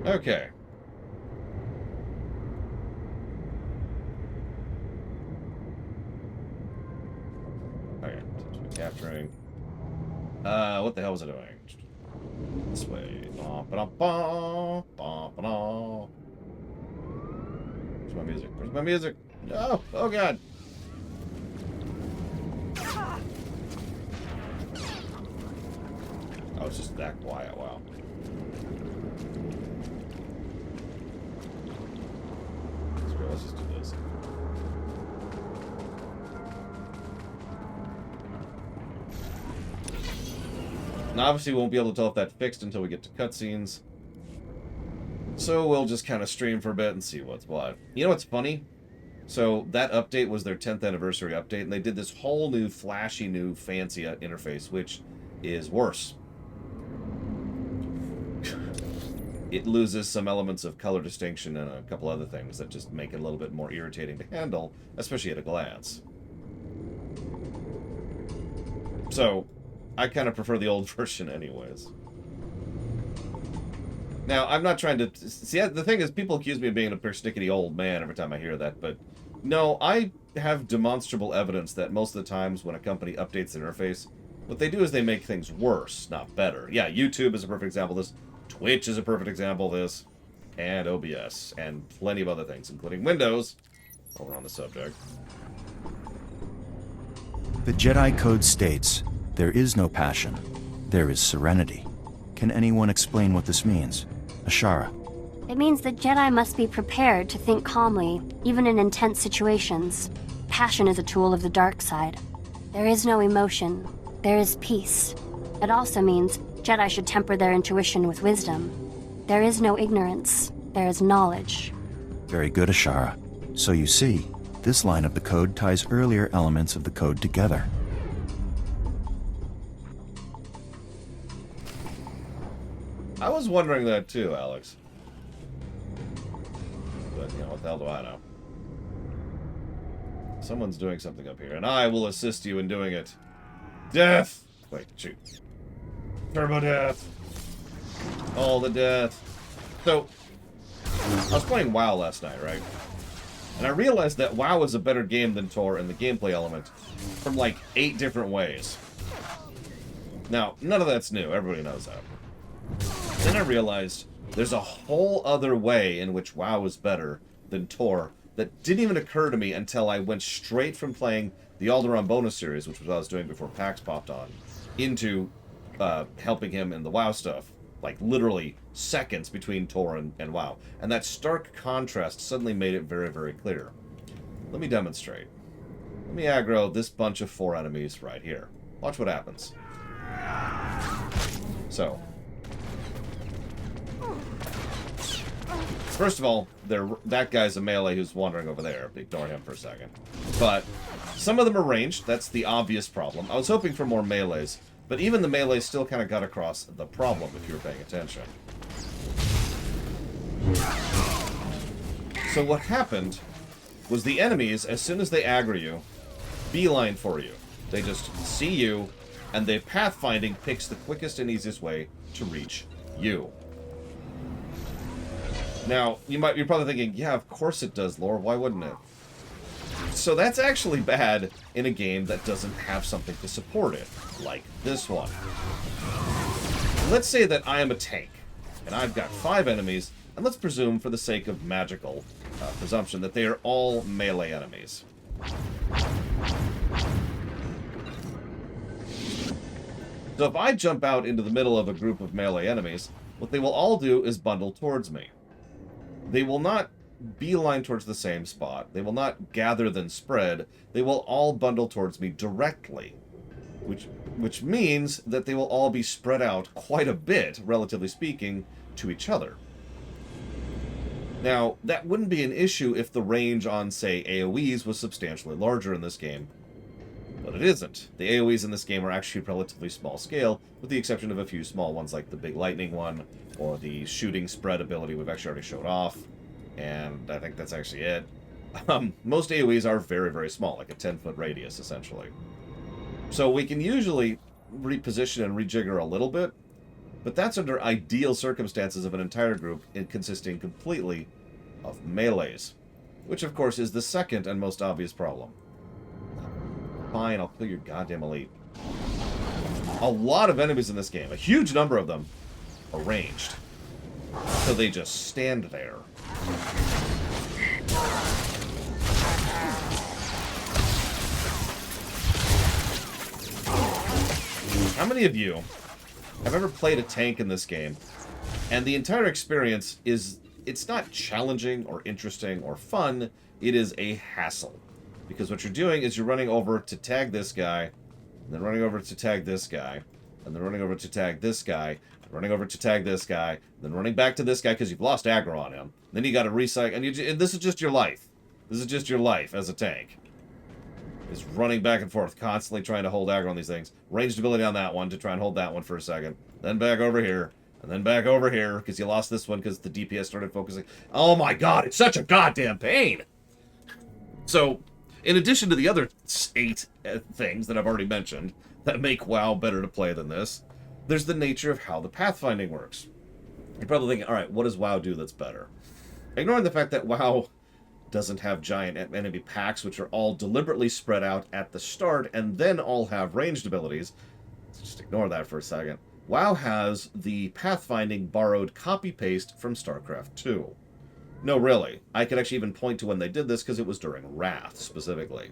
Okay. Okay, so we're capturing. What the hell was I doing? This way. Where's my music? Where's my music? No! Oh god! Oh, it's just that quiet. Wow. Let's just do this. Now, obviously, we won't be able to tell if that fixed until we get to cutscenes. So we'll just kind of stream for a bit and see what's what. You know what's funny? So that update was their 10th anniversary update, and they did this whole new, flashy, new, fancy interface, which is worse. It loses some elements of color distinction and a couple other things that just make it a little bit more irritating to handle, especially at a glance. So, I kind of prefer the old version anyways. Now, I'm not trying to... See, the thing is, people accuse me of being a persnickety old man every time I hear that, but... No, I have demonstrable evidence that most of the times when a company updates the interface, what they do is they make things worse, not better. Yeah, YouTube is a perfect example of this. Twitch is a perfect example of this. And OBS. And plenty of other things, including Windows. While we're on the subject. The Jedi Code states, there is no passion. There is serenity. Can anyone explain what this means? Ashara. It means that Jedi must be prepared to think calmly, even in intense situations. Passion is a tool of the dark side. There is no emotion. There is peace. It also means Jedi should temper their intuition with wisdom. There is no ignorance. There is knowledge. Very good, Ashara. So you see, this line of the code ties earlier elements of the code together. I was wondering that too, Alex. But, you know, what the hell do I know? Someone's doing something up here, and I will assist you in doing it. Death! Wait, shoot. Turbo death! All the death. So, I was playing WoW last night, right? And I realized that WoW is a better game than Tor in the gameplay element from like 8 different ways. Now, none of that's new. Everybody knows that. Then I realized there's a whole other way in which WoW is better than Tor that didn't even occur to me until I went straight from playing the Alderaan bonus series, which was what I was doing before PAX popped on, into helping him in the WoW stuff. Like, literally seconds between Tor and WoW. And that stark contrast suddenly made it very, very clear. Let me demonstrate. Let me aggro this bunch of 4 enemies right here. Watch what happens. So, first of all, that guy's a melee who's wandering over there. Ignore him for a second. But some of them are ranged. That's the obvious problem. I was hoping for more melees, but even the melee still kind of got across the problem if you were paying attention. So what happened was the enemies, as soon as they aggro you, beeline for you. They just see you, and the pathfinding picks the quickest and easiest way to reach you. Now, you're probably thinking, yeah, of course it does, lore. Why wouldn't it? So that's actually bad in a game that doesn't have something to support it, like this one. Let's say that I am a tank, and I've got 5 enemies, and let's presume, for the sake of magical presumption, that they are all melee enemies. So if I jump out into the middle of a group of melee enemies, what they will all do is bundle towards me. They will not beeline towards the same spot. They will not gather then spread. They will all bundle towards me directly, which means that they will all be spread out quite a bit, relatively speaking, to each other. Now, that wouldn't be an issue if the range on, say, AoEs was substantially larger in this game, but it isn't. The AoEs in this game are actually relatively small scale, with the exception of a few small ones like the big lightning one, or the shooting spread ability we've actually already showed off, and I think that's actually it. Most AoEs are very, very small, like a 10-foot radius, essentially. So we can usually reposition and rejigger a little bit, But that's under ideal circumstances of an entire group consisting completely of melees. Which, of course, is the second and most obvious problem. Fine, I'll kill your goddamn elite. A lot of enemies in this game, a huge number of them, are ranged. So they just stand there. How many of you have ever played a tank in this game, and the entire experience is, it's not challenging or interesting or fun, it is a hassle. Because what you're doing is you're running over to tag this guy, and then running over to tag this guy, and then running over to tag this guy, running over to tag this guy, then running back to this guy because you've lost aggro on him. Then you got to recycle, and this is just your life. This is just your life as a tank. Is running back and forth, constantly trying to hold aggro on these things. Ranged ability on that one to try and hold that one for a second. Then back over here. And then back over here, because you lost this one because the DPS started focusing. Oh my god, it's such a goddamn pain! So, in addition to the other 8 things that I've already mentioned that make WoW better to play than this, there's the nature of how the pathfinding works. You're probably thinking, alright, what does WoW do that's better? Ignoring the fact that WoW doesn't have giant enemy packs, which are all deliberately spread out at the start, and then all have ranged abilities. Let's just ignore that for a second. WoW has the pathfinding borrowed copy-paste from StarCraft 2. No, really. I could actually even point to when they did this, because it was during Wrath, specifically.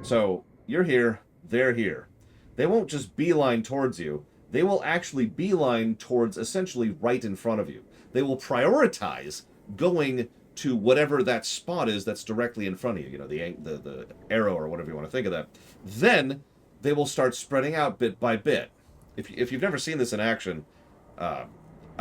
So, you're here, they're here. They won't just beeline towards you. They will actually beeline towards essentially right in front of you. They will prioritize going to whatever that spot is that's directly in front of you. You know, the arrow or whatever you want to think of that. Then they will start spreading out bit by bit. If you've never seen this in action, I'm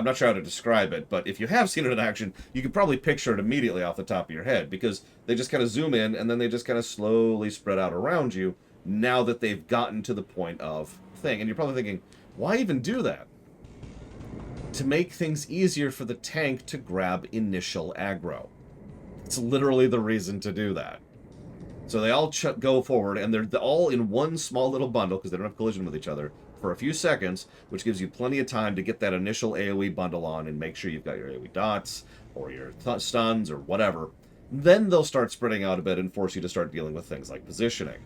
not sure how to describe it, but if you have seen it in action, you can probably picture it immediately off the top of your head, because they just kind of zoom in, and then they just kind of slowly spread out around you, now that they've gotten to the point of thing. And you're probably thinking, why even do that? To make things easier for the tank to grab initial aggro. It's literally the reason to do that. So they all go forward, and they're all in one small little bundle, because they don't have collision with each other, for a few seconds, which gives you plenty of time to get that initial AoE bundle on and make sure you've got your AoE dots, or your stuns, or whatever. Then they'll start spreading out a bit and force you to start dealing with things like positioning.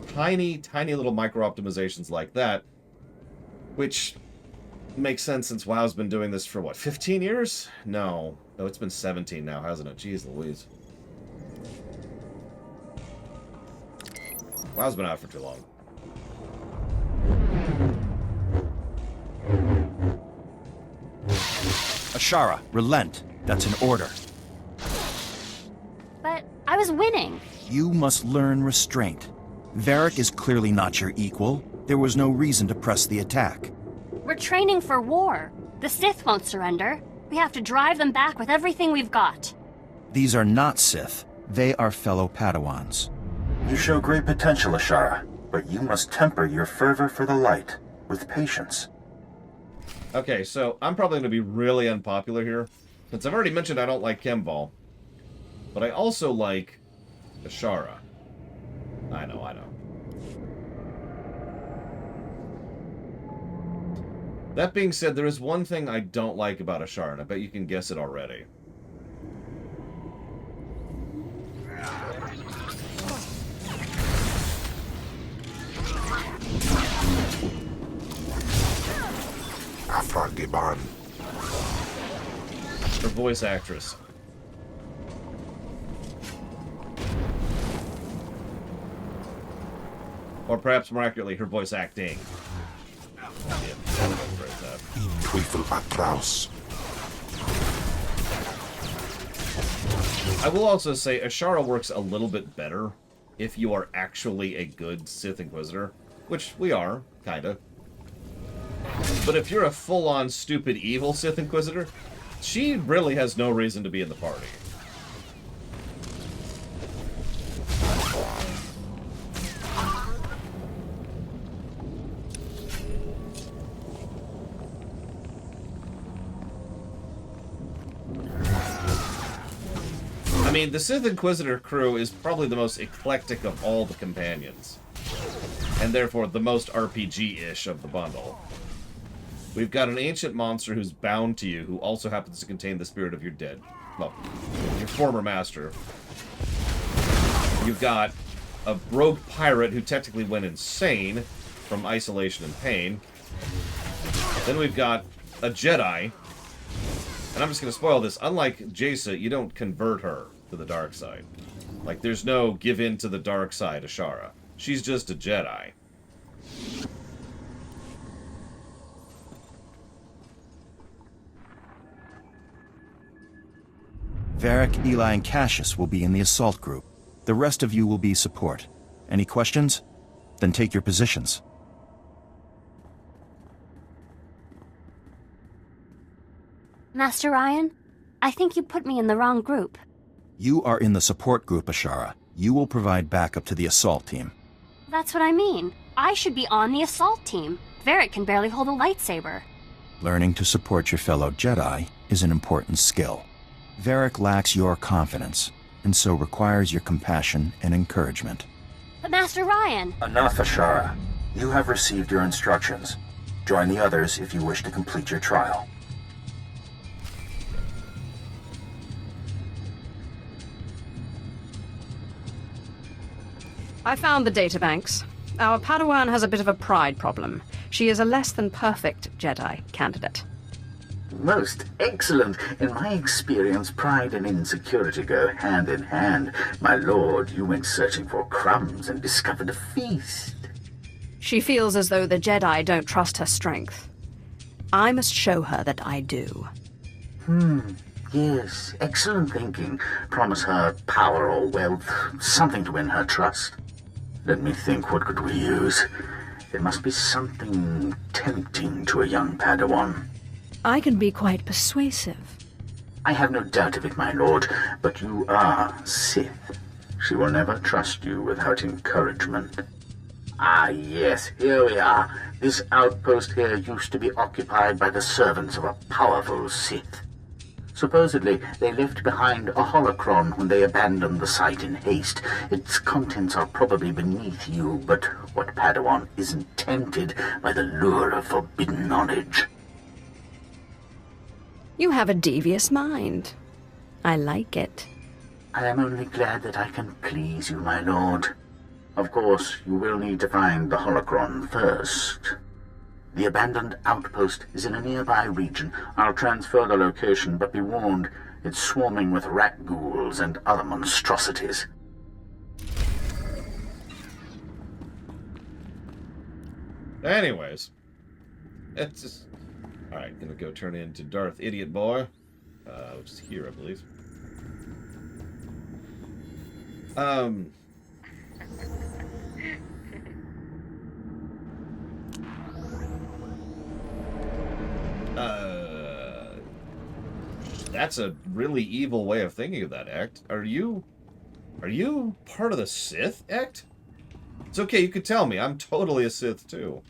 Tiny, tiny little micro-optimizations like that, which makes sense since WoW's been doing this for, what, 15 years? No, it's been 17 now, hasn't it? Jeez Louise. WoW's been out for too long. Ashara, relent. That's an order. But I was winning. You must learn restraint. Varric is clearly not your equal. There was no reason to press the attack. We're training for war. The Sith won't surrender. We have to drive them back with everything we've got. These are not Sith. They are fellow Padawans. You show great potential, Ashara, but you must temper your fervor for the light with patience. Okay, so I'm probably going to be really unpopular here, since I've already mentioned I don't like Kemval, but I also like Ashara. I know. That being said, there is one thing I don't like about Ashara, and I bet you can guess it already. Giban. Her voice actress. Or perhaps more accurately, her voice acting. I will also say Ashara works a little bit better if you are actually a good Sith Inquisitor, which we are, kinda. But if you're a full-on stupid evil Sith Inquisitor, she really has no reason to be in the party. I mean, the Sith Inquisitor crew is probably the most eclectic of all the companions. and therefore the most RPG-ish of the bundle. We've got an ancient monster who's bound to you, who also happens to contain the spirit of your dead. Well, your former master. You've got a rogue pirate who technically went insane from isolation and pain. Then we've got a Jedi. And I'm just going to spoil this. Unlike Jaisa, you don't convert her to the dark side. Like, there's no give in to the dark side Ashara. She's just a Jedi. Varric, Eli, and Cassius will be in the assault group. The rest of you will be support. Any questions? Then take your positions. Master Ryan, I think you put me in the wrong group. You are in the support group, Ashara. You will provide backup to the assault team. That's what I mean. I should be on the assault team. Varric can barely hold a lightsaber. Learning to support your fellow Jedi is an important skill. Varric lacks your confidence, and so requires your compassion and encouragement. But Master Ryan... Enough, Ashara. You have received your instructions. Join the others if you wish to complete your trial. I found the databanks. Our Padawan has a bit of a pride problem. She is a less than perfect Jedi candidate. Most excellent. In my experience, pride and insecurity go hand in hand. My lord, you went searching for crumbs and discovered a feast. She feels as though the Jedi don't trust her strength. I must show her that I do. Yes, excellent thinking. Promise her power or wealth, something to win her trust. Let me think, what could we use? There must be something tempting to a young Padawan. I can be quite persuasive. I have no doubt of it, my lord, but you are Sith. She will never trust you without encouragement. Ah, yes, here we are. This outpost here used to be occupied by the servants of a powerful Sith. Supposedly, they left behind a holocron when they abandoned the site in haste. Its contents are probably beneath you, but what Padawan isn't tempted by the lure of forbidden knowledge? You have a devious mind. I like it. I am only glad that I can please you, my lord. Of course, you will need to find the holocron first. The abandoned outpost is in a nearby region. I'll transfer the location, but be warned, it's swarming with rat ghouls and other monstrosities. Anyways. It's just... Alright, gonna go turn into Darth Idiot Boy. Which is here, I believe. That's a really evil way of thinking of that, Act. Are you part of the Sith, Act? It's okay, you could tell me. I'm totally a Sith, too.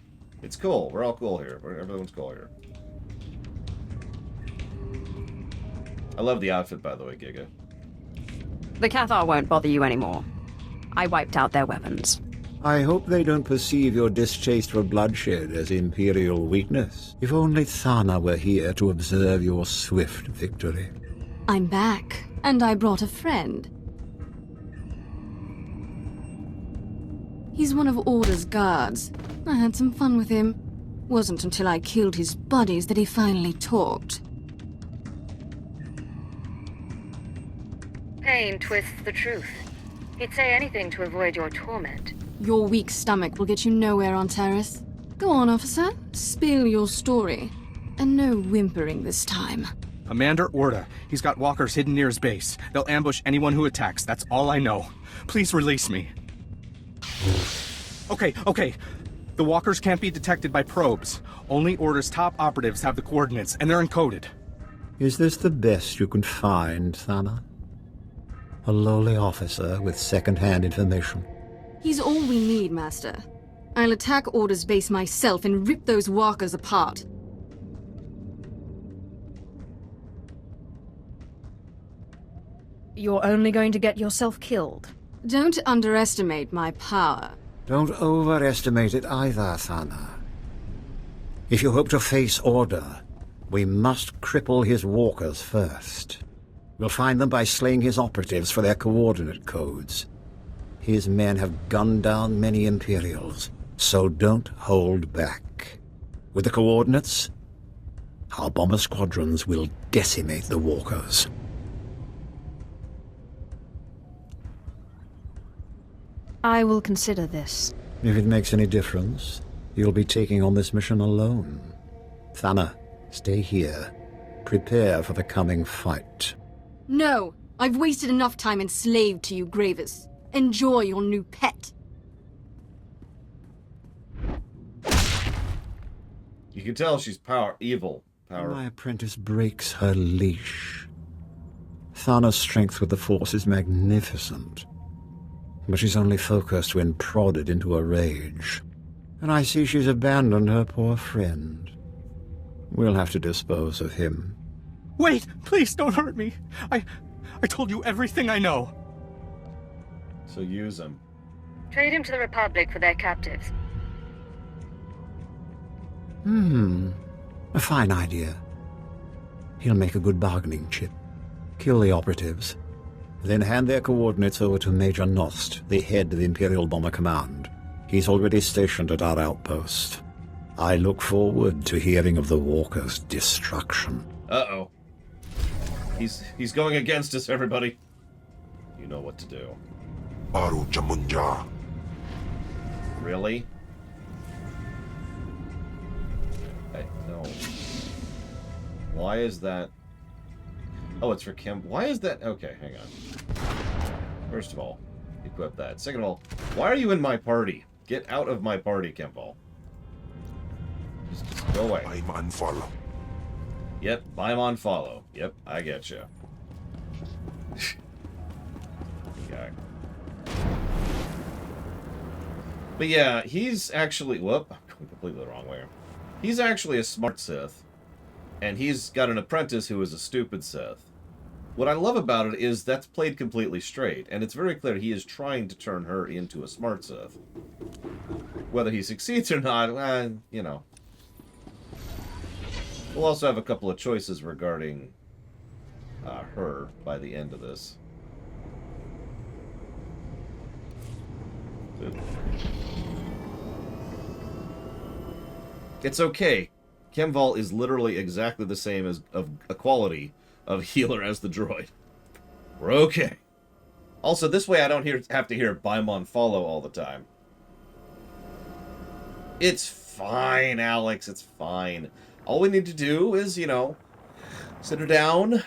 It's cool. We're all cool here. Everyone's cool here. I love the outfit, by the way, Giga. The Cathar won't bother you anymore. I wiped out their weapons. I hope they don't perceive your distaste for bloodshed as Imperial weakness. If only Thana were here to observe your swift victory. I'm back, and I brought a friend. He's one of Order's guards. I had some fun with him. Wasn't until I killed his buddies that he finally talked. Pain twists the truth. He'd say anything to avoid your torment. Your weak stomach will get you nowhere on Taris. Go on, officer. Spill your story. And no whimpering this time. Commander Orda. He's got walkers hidden near his base. They'll ambush anyone who attacks. That's all I know. Please release me. Okay. The walkers can't be detected by probes. Only Order's top operatives have the coordinates, and they're encoded. Is this the best you can find, Thana? A lowly officer with second-hand information. He's all we need, Master. I'll attack Order's base myself and rip those walkers apart. You're only going to get yourself killed. Don't underestimate my power. Don't overestimate it either, Thana. If you hope to face Order, we must cripple his walkers first. We'll find them by slaying his operatives for their coordinate codes. His men have gunned down many Imperials, so don't hold back. With the coordinates, our bomber squadrons will decimate the walkers. I will consider this. If it makes any difference, you'll be taking on this mission alone. Thana, stay here. Prepare for the coming fight. No! I've wasted enough time enslaved to you, Gravis. Enjoy your new pet. You can tell she's evil. My apprentice breaks her leash. Thana's strength with the Force is magnificent, but she's only focused when prodded into a rage. And I see she's abandoned her poor friend. We'll have to dispose of him. Wait! Please don't hurt me! I told you everything I know. So use him. Trade him to the Republic for their captives. A fine idea. He'll make a good bargaining chip. Kill the operatives, then hand their coordinates over to Major Nost, the head of Imperial Bomber Command. He's already stationed at our outpost. I look forward to hearing of the Walker's destruction. Uh-oh. He's going against us, everybody. You know what to do. Baru Jamunja. Really? No. Why is that? Oh, it's for Kim. Why is that? Okay, hang on. First of all, equip that. Second of all, why are you in my party? Get out of my party, Kimball. Just go away. I'm unfollow. Yep, I'm on follow. Yep, I get you. Okay. But yeah, he's actually... Whoop, I'm going completely the wrong way. He's actually a smart Sith, and he's got an apprentice who is a stupid Sith. What I love about it is that's played completely straight, and it's very clear he is trying to turn her into a smart Sith. Whether he succeeds or not, you know. We'll also have a couple of choices regarding her by the end of this. It's okay. Kemval is literally exactly the same as of a quality of healer as the droid. We're okay. Also, this way I don't have to hear Baimon follow all the time. It's fine, Alex. It's fine. All we need to do is, you know, sit her down,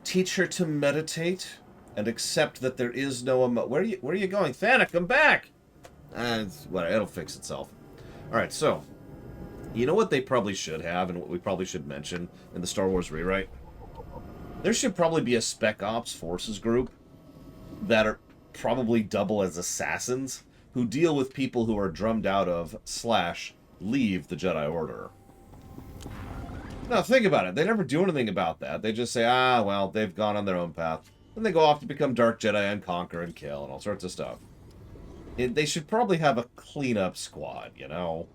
teach her to meditate, and accept that there is no where are you going? Thana, come back! It'll fix itself. Alright, so... You know what they probably should have, and what we probably should mention in the Star Wars rewrite? There should probably be a Spec Ops Forces group that are probably double as assassins who deal with people who are drummed out of / leave the Jedi Order. Now, think about it. They never do anything about that. They just say, well, they've gone on their own path. Then they go off to become Dark Jedi and conquer and kill and all sorts of stuff. They should probably have a cleanup squad, you know?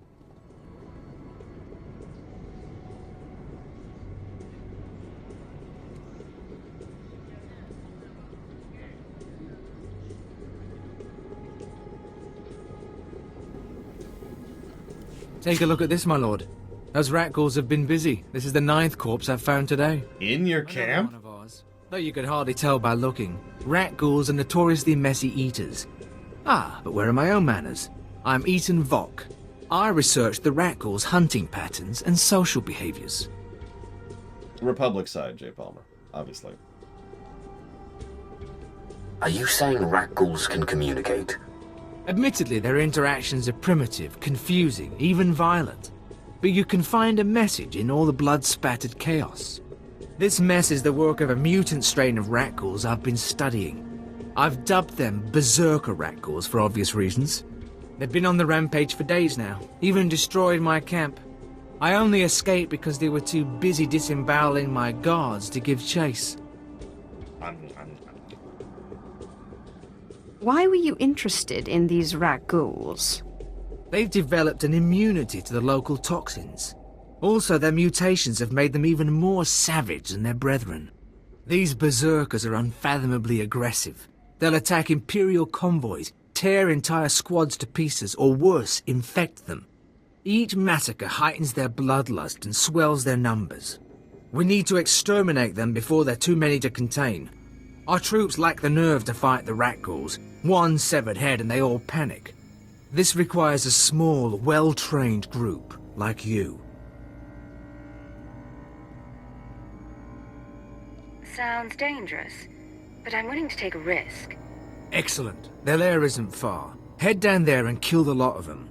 Take a look at this, my lord. Those rat ghouls have been busy. This is the 9th corpse I've found today. In your camp? One of ours. Though you could hardly tell by looking. Rat ghouls are notoriously messy eaters. But where are my own manners? I'm Ethan Vok. I researched the rat ghouls' hunting patterns and social behaviors. Republic side, J. Palmer. Obviously. Are you saying rat ghouls can communicate? Admittedly, their interactions are primitive, confusing, even violent. But you can find a message in all the blood-spattered chaos. This mess is the work of a mutant strain of rat ghouls I've been studying. I've dubbed them Berserker rat ghouls for obvious reasons. They've been on the rampage for days now, even destroyed my camp. I only escaped because they were too busy disemboweling my guards to give chase. Why were you interested in these rat ghouls? They've developed an immunity to the local toxins. Also, their mutations have made them even more savage than their brethren. These berserkers are unfathomably aggressive. They'll attack Imperial convoys, tear entire squads to pieces, or worse, infect them. Each massacre heightens their bloodlust and swells their numbers. We need to exterminate them before they're too many to contain. Our troops lack the nerve to fight the rat ghouls. One severed head and they all panic. This requires a small, well-trained group like you. Sounds dangerous, but I'm willing to take a risk. Excellent. Their lair isn't far. Head down there and kill the lot of them.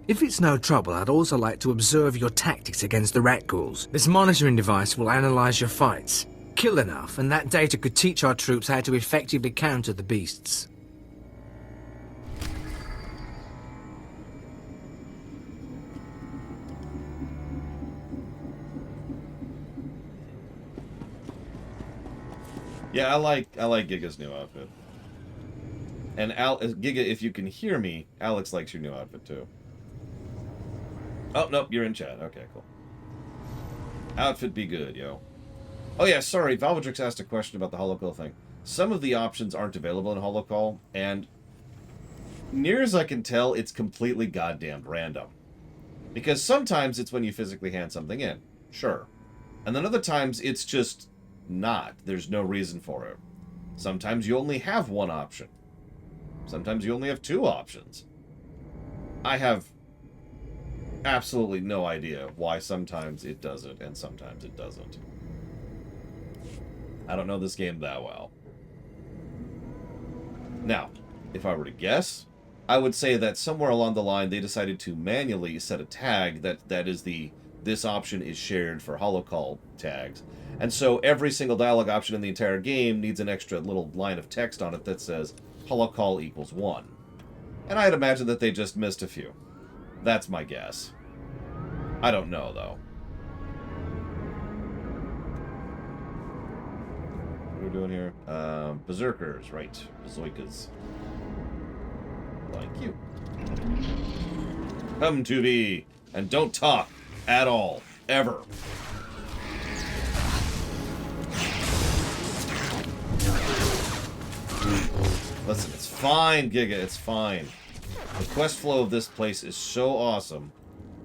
If it's no trouble, I'd also like to observe your tactics against the rat ghouls. This monitoring device will analyze your fights. Kill enough, and that data could teach our troops how to effectively counter the beasts. Yeah, I like Giga's new outfit. And Giga, if you can hear me, Alex likes your new outfit too. Oh, nope, you're in chat. Okay, cool. Outfit be good, yo. Oh yeah, sorry, Valvatrix asked a question about the Holocall thing. Some of the options aren't available in Holocall, and near as I can tell, it's completely goddamned random. Because sometimes it's when you physically hand something in. Sure. And then other times it's just not. There's no reason for it. Sometimes you only have one option. Sometimes you only have two options. I have absolutely no idea why sometimes it does it and sometimes it doesn't. I don't know this game that well. Now, if I were to guess, I would say that somewhere along the line they decided to manually set a tag that is this option is shared for Holocall tags. And so every single dialogue option in the entire game needs an extra little line of text on it that says Holocall equals 1. And I'd imagine that they just missed a few. That's my guess. I don't know, though. What are we doing here? Berserkers, right. Berzoikas. Like you. Come to me, and don't talk at all. Ever. Listen, it's fine, Giga, it's fine. The quest flow of this place is so awesome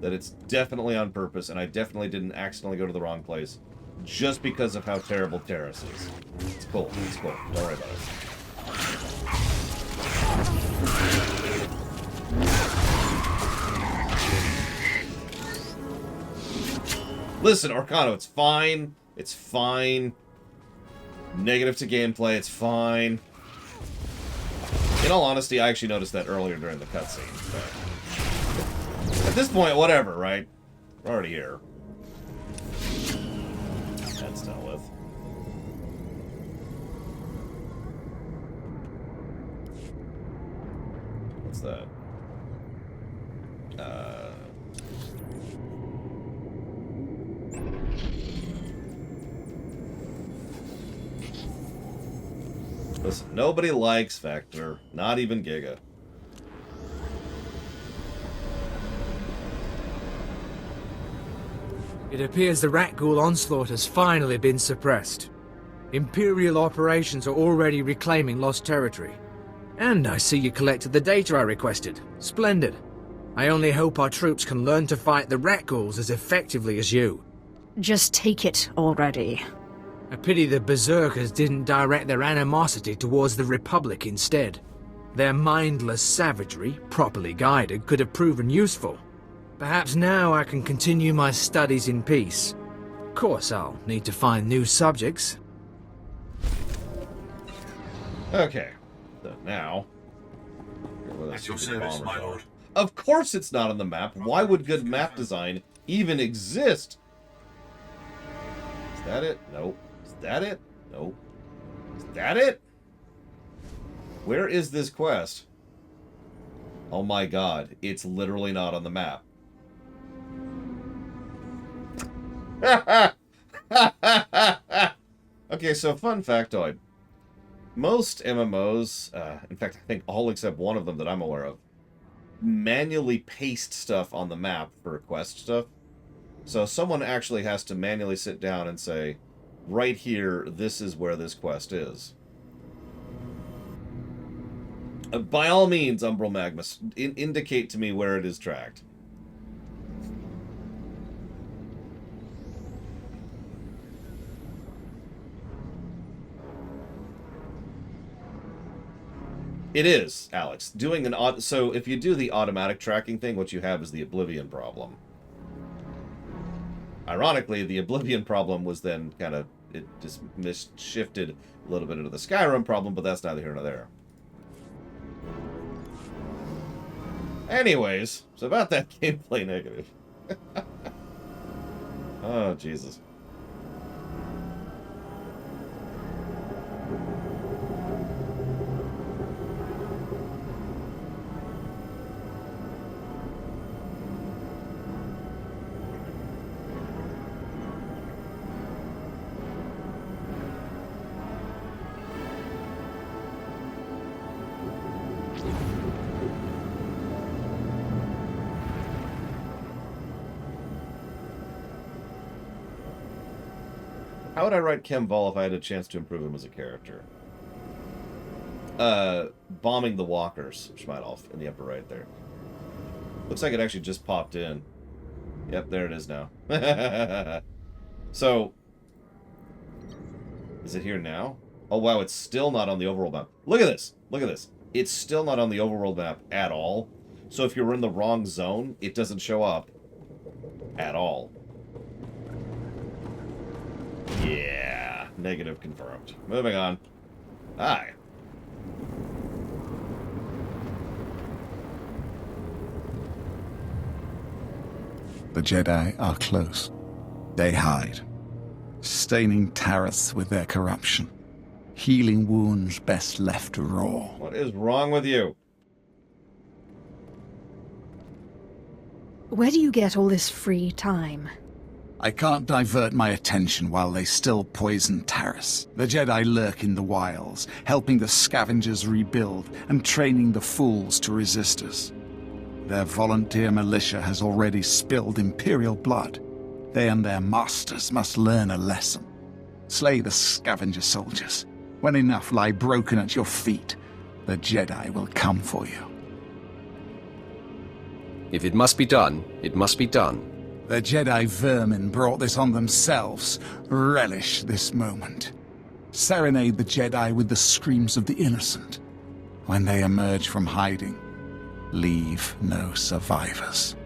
that it's definitely on purpose, and I definitely didn't accidentally go to the wrong place just because of how terrible Taris is. It's cool, it's cool. Don't worry about it. Listen, Orcano, it's fine. It's fine. Negative to gameplay, it's fine. In all honesty, I actually noticed that earlier during the cutscene. But at this point, whatever, right? We're already here. That's dealt with. What's that? Listen, nobody likes Vector, not even Giga. It appears the rat ghoul onslaught has finally been suppressed. Imperial operations are already reclaiming lost territory. And I see you collected the data I requested. Splendid. I only hope our troops can learn to fight the rat ghouls as effectively as you. Just take it already. A pity the berserkers didn't direct their animosity towards the Republic instead. Their mindless savagery, properly guided, could have proven useful. Perhaps now I can continue my studies in peace. Of course, I'll need to find new subjects. Okay, so now... At your service, my lord. Of course it's not on the map. Why would good map design even exist? Is that it? Nope. Is that it? Nope. Is that it? Where is this quest? Oh my god, it's literally not on the map. Okay, so fun factoid. Most MMOs, in fact I think all except one of them that I'm aware of, manually paste stuff on the map for quest stuff. So someone actually has to manually sit down and say, right here, this is where this quest is. By all means, Umbral Magmus, indicate to me where it is tracked. It is, Alex. Doing an so if you do the automatic tracking thing, what you have is the Oblivion problem. Ironically, the Oblivion problem was then kind of, it just shifted a little bit into the Skyrim problem, but that's neither here nor there. Anyways, so about that gameplay negative. Oh, Jesus. How would I write Kem Vol if I had a chance to improve him as a character? Bombing the walkers, Schmeidolf, in the upper right there. Looks like it actually just popped in. Yep, there it is now. So, is it here now? Oh, wow, it's still not on the overworld map. Look at this. Look at this. It's still not on the overworld map at all. So if you're in the wrong zone, it doesn't show up at all. Yeah, negative confirmed. Moving on. Hi. The Jedi are close. They hide, staining Taris with their corruption, healing wounds best left raw. What is wrong with you? Where do you get all this free time? I can't divert my attention while they still poison Taris. The Jedi lurk in the wilds, helping the scavengers rebuild and training the fools to resist us. Their volunteer militia has already spilled Imperial blood. They and their masters must learn a lesson. Slay the scavenger soldiers. When enough lie broken at your feet, the Jedi will come for you. If it must be done, it must be done. The Jedi vermin brought this on themselves. Relish this moment. Serenade the Jedi with the screams of the innocent. When they emerge from hiding, leave no survivors.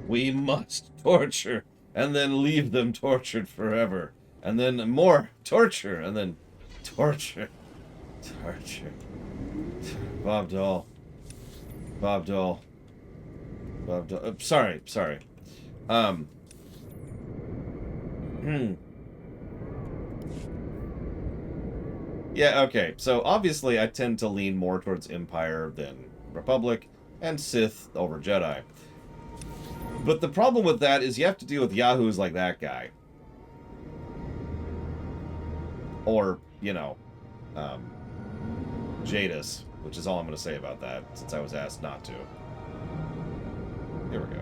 We must torture, and then leave them tortured forever. And then more torture, and then torture. Torture. Bob Dole. Bob Dole. Bob Dole. Sorry. Yeah, okay. So obviously I tend to lean more towards Empire than Republic, and Sith over Jedi. But the problem with that is you have to deal with yahoos like that guy. Or, you know, Jadis, which is all I'm going to say about that, since I was asked not to. Here we go.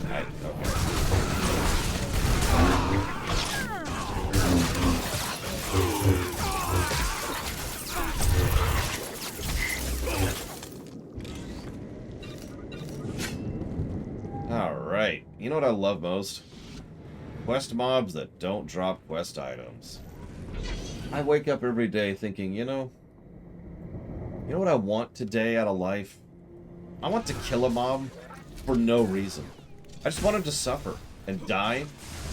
Right, okay. Alright, you know what I love most? Quest mobs that don't drop quest items. I wake up every day thinking, you know what I want today out of life? I want to kill a mob for no reason. I just want him to suffer and die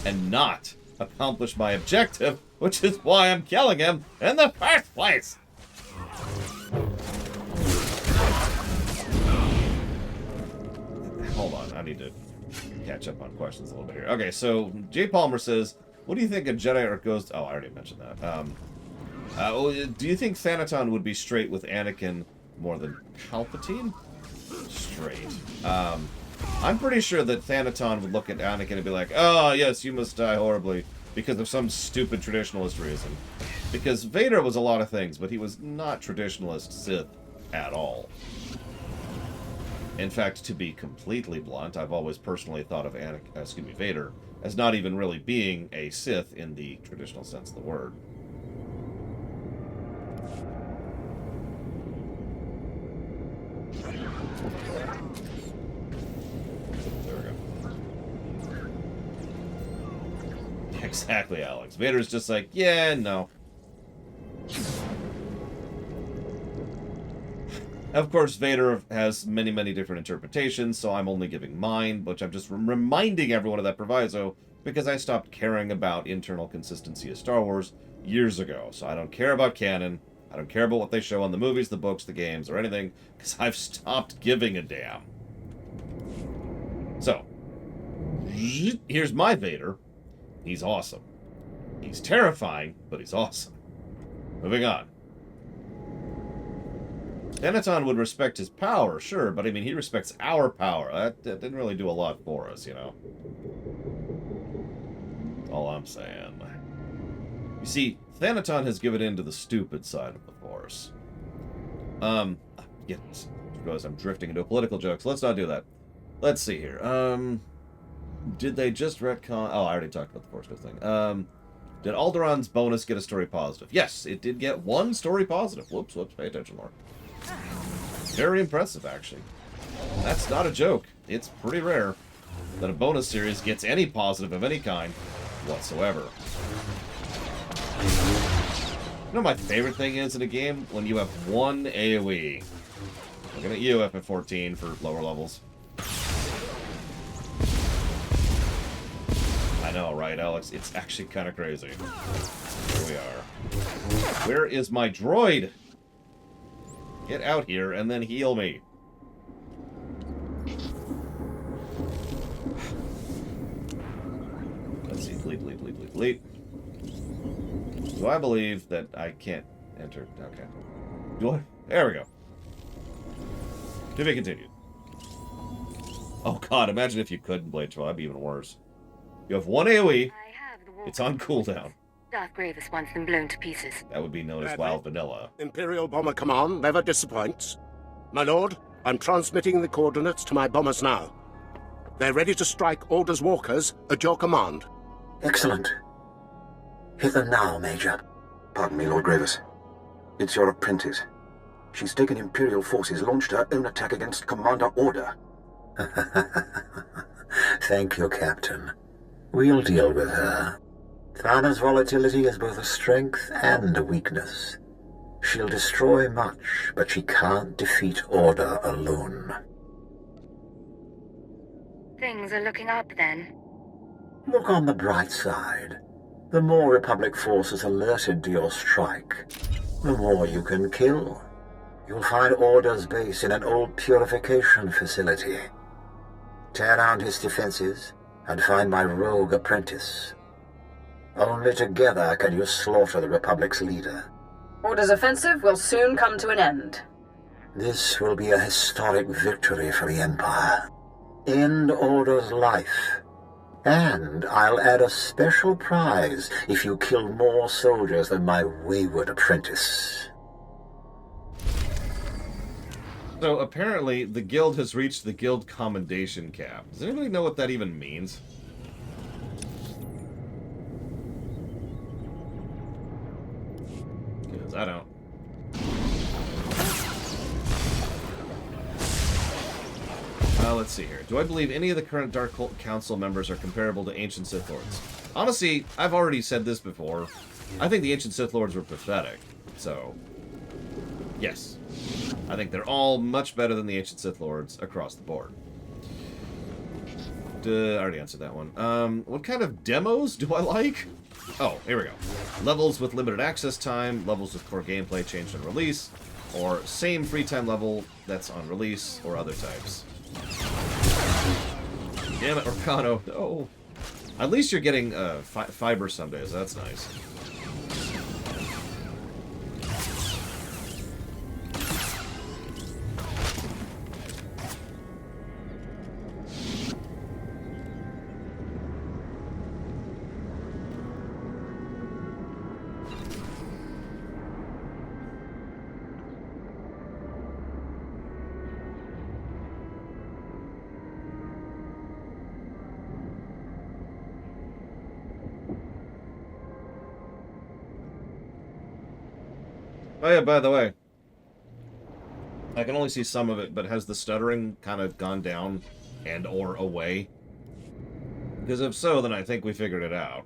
and not accomplish my objective, which is why I'm killing him in the first place. Hold on, I need to catch up on questions a little bit here. Okay, so Jay Palmer says, What do you think a Jedi or Ghost... Oh, I already mentioned that. Do you think Thanaton would be straight with Anakin more than Palpatine? Straight. I'm pretty sure that Thanaton would look at Anakin and be like, oh, yes, you must die horribly because of some stupid traditionalist reason. Because Vader was a lot of things, but he was not traditionalist Sith at all. In fact, to be completely blunt, I've always personally thought of Vader as not even really being a Sith in the traditional sense of the word. There we go. Exactly, Alex. Vader's just like, yeah, no. Of course, Vader has many, many different interpretations, so I'm only giving mine, which I'm just reminding everyone of that proviso, because I stopped caring about internal consistency of Star Wars years ago. So I don't care about canon, I don't care about what they show on the movies, the books, the games, or anything, because I've stopped giving a damn. So, here's my Vader. He's awesome. He's terrifying, but he's awesome. Moving on. Thanaton would respect his power, sure, but I mean, he respects our power. That didn't really do a lot for us, you know? That's all I'm saying. You see, Thanaton has given in to the stupid side of the Force. Yes, I realize I'm drifting into a political joke, so let's not do that. Let's see here. Did they just retcon... Oh, I already talked about the Force Ghost thing. Did Alderaan's bonus get a story positive? Yes, it did get one story positive. Whoops, pay attention more. Very impressive, actually. That's not a joke. It's pretty rare that a bonus series gets any positive of any kind whatsoever. You know what my favorite thing is in a game? When you have one AoE. Looking at you, FF14 for lower levels. I know, right, Alex? It's actually kind of crazy. Here we are. Where is my droid? Get out here and then heal me. Let's see. Delete. Do I believe that I can't enter? Okay. Do I? There we go. To be continued. Oh god, imagine if you couldn't Blade Troll. That'd be even worse. You have one AoE. It's on cooldown. Darth Gravis wants them blown to pieces. That would be known as Wild Vanilla. Imperial Bomber Command never disappoints. My lord, I'm transmitting the coordinates to my bombers now. They're ready to strike Order's walkers at your command. Excellent. Hit them now, Major. Pardon me, Lord Gravis. It's your apprentice. She's taken Imperial forces, launched her own attack against Commander Order. Thank you, Captain. We'll deal with her. Thana's volatility is both a strength and a weakness. She'll destroy much, but she can't defeat Order alone. Things are looking up, then. Look on the bright side. The more Republic forces alerted to your strike, the more you can kill. You'll find Order's base in an old purification facility. Tear down his defenses and find my rogue apprentice. Only together can you slaughter the Republic's leader. Order's offensive will soon come to an end. This will be a historic victory for the Empire. End Order's life. And I'll add a special prize if you kill more soldiers than my wayward apprentice. So apparently the guild has reached the guild commendation cap. Does anybody know what that even means? Because I don't. Let's see here. Do I believe any of the current Dark Council members are comparable to ancient Sith Lords? Honestly, I've already said this before. I think the ancient Sith Lords were pathetic. So, yes. I think they're all much better than the ancient Sith Lords across the board. I already answered that one. What kind of demos do I like? Oh, here we go. Levels with limited access time, levels with core gameplay changed on release, or same free time level that's on release, or other types. Damn it, Orcano. No. At least you're getting fiber some days. That's nice. Oh yeah, by the way, I can only see some of it, but has the stuttering kind of gone down and or away? Because if so, then I think we figured it out.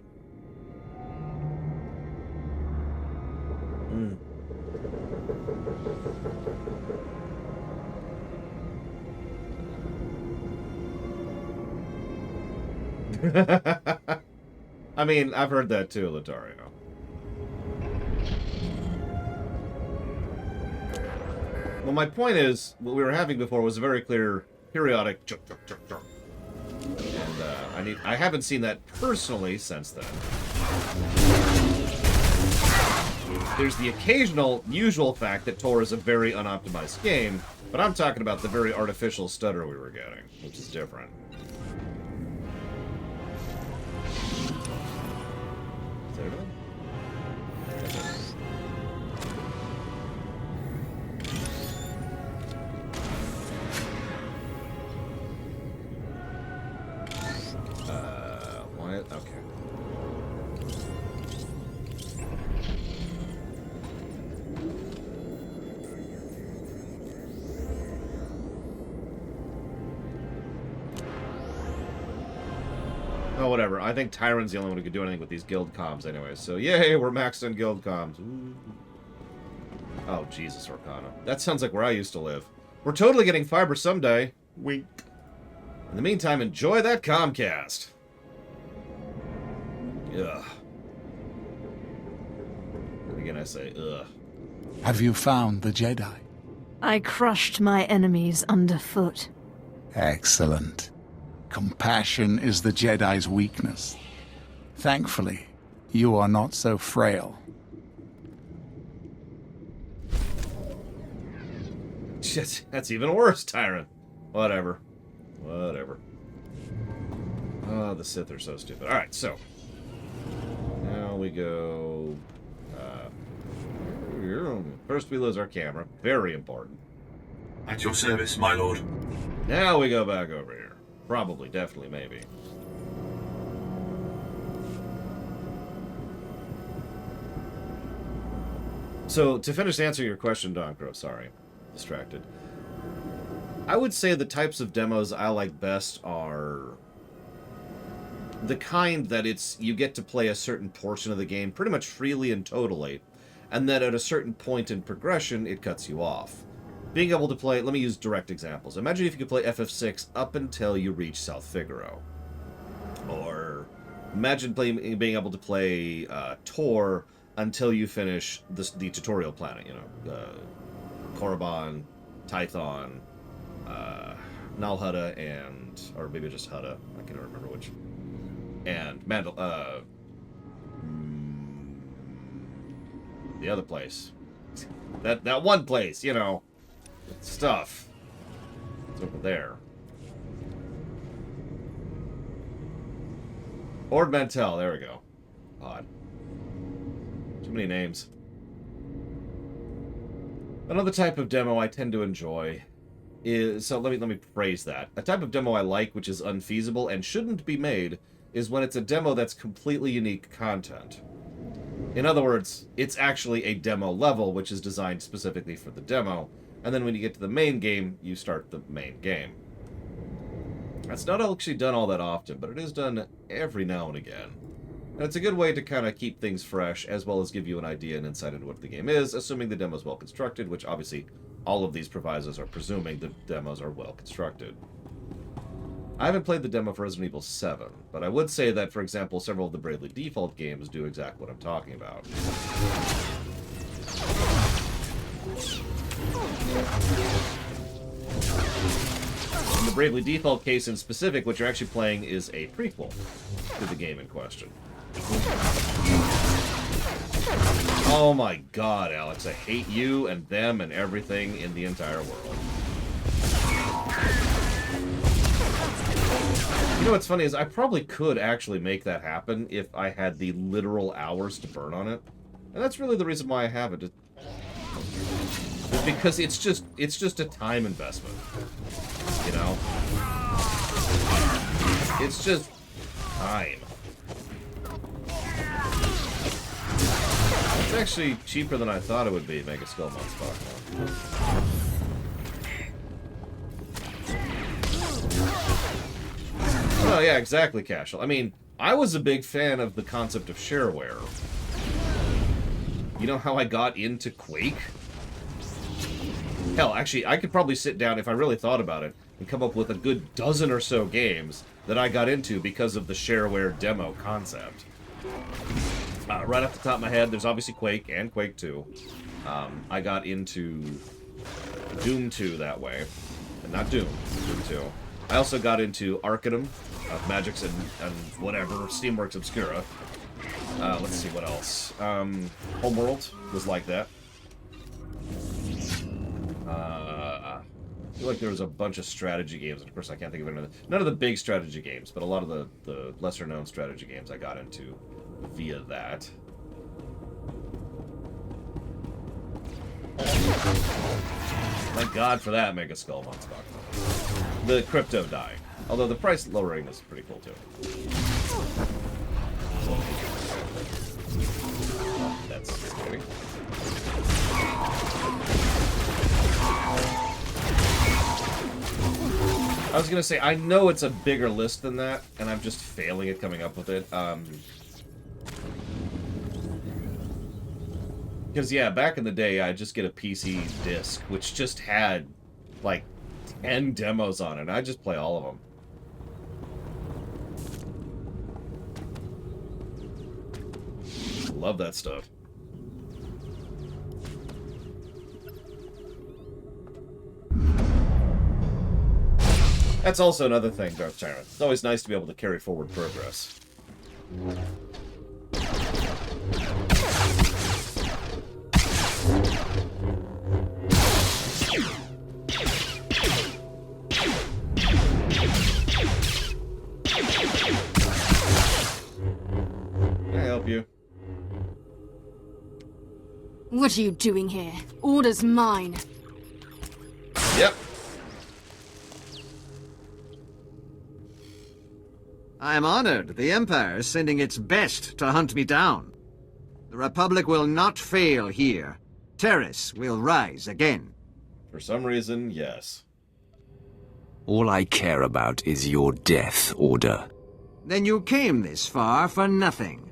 I mean, I've heard that too, Latario. Well, my point is, what we were having before was a very clear periodic chuk, chuk, chuk, chuk. And I haven't seen that personally since then. There's the occasional, usual fact that Tor is a very unoptimized game, but I'm talking about the very artificial stutter we were getting, which is different. Is that everything? Okay. Oh, whatever. I think Tyron's the only one who could do anything with these guild comms anyway. So, yay, we're maxed on guild comms. Ooh. Oh, Jesus, Orcana. That sounds like where I used to live. We're totally getting fiber someday. Wink. In the meantime, enjoy that Comcast. Ugh. And again, I say, ugh. Have you found the Jedi? I crushed my enemies underfoot. Excellent. Compassion is the Jedi's weakness. Thankfully, you are not so frail. Shit, that's even worse, Tyrant. Whatever. Whatever. Oh, the Sith are so stupid. Alright, so. Now we go... first we lose our camera. Very important. At your service, my lord. Now we go back over here. Probably, definitely, maybe. So, to finish answering your question, Doncro, sorry. Distracted. I would say the types of demos I like best are the kind that you get to play a certain portion of the game pretty much freely and totally, and then at a certain point in progression, it cuts you off. Being able to play, let me use direct examples. Imagine if you could play FF6 up until you reach South Figaro. Or imagine being able to play Tor until you finish the tutorial planet, you know, Korriban, Tython, Nal Hutta, and, or maybe just Hutta, I can't remember which, and the other place. That one place, you know, stuff. It's over there. Ord Mantell, there we go. Odd. Too many names. Another type of demo I tend to enjoy is, so let me phrase that. A type of demo I like, which is unfeasible and shouldn't be made, is when it's a demo that's completely unique content. In other words, it's actually a demo level, which is designed specifically for the demo, and then when you get to the main game, you start the main game. That's not actually done all that often, but it is done every now and again. And it's a good way to kind of keep things fresh, as well as give you an idea and insight into what the game is, assuming the demo is well constructed, which obviously all of these provisos are presuming the demos are well constructed. I haven't played the demo for Resident Evil 7, but I would say that, for example, several of the Bravely Default games do exactly what I'm talking about. the Bravely Default case in specific, what you're actually playing is a prequel to the game in question. Oh my god, Alex, I hate you and them and everything in the entire world. You know what's funny is I probably could actually make that happen if I had the literal hours to burn on it. And that's really the reason why I have it. It's because it's just a time investment. You know? It's just time. It's actually cheaper than I thought it would be, Mega Skull Monster. Oh yeah, exactly, Cashel. I mean, I was a big fan of the concept of shareware. You know how I got into Quake? Hell, actually, I could probably sit down, if I really thought about it, and come up with a good dozen or so games that I got into because of the shareware demo concept. Right off the top of my head, there's obviously Quake and Quake 2. I got into Doom 2 that way. And not Doom 2. I also got into Arcanum, Magix and whatever, Steamworks Obscura. Let's see what else. Homeworld was like that. I feel like there was a bunch of strategy games, and of course I can't think of none of the big strategy games, but a lot of the lesser-known strategy games I got into via that. Thank God for that, Mega Skull Monster. The crypto die. Although the price lowering is pretty cool too. That's kidding. I was gonna say, I know it's a bigger list than that, and I'm just failing at coming up with it. Because, yeah, back in the day, I'd just get a PC disc, which just had, like, 10 demos on it, and I'd just play all of them. Love that stuff. That's also another thing, Darth Tyrant. It's always nice to be able to carry forward progress. Can I help you? What are you doing here? Order's mine. Yep. I'm honored. The Empire is sending its best to hunt me down. The Republic will not fail here. Taris will rise again. For some reason, yes. All I care about is your death, Order. Then you came this far for nothing.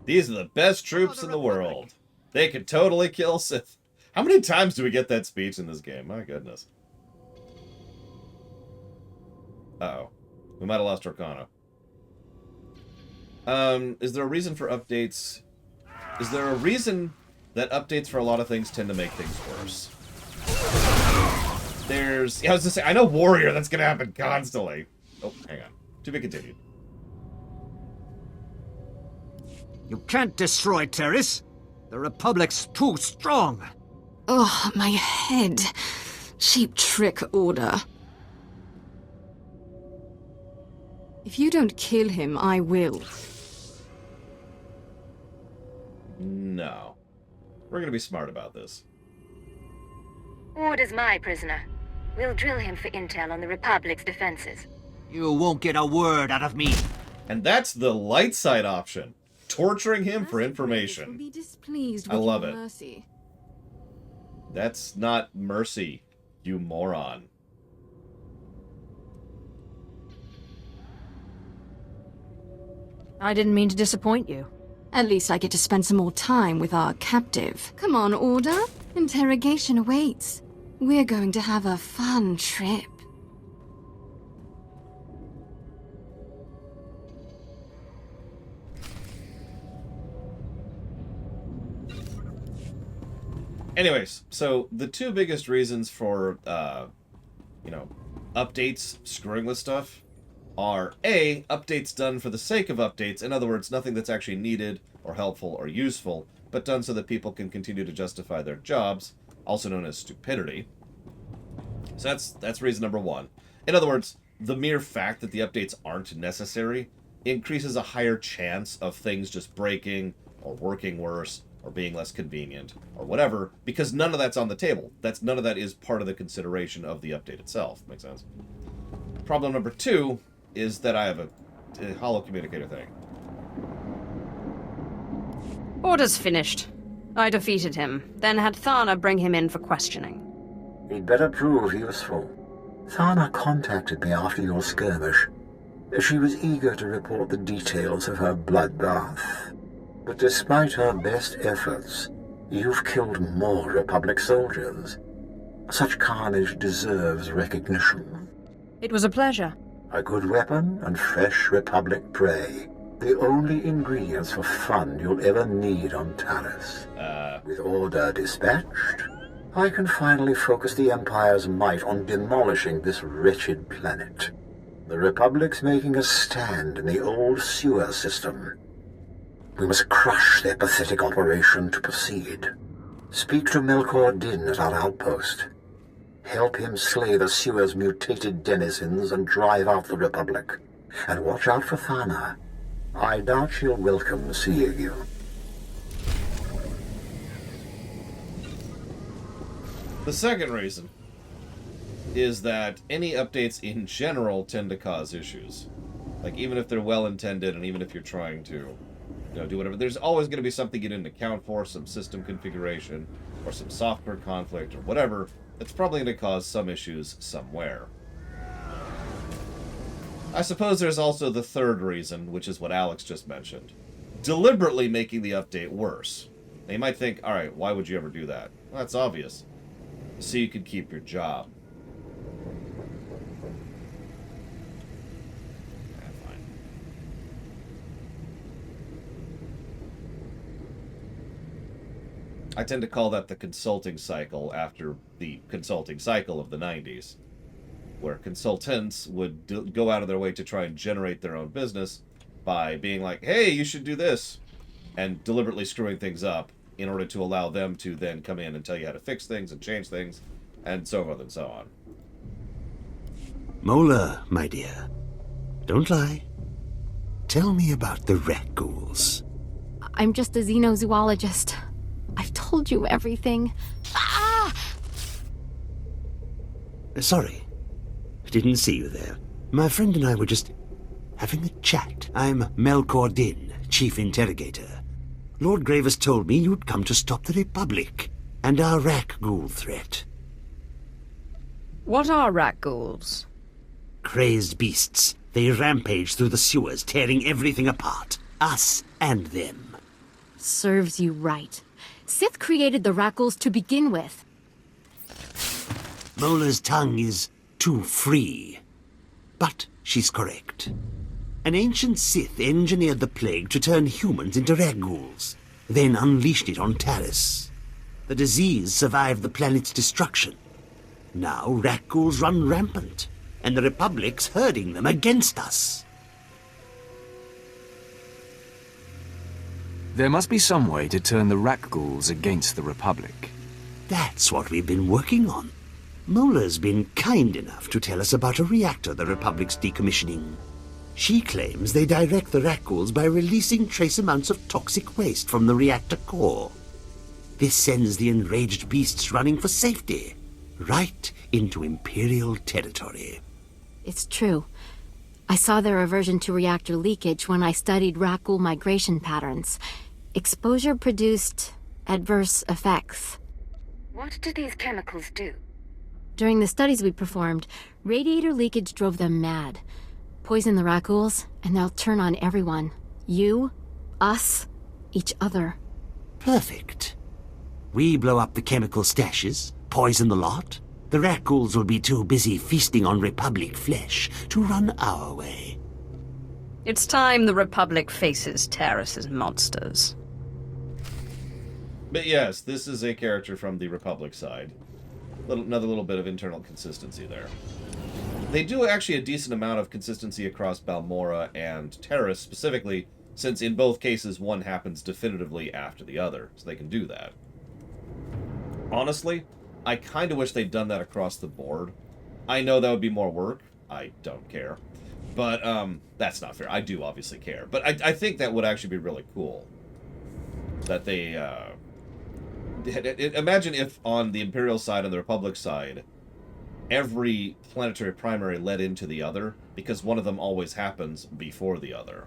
These are the best troops in the world. They could totally kill Sith. How many times do we get that speech in this game? My goodness. Uh-oh. We might have lost Orcana. Is there a reason for updates? Is there a reason that updates for a lot of things tend to make things worse? There's... I was gonna say, I know Warrior, that's gonna happen constantly. Oh, hang on. To be continued. You can't destroy Taris. The Republic's too strong. Oh, my head. Cheap trick, Order. If you don't kill him, I will. No. We're gonna be smart about this. Order's my prisoner. We'll drill him for intel on the Republic's defenses. You won't get a word out of me. And that's the light side option. Torturing him for information. Be displeased I with love your it. mercy. That's not mercy, you moron. I didn't mean to disappoint you. At least I get to spend some more time with our captive. Come on, Order. Interrogation awaits. We're going to have a fun trip. Anyways, so the two biggest reasons for updates screwing with stuff are A, updates done for the sake of updates. In other words, nothing that's actually needed or helpful or useful, but done so that people can continue to justify their jobs, also known as stupidity. So that's reason number one. In other words, the mere fact that the updates aren't necessary increases a higher chance of things just breaking or working worse or being less convenient or whatever, because none of that's on the table. None of that is part of the consideration of the update itself. Makes sense? Problem number two is that I have a holo communicator thing. Orders finished. I defeated him, then had Thana bring him in for questioning. He'd better prove useful. Thana contacted me after your skirmish. She was eager to report the details of her bloodbath. But despite her best efforts, you've killed more Republic soldiers. Such carnage deserves recognition. It was a pleasure. A good weapon and fresh Republic prey. The only ingredients for fun you'll ever need on Taris. With Order dispatched, I can finally focus the Empire's might on demolishing this wretched planet. The Republic's making a stand in the old sewer system. We must crush their pathetic operation to proceed. Speak to Melkor Din at our outpost. Help him slay the sewer's mutated denizens and drive out the Republic. And watch out for Thana. I doubt she'll welcome seeing you. The second reason is that any updates in general tend to cause issues. Like, even if they're well-intended and even if you're trying to do whatever, there's always going to be something you didn't account for, some system configuration, or some software conflict, or whatever, that's probably going to cause some issues somewhere. I suppose there's also the third reason, which is what Alex just mentioned. Deliberately making the update worse. Now you might think, alright, why would you ever do that? Well, that's obvious. So you could keep your job. I tend to call that the consulting cycle after the consulting cycle of the 90s, where consultants would go out of their way to try and generate their own business by being like, hey, you should do this, and deliberately screwing things up in order to allow them to then come in and tell you how to fix things and change things, and so forth and so on. Mola, my dear, don't lie. Tell me about the rat ghouls. I'm just a xenozoologist. I've told you everything. Ah! Sorry. I didn't see you there. My friend and I were just having a chat. I'm Melkor Din, Chief Interrogator. Lord Gravis told me you'd come to stop the Republic and our rat ghoul threat. What are rat ghouls? Crazed beasts. They rampage through the sewers, tearing everything apart. Us and them. Serves you right. Sith created the rat ghouls to begin with. Mola's tongue is too free. But she's correct. An ancient Sith engineered the plague to turn humans into rat ghouls, then unleashed it on Taris. The disease survived the planet's destruction. Now rat ghouls run rampant, and the Republic's herding them against us. There must be some way to turn the rat ghouls against the Republic. That's what we've been working on. Mola's been kind enough to tell us about a reactor the Republic's decommissioning. She claims they direct the rat ghouls by releasing trace amounts of toxic waste from the reactor core. This sends the enraged beasts running for safety, right into Imperial territory. It's true. I saw their aversion to reactor leakage when I studied rat ghoul migration patterns. Exposure produced adverse effects. What do these chemicals do? During the studies we performed, radiator leakage drove them mad. Poison the rat ghouls, and they'll turn on everyone. You, us, each other. Perfect. We blow up the chemical stashes, poison the lot. The rat ghouls will be too busy feasting on Republic flesh to run our way. It's time the Republic faces Taris' monsters. But yes, this is a character from the Republic side. Another little bit of internal consistency there. They do actually a decent amount of consistency across Balmora and Taris, specifically, since in both cases one happens definitively after the other, so they can do that. Honestly, I kind of wish they'd done that across the board. I know that would be more work. I don't care. But, that's not fair. I do obviously care. But I think that would actually be really cool. That they, imagine if on the Imperial side and the Republic side, every planetary primary led into the other, because one of them always happens before the other.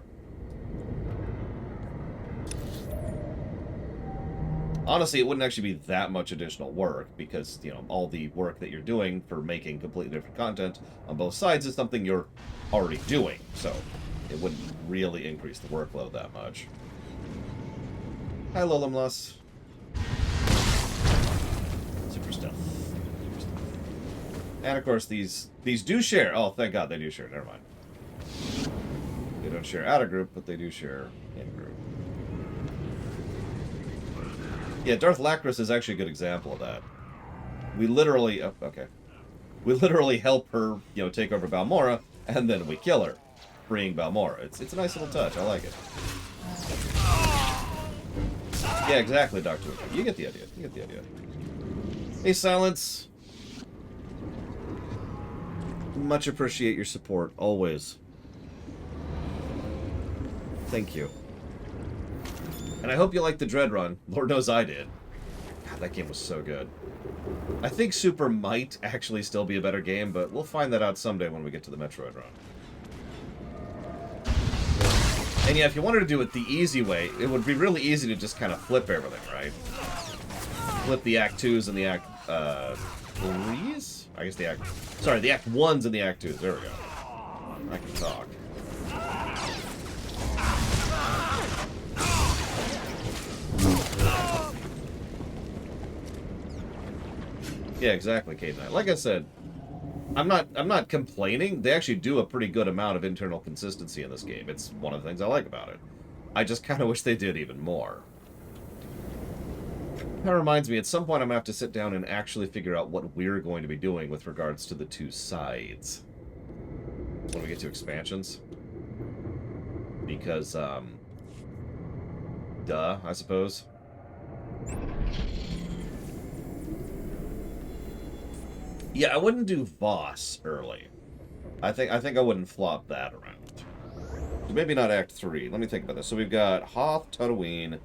Honestly, it wouldn't actually be that much additional work, because, you know, all the work that you're doing for making completely different content on both sides is something you're already doing, so it wouldn't really increase the workload that much. Hi, Lolimlus. Super stuff. And of course, these do share. Oh, thank God they do share. Never mind. They don't share out of group, but they do share in group. Yeah, Darth Lacris is actually a good example of that. We literally... Oh, okay. We literally help her, you know, take over Balmora, and then we kill her, freeing Balmora. It's a nice little touch. I like it. Yeah, exactly, Dr. Wicca. You get the idea. You get the idea. Hey, Silence. Much appreciate your support, always. Thank you. And I hope you liked the Dread Run. Lord knows I did. God, that game was so good. I think Super might actually still be a better game, but we'll find that out someday when we get to the Metroid Run. And yeah, if you wanted to do it the easy way, it would be really easy to just kind of flip everything, right? Flip the Act 2s and the Act 3s? I guess the Act... Sorry, the Act 1s and the Act 2s. There we go. I can talk. Yeah, exactly, Kate Knight. Like I said, I'm not complaining. They actually do a pretty good amount of internal consistency in this game. It's one of the things I like about it. I just kind of wish they did even more. That reminds me, at some point I'm going to have to sit down and actually figure out what we're going to be doing with regards to the two sides. When we get to expansions. Because, duh, I suppose. Yeah, I wouldn't do Voss early. I think I wouldn't flop that around. Maybe not Act 3. Let me think about this. So we've got Hoth, Tatooine,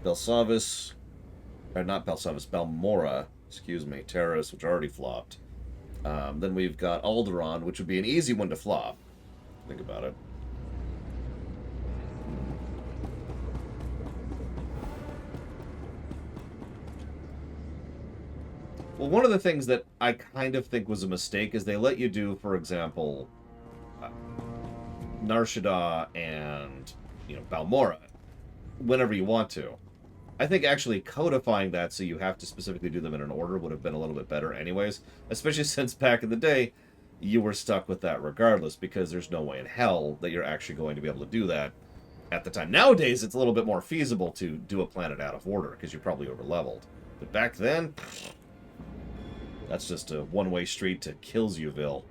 Belsavis, or not Belsavis, Balmora, excuse me, Taris, which already flopped. Then we've got Alderaan, which would be an easy one to flop. Think about it. Well, one of the things that I kind of think was a mistake is they let you do, for example, Nar Shaddaa and, you know, Balmora whenever you want to. I think actually codifying that so you have to specifically do them in an order would have been a little bit better anyways, especially since back in the day you were stuck with that regardless, because there's no way in hell that you're actually going to be able to do that at the time. Nowadays, it's a little bit more feasible to do a planet out of order because you're probably over-leveled. But back then... That's just a one-way street to Killsville.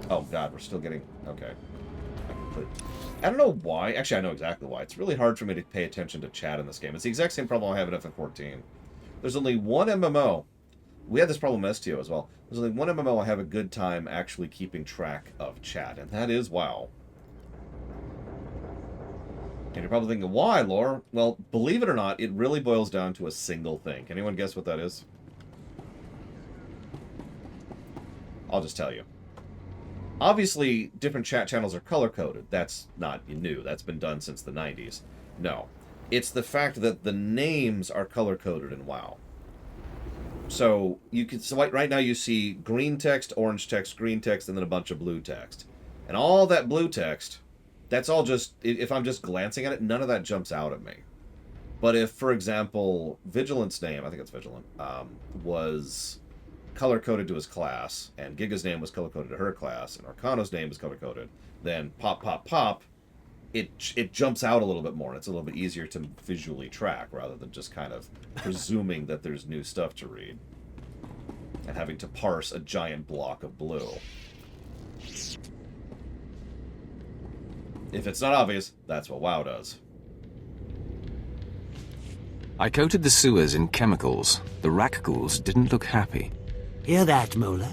Oh god, we're still getting... Okay. I don't know why. Actually, I know exactly why. It's really hard for me to pay attention to chat in this game. It's the exact same problem I have in FF14. There's only one MMO. We had this problem in STO as well. There's only one MMO I have a good time actually keeping track of chat, and that is WoW. And you're probably thinking, why, Lore? Well, believe it or not, it really boils down to a single thing. Can anyone guess what that is? I'll just tell you. Obviously, different chat channels are color-coded. That's not new. That's been done since the 90s. No. It's the fact that the names are color-coded in WoW. So, you can, so right now you see green text, orange text, green text, and then a bunch of blue text. And all that blue text... That's all just, if I'm just glancing at it, none of that jumps out at me. But if, for example, Vigilant's name, I think it's Vigilant, was color-coded to his class, and Giga's name was color-coded to her class, and Arcano's name was color-coded, then pop, pop, pop, it jumps out a little bit more. And it's a little bit easier to visually track rather than just kind of presuming that there's new stuff to read and having to parse a giant block of blue. If it's not obvious, that's what WoW does. I coated the sewers in chemicals. The rak ghouls didn't look happy. Hear that, Mola?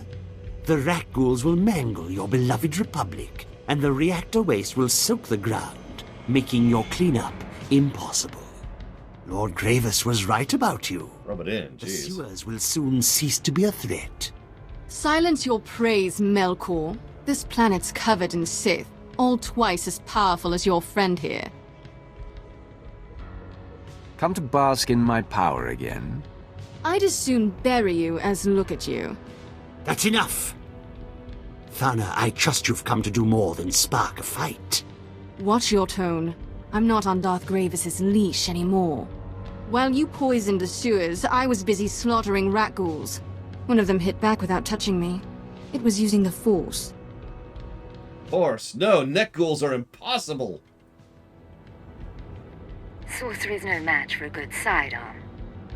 The rak ghouls will mangle your beloved Republic, and the reactor waste will soak the ground, making your cleanup impossible. Lord Gravis was right about you. Rub it in, The jeez. sewers will soon cease to be a threat. Silence your praise, Melkor. This planet's covered in Sith, all twice as powerful as your friend here. Come to bask in my power again? I'd as soon bury you as look at you. That's enough! Thana, I trust you've come to do more than spark a fight. Watch your tone. I'm not on Darth Gravis's leash anymore. While you poisoned the sewers, I was busy slaughtering rat ghouls. One of them hit back without touching me. It was using the Force. Force? No, neck ghouls are impossible! Sorcery's no match for a good sidearm.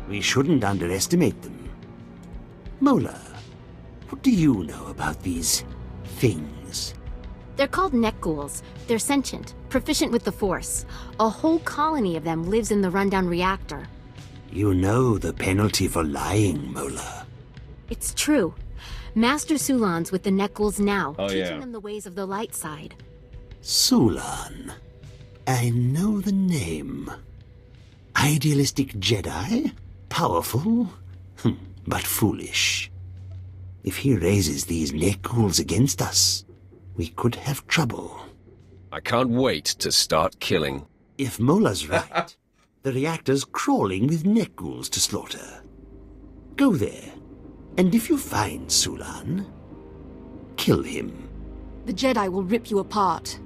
We shouldn't underestimate them. Mola, what do you know about these things? They're called neck ghouls. They're sentient, proficient with the Force. A whole colony of them lives in the rundown reactor. You know the penalty for lying, Mola. It's true. Master Sulan's with the neck ghouls now, Oh, teaching yeah. them the ways of the light side. Sulan. I know the name. Idealistic Jedi? Powerful? But foolish. If he raises these neck ghouls against us, we could have trouble. I can't wait to start killing. If Mola's right, the reactor's crawling with neck ghouls to slaughter. Go there, and if you find Sulan, kill him. The Jedi will rip you apart.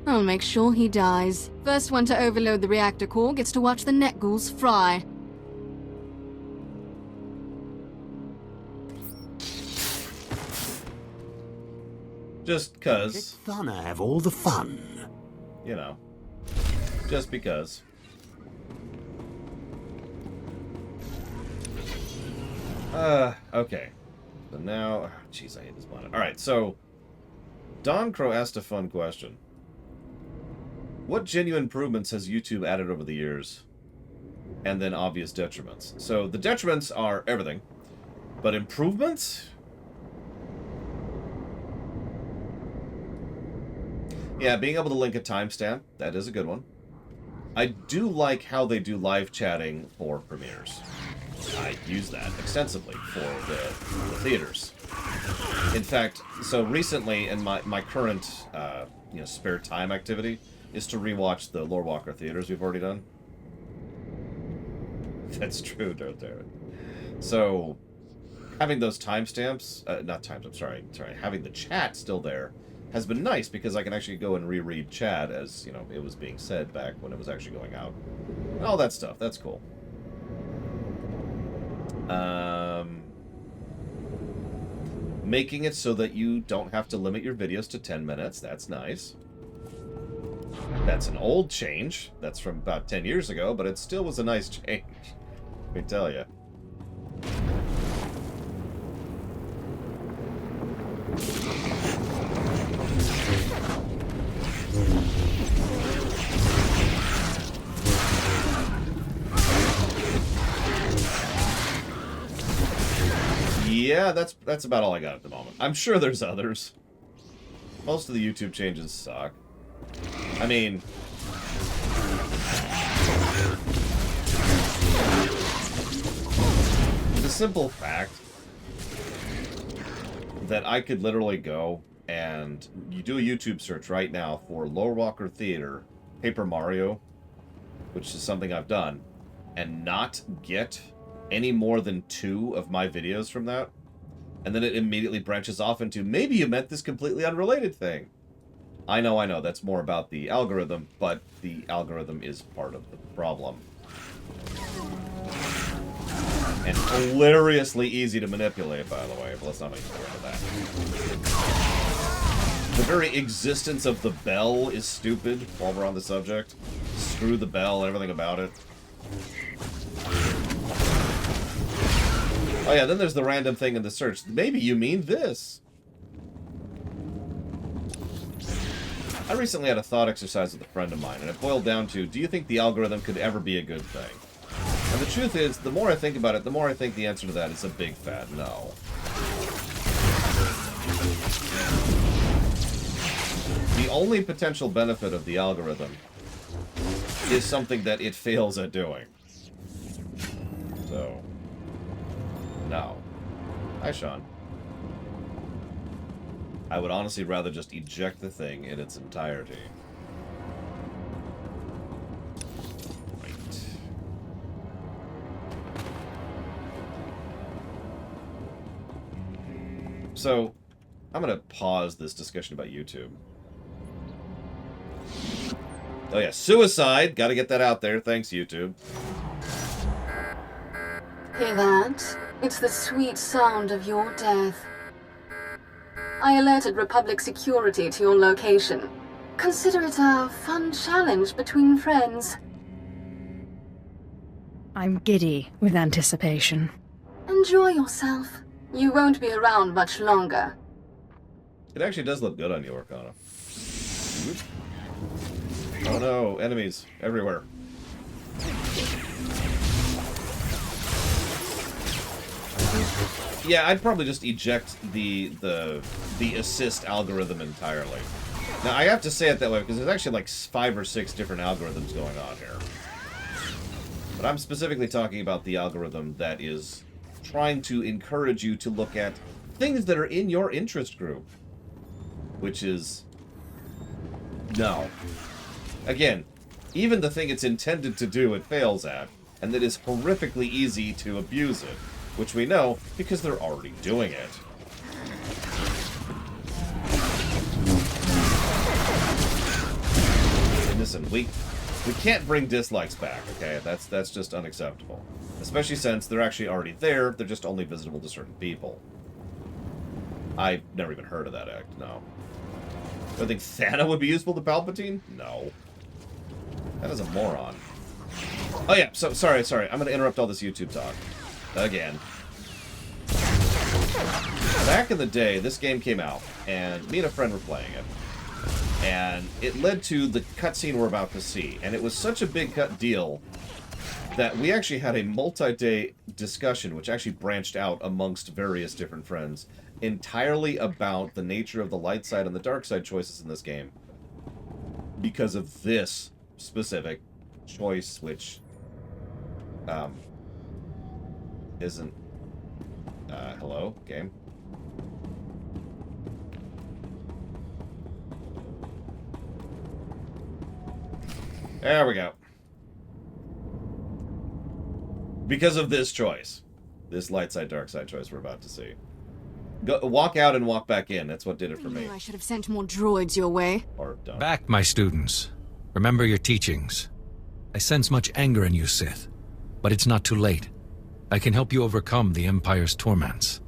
I'll make sure he dies. First one to overload the reactor core gets to watch the neck ghouls fry. Just cuz. Let Thana have all the fun. You know. Just because. Okay. So now... Jeez, I hate this planet. Alright, so... Don Crow asked a fun question. What genuine improvements has YouTube added over the years? And then obvious detriments. So the detriments are everything. But improvements? Yeah, being able to link a timestamp, that is a good one. I do like how they do live chatting for premieres. I use that extensively for the theaters. In fact, so recently in my current spare time activity is to rewatch the Lore Walker theaters we've already done. That's true, don't there? So having those timestamps, having the chat still there has been nice because I can actually go and reread chat as, it was being said back when it was actually going out. And all that stuff. That's cool. Making it so that you don't have to limit your videos to 10 minutes. That's nice. That's an old change. That's from about 10 years ago, but it still was a nice change. Let me tell you. Yeah, that's about all I got at the moment. I'm sure there's others. Most of the YouTube changes suck. I mean... the simple fact that I could literally go and you do a YouTube search right now for Lore Walker Theater Paper Mario, which is something I've done, and not get any more than 2 of my videos from that, and then it immediately branches off into, maybe you meant this completely unrelated thing. I know, that's more about the algorithm, but the algorithm is part of the problem. And hilariously easy to manipulate, by the way, but let's not make more of that. The very existence of the bell is stupid, while we're on the subject. Screw the bell and everything about it. Oh yeah, then there's the random thing in the search. Maybe you mean this. I recently had a thought exercise with a friend of mine, and it boiled down to, do you think the algorithm could ever be a good thing? And the truth is, the more I think about it, the more I think the answer to that is a big fat no. The only potential benefit of the algorithm is something that it fails at doing. So, no. Hi, Sean. I would honestly rather just eject the thing in its entirety. Right. So, I'm gonna pause this discussion about YouTube. Oh yeah, suicide! Gotta get that out there. Thanks, YouTube. Hear that? It's the sweet sound of your death. I alerted Republic security to your location. Consider it a fun challenge between friends. I'm giddy with anticipation. Enjoy yourself. You won't be around much longer. It actually does look good on you, Arcana. Oh no, enemies everywhere. Yeah, I'd probably just eject the assist algorithm entirely. Now, I have to say it that way because there's actually like 5 or 6 different algorithms going on here. But I'm specifically talking about the algorithm that is trying to encourage you to look at things that are in your interest group. Which is... no. Again, even the thing it's intended to do, it fails at. And that is horrifically easy to abuse it. Which we know, because they're already doing it. And listen, we can't bring dislikes back, okay? That's just unacceptable. Especially since they're actually already there, they're just only visible to certain people. I've never even heard of that act, no. Do I think Thana would be useful to Palpatine? No. That is a moron. Oh yeah, so sorry, I'm gonna interrupt all this YouTube talk. Again. Back in the day, this game came out, and me and a friend were playing it. And it led to the cutscene we're about to see. And it was such a big deal that we actually had a multi-day discussion, which actually branched out amongst various different friends, entirely about the nature of the light side and the dark side choices in this game. Because of this specific choice, which... isn't... hello, game? There we go. Because of this choice. This light side, dark side choice we're about to see. Go, walk out and walk back in. That's what did it for me. I should have sent more droids your way. Or don't. Back, my students. Remember your teachings. I sense much anger in you, Sith. But it's not too late. I can help you overcome the Empire's torments.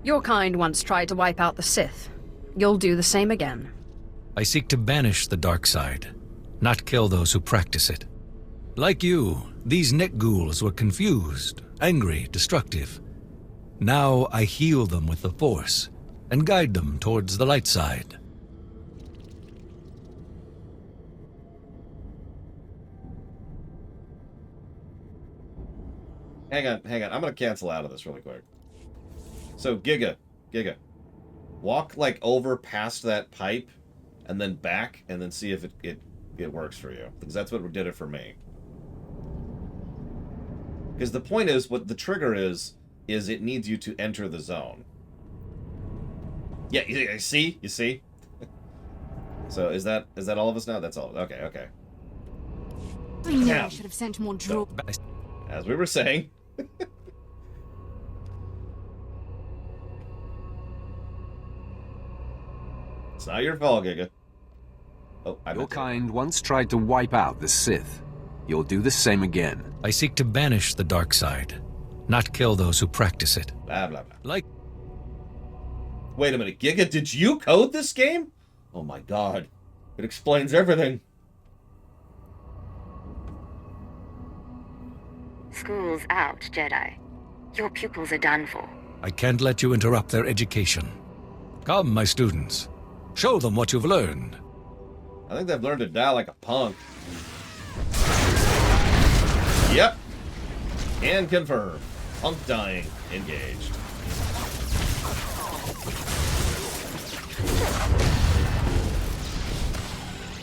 Your kind once tried to wipe out the Sith. You'll do the same again. I seek to banish the dark side, not kill those who practice it. Like you, these Nick ghouls were confused, angry, destructive. Now I heal them with the Force, and guide them towards the light side. Hang on. I'm gonna cancel out of this really quick. So, Giga. Walk, like, over past that pipe, and then back, and then see if it works for you. Because that's what did it for me. Because the point is, what the trigger is it needs you to enter the zone. Yeah, you see? You see? So, is that all of us now? That's all. Okay. I knew I should have sent more droids. As we were saying. It's not your fault, Giga. Oh, Your kind once tried to wipe out the Sith. You'll do the same again. I seek to banish the dark side, not kill those who practice it. Blah, blah, blah. Like... Wait a minute, Giga, did you code this game? Oh my god. It explains everything. School's out, Jedi. Your pupils are done for. I can't let you interrupt their education. Come, my students. Show them what you've learned. I think they've learned to die like a punk. Yep. Can confirm. Punk dying. Engaged.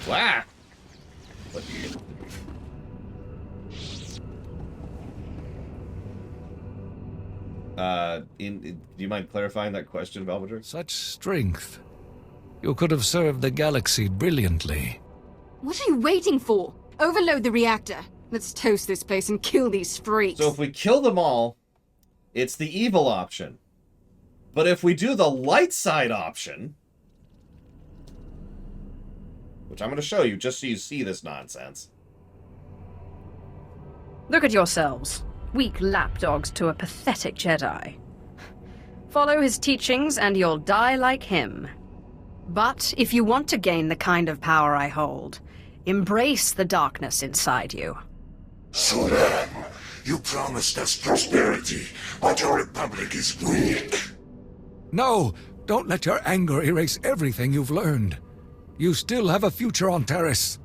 Wow. What do you mind clarifying that question, Belvedere? Such strength. You could have served the galaxy brilliantly. What are you waiting for? Overload the reactor. Let's toast this place and kill these freaks. So if we kill them all, it's the evil option. But if we do the light side option, which I'm going to show you just so you see this nonsense. Look at yourselves. Weak lapdogs to a pathetic Jedi. Follow his teachings and you'll die like him. But if you want to gain the kind of power I hold, embrace the darkness inside you. So then, you promised us prosperity, but your republic is weak. No! Don't let your anger erase everything you've learned. You still have a future on Taris.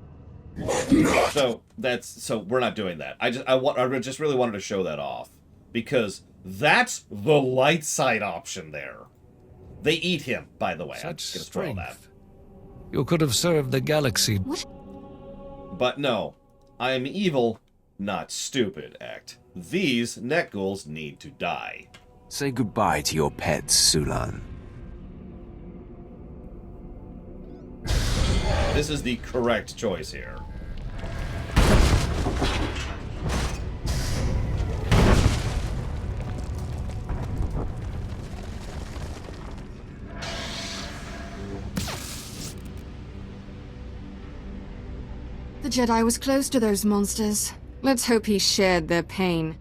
So we're not doing that. I just really wanted to show that off because that's the light side option there. They eat him, by the way. I'm just gonna throw that. You could have served the galaxy. But no, I am evil, not stupid. Act. These net ghouls need to die. Say goodbye to your pets, Sulan. This is the correct choice here. The Jedi was close to those monsters. Let's hope he shared their pain.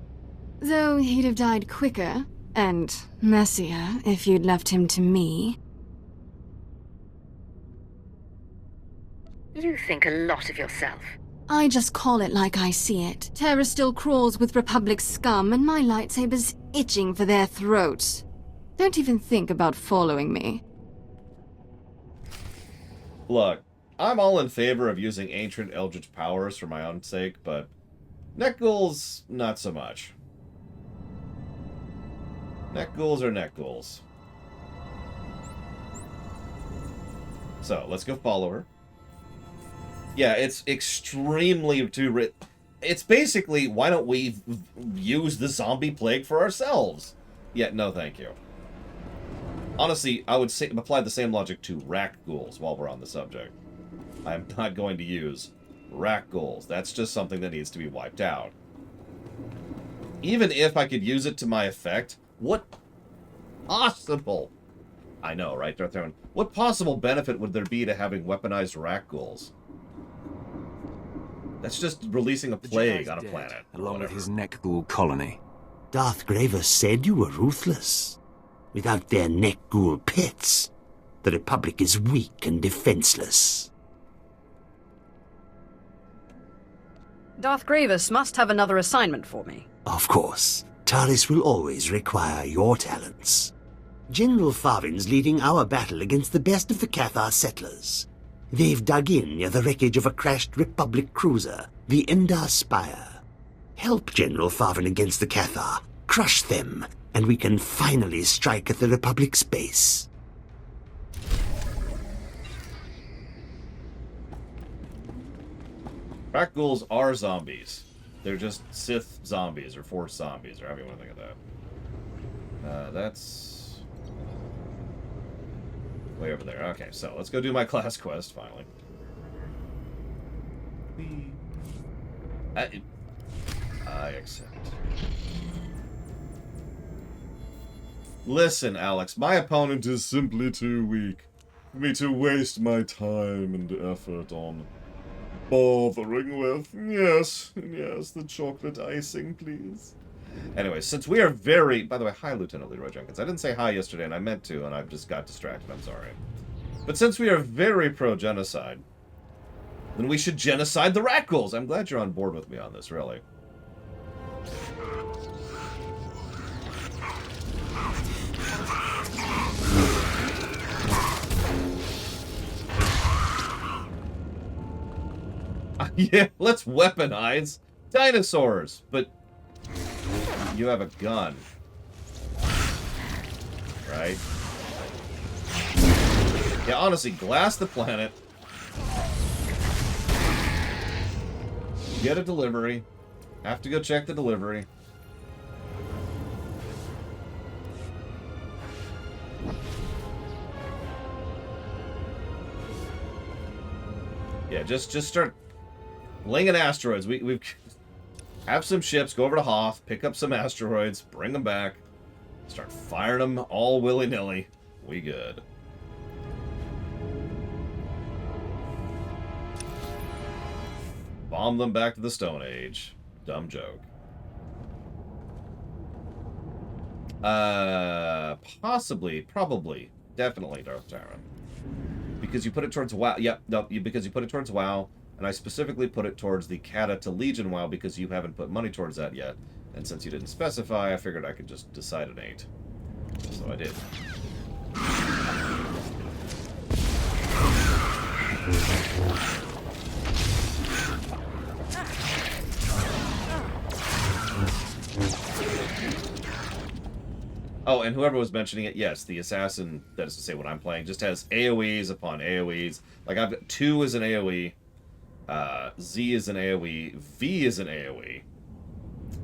Though he'd have died quicker, and messier, if you'd left him to me. You think a lot of yourself. I just call it like I see it. Terror still crawls with Republic scum, and my lightsaber's itching for their throats. Don't even think about following me. Look, I'm all in favor of using ancient eldritch powers for my own sake, but net ghouls, not so much. Net ghouls are net ghouls. So, let's go follow her. Yeah, it's extremely too... It's basically, why don't we use the zombie plague for ourselves? Yeah, no thank you. Honestly, I would say, apply the same logic to rack ghouls while we're on the subject. I'm not going to use rack ghouls. That's just something that needs to be wiped out. Even if I could use it to my effect, what possible... I know, right? They're throwing... What possible benefit would there be to having weaponized rack ghouls? That's just releasing a plague on a planet. Along with his neck ghoul colony. Darth Grievous said you were ruthless. Without their neck ghoul pets, the Republic is weak and defenseless. Darth Grievous must have another assignment for me. Of course. Taris will always require your talents. General Farvin's leading our battle against the best of the Cathar settlers. They've dug in near the wreckage of a crashed Republic cruiser, the Endar Spire. Help General Farvin against the Cathar. Crush them, and we can finally strike at the Republic's base. Rack ghouls are zombies. They're just Sith zombies, or Force zombies, or however you want to think of that. That's... way over there. Okay, so let's go do my class quest, finally. I accept. Listen, Alex, my opponent is simply too weak for me to waste my time and effort on bothering with. Yes, the chocolate icing, please. Anyway, since we are very... By the way, hi, Lieutenant Leroy Jenkins. I didn't say hi yesterday, and I meant to, and I just got distracted. I'm sorry. But since we are very pro-genocide, then we should genocide the rat ghouls. I'm glad you're on board with me on this, really. Yeah, let's weaponize dinosaurs, but you have a gun, right? Yeah, honestly, glass the planet. Get a delivery. Have to go check the delivery. Yeah, just start laying asteroids. We've have some ships, go over to Hoth, pick up some asteroids, bring them back, start firing them all willy-nilly. We good. Bomb them back to the Stone Age. Dumb joke. Possibly, probably, definitely Darth Tyron. Because you put it towards WoW. Yep, no, because you put it towards WoW. And I specifically put it towards the Kata to Legion WoW because you haven't put money towards that yet. And since you didn't specify, I figured I could just decide an 8. So I did. Oh, and whoever was mentioning it, yes, the assassin, that is to say what I'm playing, just has AoEs upon AoEs. Like, I've got 2 as an AoE. Z is an AoE, V is an AoE,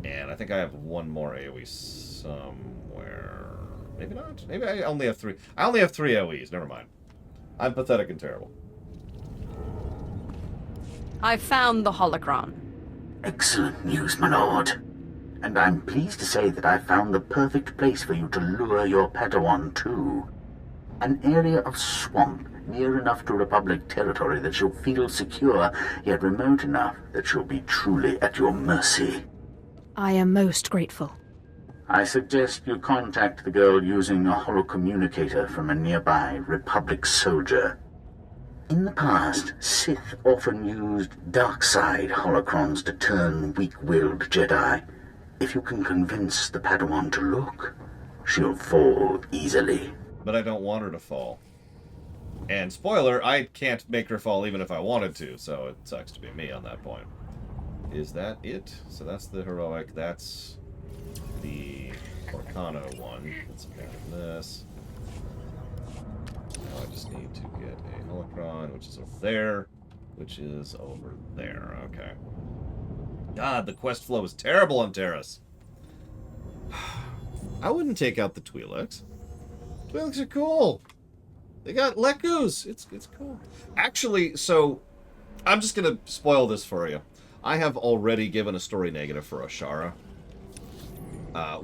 and I think I have one more AoE somewhere. Maybe not. Maybe I only have 3. I only have 3 AoEs. Never mind. I'm pathetic and terrible. I've found the Holocron. Excellent news, my lord. And I'm pleased to say that I found the perfect place for you to lure your Padawan to. An area of swamp near enough to Republic territory that you'll feel secure, yet remote enough that you'll be truly at your mercy. I am most grateful. I suggest you contact the girl using a holocommunicator from a nearby Republic soldier. In the past, Sith often used dark side holocrons to turn weak-willed Jedi. If you can convince the Padawan to look, she'll fall easily. But I don't want her to fall. And spoiler, I can't make her fall even if I wanted to, so it sucks to be me on that point. Is that it? So that's the heroic, that's the Orcano one. Let's pick this. Now I just need to get a Holocron, which is over there, which is over there. Okay. God, the quest flow is terrible on Taris. I wouldn't take out the Twi'leks. Twi'leks are cool. They got Lekus. It's cool. Actually, so I'm just gonna spoil this for you. I have already given a story negative for Ashara.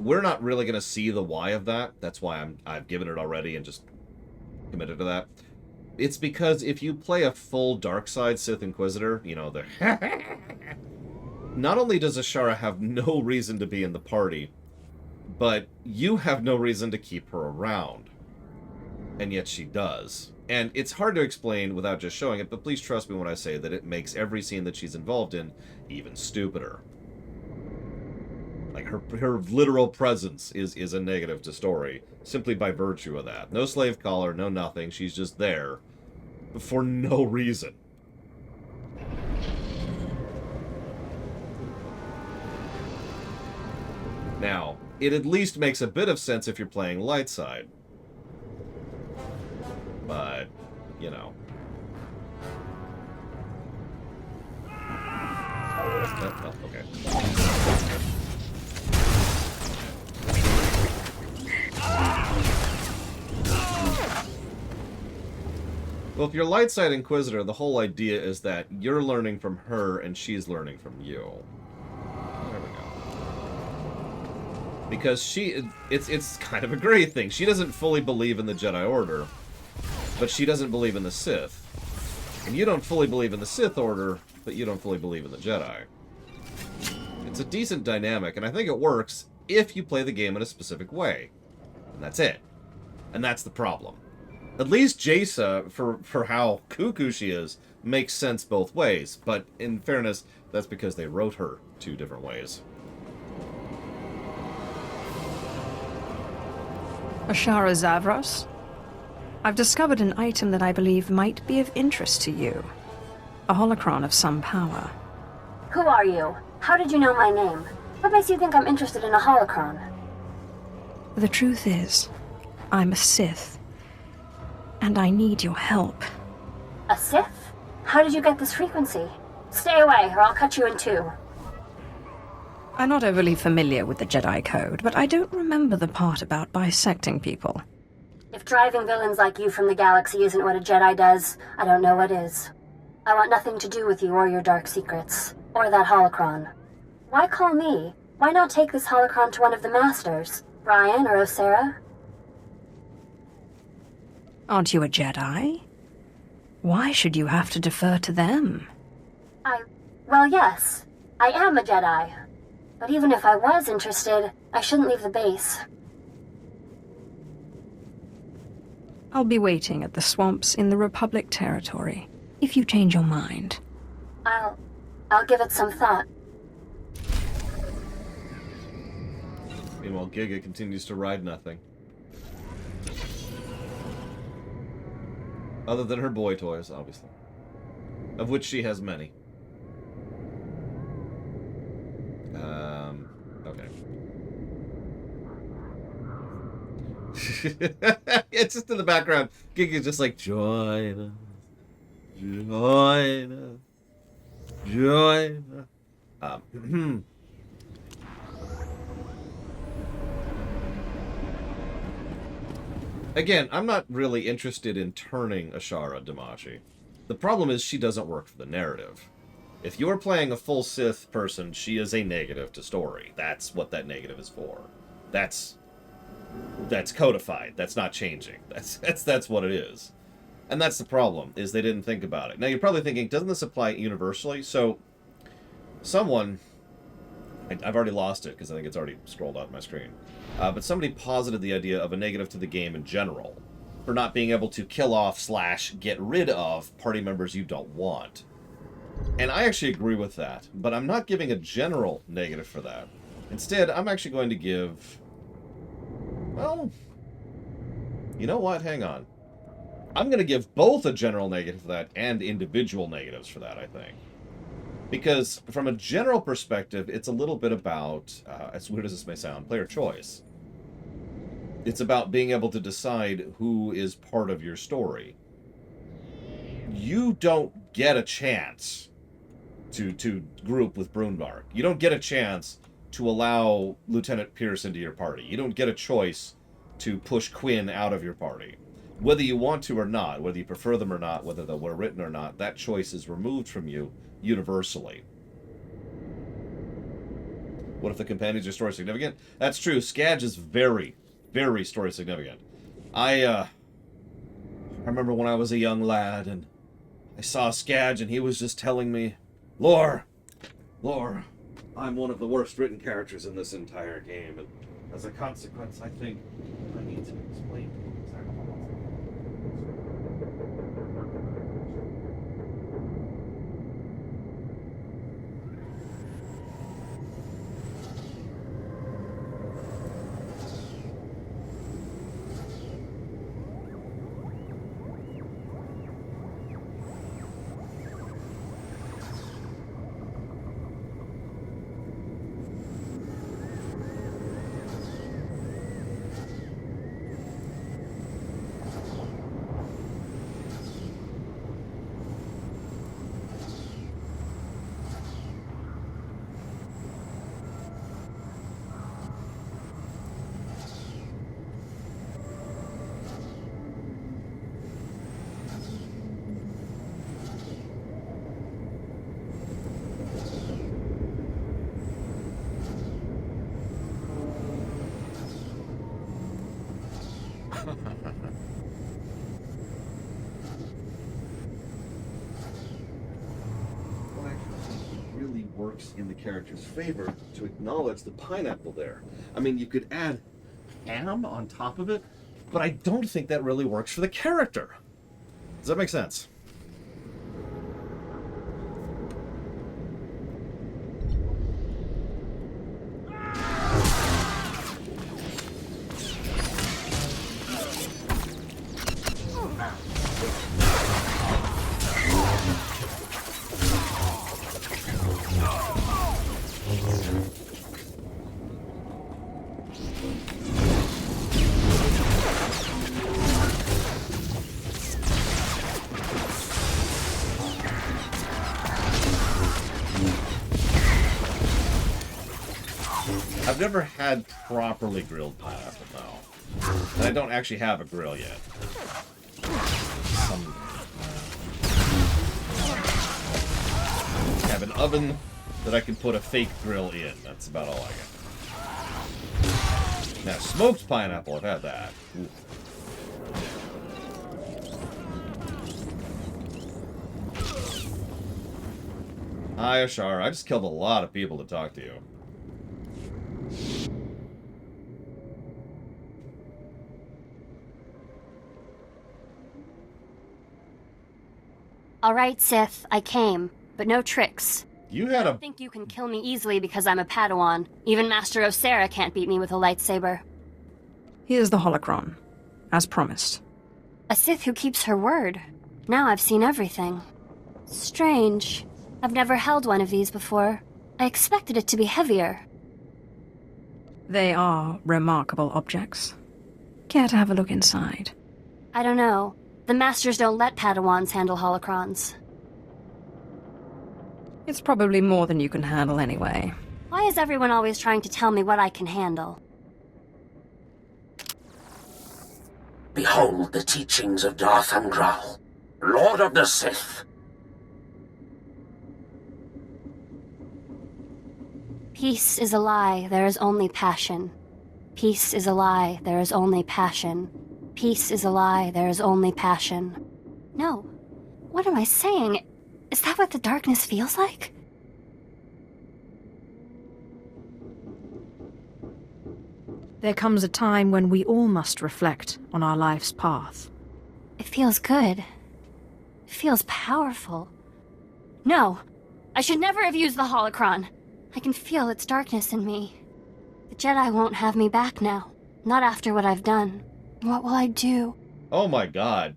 We're not really gonna see the why of that. That's why I've given it already and just committed to that. It's because if you play a full dark side Sith Inquisitor, you know, the not only does Ashara have no reason to be in the party, but you have no reason to keep her around. And yet she does. And it's hard to explain without just showing it, but please trust me when I say that it makes every scene that she's involved in even stupider. Like, her literal presence is a negative to story, simply by virtue of that. No slave collar, no nothing, she's just there. For no reason. Now, it at least makes a bit of sense if you're playing light side. But, you know. Oh, okay. Well, if you're light side Inquisitor, the whole idea is that you're learning from her and she's learning from you. There we go. Because it's kind of a great thing. She doesn't fully believe in the Jedi Order, but she doesn't believe in the Sith. And you don't fully believe in the Sith Order, but you don't fully believe in the Jedi. It's a decent dynamic, and I think it works if you play the game in a specific way. And that's it. And that's the problem. At least Jaisa, for how cuckoo she is, makes sense both ways. But in fairness, that's because they wrote her 2 different ways. Ashara Zavros? I've discovered an item that I believe might be of interest to you. A holocron of some power. Who are you? How did you know my name? What makes you think I'm interested in a holocron? The truth is, I'm a Sith. And I need your help. A Sith? How did you get this frequency? Stay away, or I'll cut you in 2. I'm not overly familiar with the Jedi Code, but I don't remember the part about bisecting people. If driving villains like you from the galaxy isn't what a Jedi does, I don't know what is. I want nothing to do with you or your dark secrets. Or that holocron. Why call me? Why not take this holocron to one of the Masters? Brian or Osera? Aren't you a Jedi? Why should you have to defer to them? Well, yes. I am a Jedi. But even if I was interested, I shouldn't leave the base. I'll be waiting at the swamps in the Republic territory, if you change your mind. I'll give it some thought. Meanwhile, Giga continues to ride nothing. Other than her boy toys, obviously. Of which she has many. Okay. It's just in the background. Giga's just like, join us. Join us. Join us. Again, I'm not really interested in turning Ashara Damashi. The problem is she doesn't work for the narrative. If you're playing a full Sith person, she is a negative to story. That's what that negative is for. That's codified. That's not changing. That's what it is. And that's the problem, is they didn't think about it. Now, you're probably thinking, doesn't this apply universally? So, someone... I've already lost it, because I think it's already scrolled out my screen. But somebody posited the idea of a negative to the game in general, for not being able to kill off / get rid of party members you don't want. And I actually agree with that, but I'm not giving a general negative for that. Instead, I'm actually going to give... Well... You know what? Hang on. I'm going to give both a general negative for that and individual negatives for that, I think. Because from a general perspective, it's a little bit about, as weird as this may sound, player choice. It's about being able to decide who is part of your story. You don't get a chance to group with Brunbark. You don't get a chance to allow Lieutenant Pierce into your party. You don't get a choice to push Quinn out of your party. Whether you want to or not, whether you prefer them or not, whether they were written or not, that choice is removed from you universally. What if the companions are story significant? That's true. Skadge is very, very story significant. I remember when I was a young lad and I saw Skadge and he was just telling me, Lore, I'm one of the worst written characters in this entire game, and as a consequence, I think I need to explain to him exactly what's works in the character's favor to acknowledge the pineapple there. I mean, you could add ham on top of it, but I don't think that really works for the character. Does that make sense? I've never had properly grilled pineapple, though. And I don't actually have a grill yet. I have an oven that I can put a fake grill in. That's about all I got. Now, smoked pineapple, I've had that. Ooh. Hi, Ashar. I just killed a lot of people to talk to you. All right, Sith, I came, but no tricks. You had I don't think you can kill me easily because I'm a Padawan. Even Master Osera can't beat me with a lightsaber. Here's the Holocron, as promised. A Sith who keeps her word. Now I've seen everything. Strange. I've never held one of these before. I expected it to be heavier. They are remarkable objects. Care to have a look inside? I don't know. The Masters don't let Padawans handle holocrons. It's probably more than you can handle anyway. Why is everyone always trying to tell me what I can handle? Behold the teachings of Darth Angral, Lord of the Sith. Peace is a lie, there is only passion. Peace is a lie, there is only passion. Peace is a lie, there is only passion. No. What am I saying? Is that what the darkness feels like? There comes a time when we all must reflect on our life's path. It feels good. It feels powerful. No. I should never have used the holocron. I can feel its darkness in me. The Jedi won't have me back now. Not after what I've done. What will I do? Oh my god.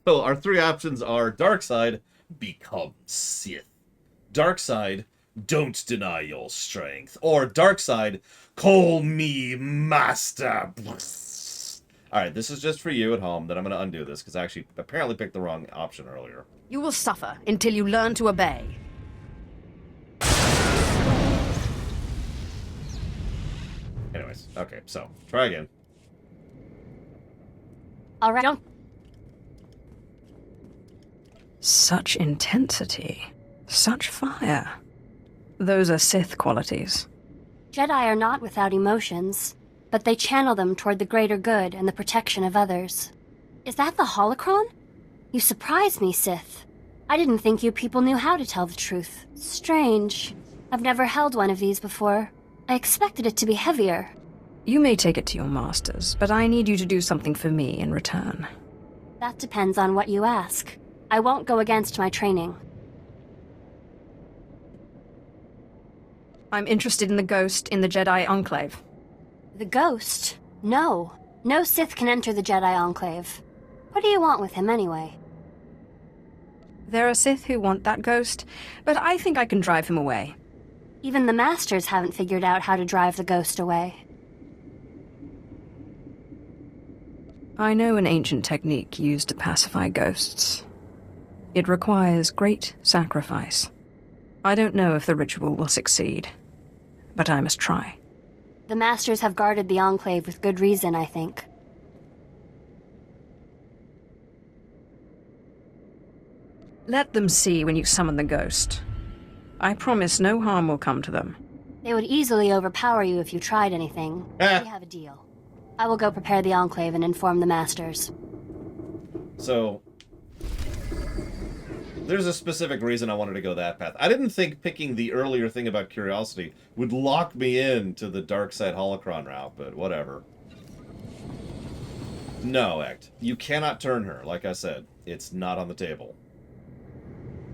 So our three options are dark side, become Sith. Dark side, don't deny your strength. Or dark side, call me master. Alright, this is just for you at home. Then I'm going to undo this because I actually apparently picked the wrong option earlier. You will suffer until you learn to obey. Anyways, okay, so try again. All right. Such intensity. Such fire. Those are Sith qualities. Jedi are not without emotions, but they channel them toward the greater good and the protection of others. Is that the holocron? You surprised me, Sith. I didn't think you people knew how to tell the truth. Strange. I've never held one of these before. I expected it to be heavier. You may take it to your masters, but I need you to do something for me in return. That depends on what you ask. I won't go against my training. I'm interested in the ghost in the Jedi Enclave. The ghost? No. No Sith can enter the Jedi Enclave. What do you want with him anyway? There are Sith who want that ghost, but I think I can drive him away. Even the Masters haven't figured out how to drive the ghost away. I know an ancient technique used to pacify ghosts. It requires great sacrifice. I don't know if the ritual will succeed, but I must try. The Masters have guarded the Enclave with good reason, I think. Let them see when you summon the ghost. I promise no harm will come to them. They would easily overpower you if you tried anything. We have a deal. I will go prepare the Enclave and inform the Masters. So, There's a specific reason I wanted to go that path. I didn't think picking the earlier thing about curiosity would lock me into the dark side holocron route, but whatever. No, Act. You cannot turn her, like I said. It's not on the table.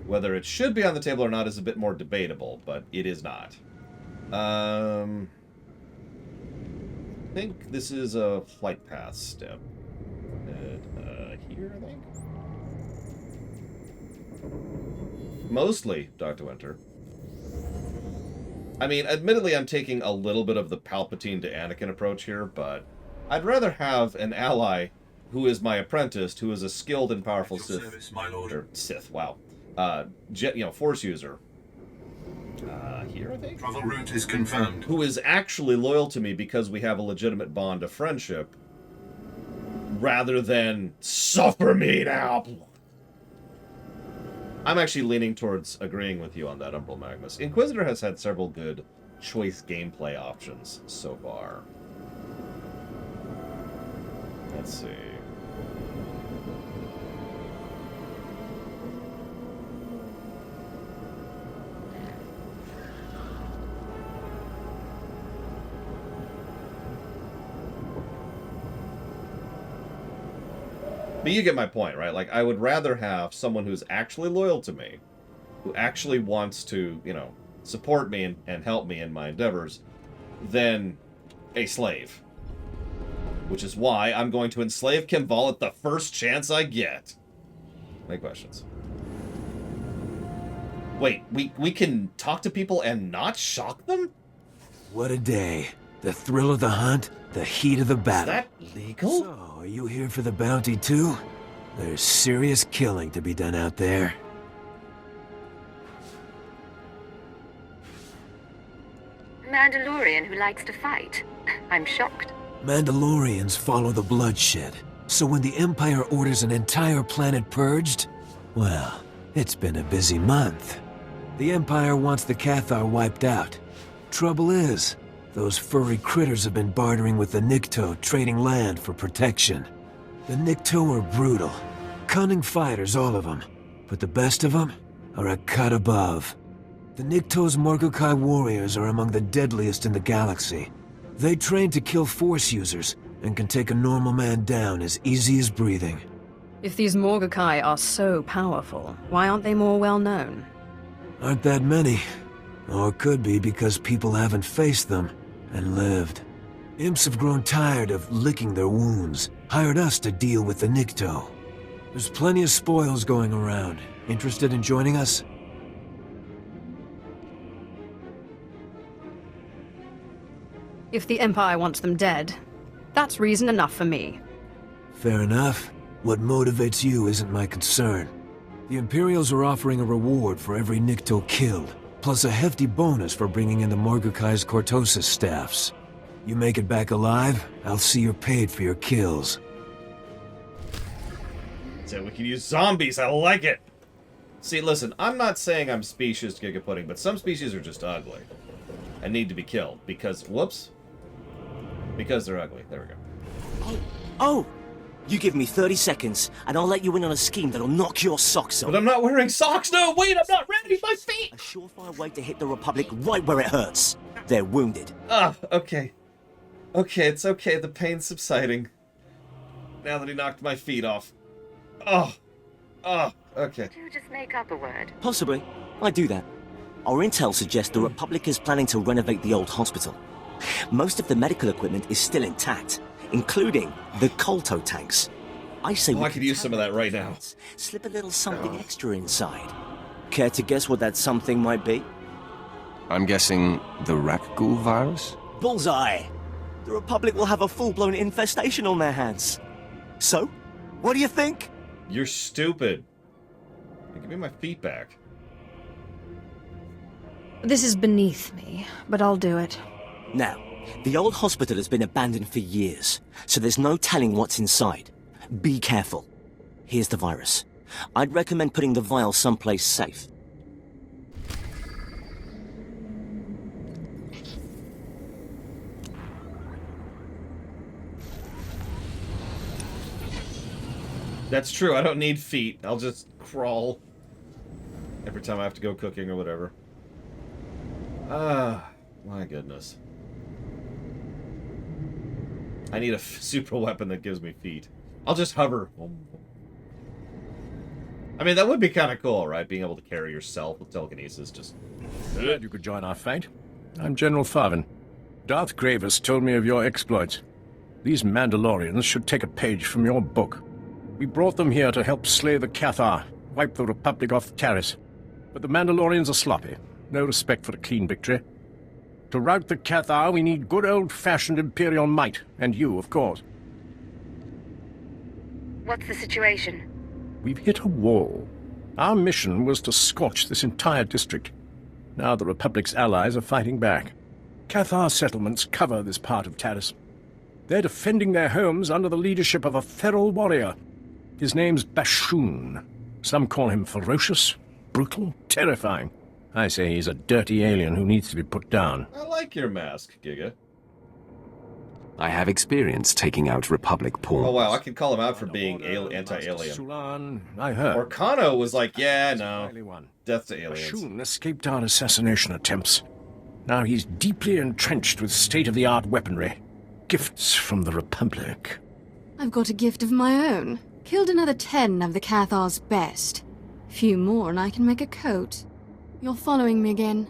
Whether it should be on the table or not is a bit more debatable, but it is not. I think this is a flight path step. Here, I think? Mostly, Dr. Winter. I mean, admittedly, I'm taking a little bit of the Palpatine to Anakin approach here, but I'd rather have an ally who is my apprentice, who is a skilled and powerful Sith. Service, my lord. Or Sith, wow. Force user. Here, I think? Travel route is confirmed. Who is actually loyal to me because we have a legitimate bond of friendship, rather than suffer me now. I'm actually leaning towards agreeing with you on that, Umbral Magnus. Inquisitor has had several good choice gameplay options so far. Let's see. But you get my point, right? Like, I would rather have someone who's actually loyal to me, who actually wants to, you know, support me and help me in my endeavors, than a slave. Which is why I'm going to enslave Kimval at the first chance I get. Any questions? Wait, we can talk to people and not shock them? What a day. The thrill of the hunt, the heat of the battle. Is that legal? So, are you here for the bounty too? There's serious killing to be done out there. Mandalorian who likes to fight. I'm shocked. Mandalorians follow the bloodshed, so when the Empire orders an entire planet purged, well, it's been a busy month. The Empire wants the Cathar wiped out. Trouble is, those furry critters have been bartering with the Nikto, trading land for protection. The Nikto are brutal. Cunning fighters, all of them. But the best of them are a cut above. The Nikto's Morgokai warriors are among the deadliest in the galaxy. They train to kill Force users, and can take a normal man down as easy as breathing. If these Morgokai are so powerful, why aren't they more well-known? Aren't that many. Or it could be because people haven't faced them and lived. Imps have grown tired of licking their wounds, hired us to deal with the Nikto. There's plenty of spoils going around. Interested in joining us? If the Empire wants them dead, that's reason enough for me. Fair enough. What motivates you isn't my concern. The Imperials are offering a reward for every Nikto killed, plus a hefty bonus for bringing in the Morgokai's Cortosis staffs. You make it back alive, I'll see you're paid for your kills. So we can use zombies, I like it! See, listen, I'm not saying I'm specious gigapudding, but some species are just ugly. And need to be killed, because, whoops. Because they're ugly, there we go. Oh! You give me 30 seconds, and I'll let you in on a scheme that'll knock your socks off. But I'm not wearing socks! No, wait, I'm not ready! My feet! A surefire way to hit the Republic right where it hurts. They're wounded. Ah, okay. Okay, it's okay, the pain's subsiding. Now that he knocked my feet off. Oh. Oh, okay. Did you just make up a word? Possibly. I do that. Our intel suggests the Republic is planning to renovate the old hospital. Most of the medical equipment is still intact, including the Kolto tanks. I say I could use some of that right now. Slip a little something extra inside. Care to guess what that something might be? I'm guessing the Rakghoul virus? Bullseye! The Republic will have a full-blown infestation on their hands. So, what do you think? You're stupid. Give me my feet back. This is beneath me, but I'll do it. Now, the old hospital has been abandoned for years, so there's no telling what's inside. Be careful. Here's the virus. I'd recommend putting the vial someplace safe. That's true, I don't need feet. I'll just crawl. every time I have to go cooking or whatever. Ah, my goodness. I need a super weapon that gives me feet. I'll just hover. I mean, that would be kind of cool, right? Being able to carry yourself with telekinesis, just... Glad you could join our fight. I'm General Farvin. Darth Gravis told me of your exploits. These Mandalorians should take a page from your book. We brought them here to help slay the Cathar, wipe the Republic off Taris. But the Mandalorians are sloppy. No respect for a clean victory. To rout the Cathar, we need good old-fashioned Imperial might. And you, of course. What's the situation? We've hit a wall. Our mission was to scorch this entire district. Now the Republic's allies are fighting back. Cathar settlements cover this part of Taris. They're defending their homes under the leadership of a feral warrior. His name's Bashoon. Some call him ferocious, brutal, terrifying. I say he's a dirty alien who needs to be put down. I like your mask, Giga. I have experience taking out Republic pawns. Oh wow, I can call him out for being anti-alien. Sulan, I heard. Orkano was like, yeah, no. Death to aliens. Bashoon escaped our assassination attempts. Now he's deeply entrenched with state-of-the-art weaponry. Gifts from the Republic. I've got a gift of my own. Killed another 10 of the Cathar's best. Few more and I can make a coat. You're following me again.